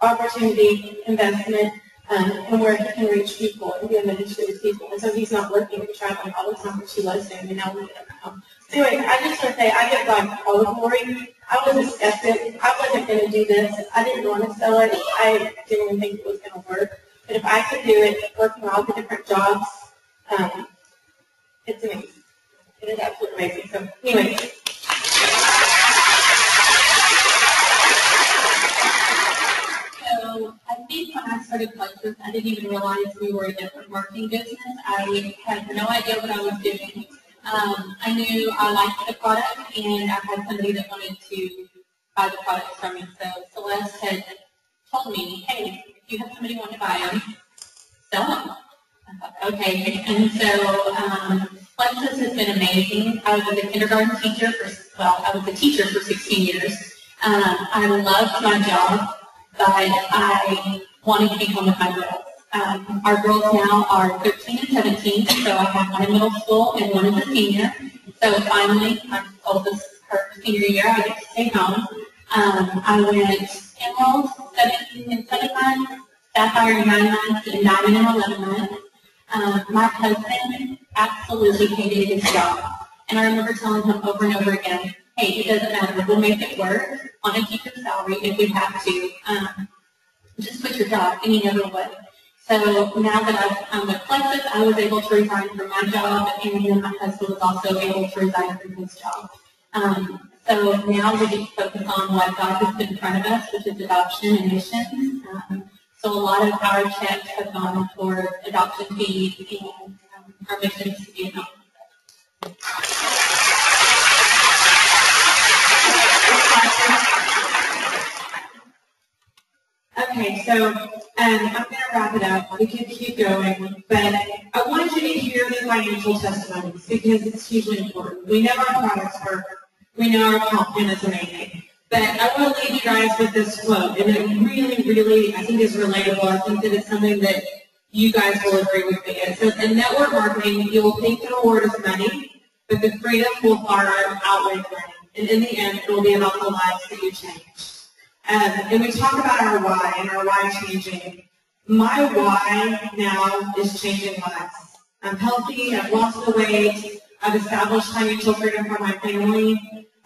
opportunity, investment, and where he can reach people and be a ministry to people. And so he's not working and traveling all the time, which he loves doing, and now we get him home. So anyway, I just want to say, I give God all the glory. I was a skeptic. I wasn't going to do this. I didn't want to sell it. I didn't even think it was going to work. But if I could do it, working all the different jobs, it's amazing. It is absolutely amazing. So anyway. So I think when I started Plexus, I didn't even realize we were a different marketing business. I had no idea what I was doing. I knew I liked the product, and I had somebody that wanted to buy the product from me. So Celeste had told me, hey, if you have somebody who wants to buy them, sell them. I thought, okay. And so Plexus has been amazing. I was a kindergarten teacher I was a teacher for 16 years. I loved my job, but I wanted to be home with my girls. Our girls now are 13 and 17, so I have one in middle school and one is a senior. So finally, my oldest, her senior year, I get to stay home. I went Emerald 17 and 7 months, Sapphire 9 months, and Diamond in 11 months. My husband absolutely hated his job. And I remember telling him over and over again, hey, it doesn't matter, we'll make it work on a teacher's salary if we have to. Just quit your job, and he never would. So now that I'm with Plexus, I was able to resign from my job, and then my husband was also able to resign from his job. So now we just focus on what God has put in front of us, which is adoption and missions. So a lot of our checks have gone toward adoption fees and our missions to be home. Okay, so I'm going to wrap it up. We can keep going, but I wanted you to hear the financial testimonies because it's hugely important. We know our products work. We know our content is amazing. But I want to leave you guys with this quote, and it really, really, I think is relatable. I think that it's something that you guys will agree with me. It says, in network marketing, you will think the reward is money, but the freedom will far outweigh money. And in the end, it will be about the lives that you change. And we talk about our why and our why changing. My why now is changing lives. I'm healthy, I've lost the weight, I've established financial freedom for my family.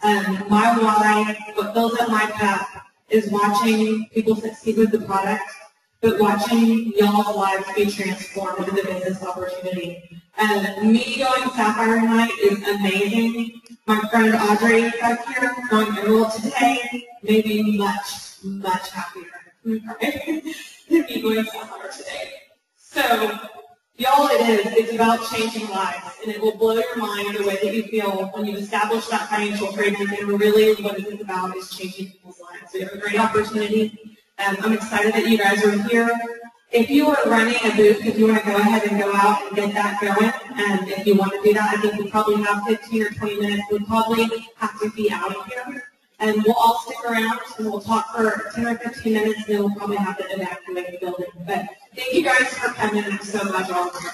My why, what fills up my cup, is watching people succeed with the product, but watching y'all's lives be transformed with the business opportunity. Me going Sapphire Night is amazing. My friend Audrey back here going Emerald today made me much, much happier than me going Sapphire today. So, y'all, it's about changing lives, and it will blow your mind the way that you feel when you establish that financial freedom, and really what it is about is changing people's lives. We have a great opportunity. I'm excited that you guys are here. If you are running a booth, if you want to go ahead and go out and get that going, and if you want to do that, I think we probably have 15 or 20 minutes. We'll probably have to be out of here. And we'll all stick around and we'll talk for 10 or 15 minutes, and then we'll probably have to evacuate the building. But thank you guys for coming. I'm so glad you're all here.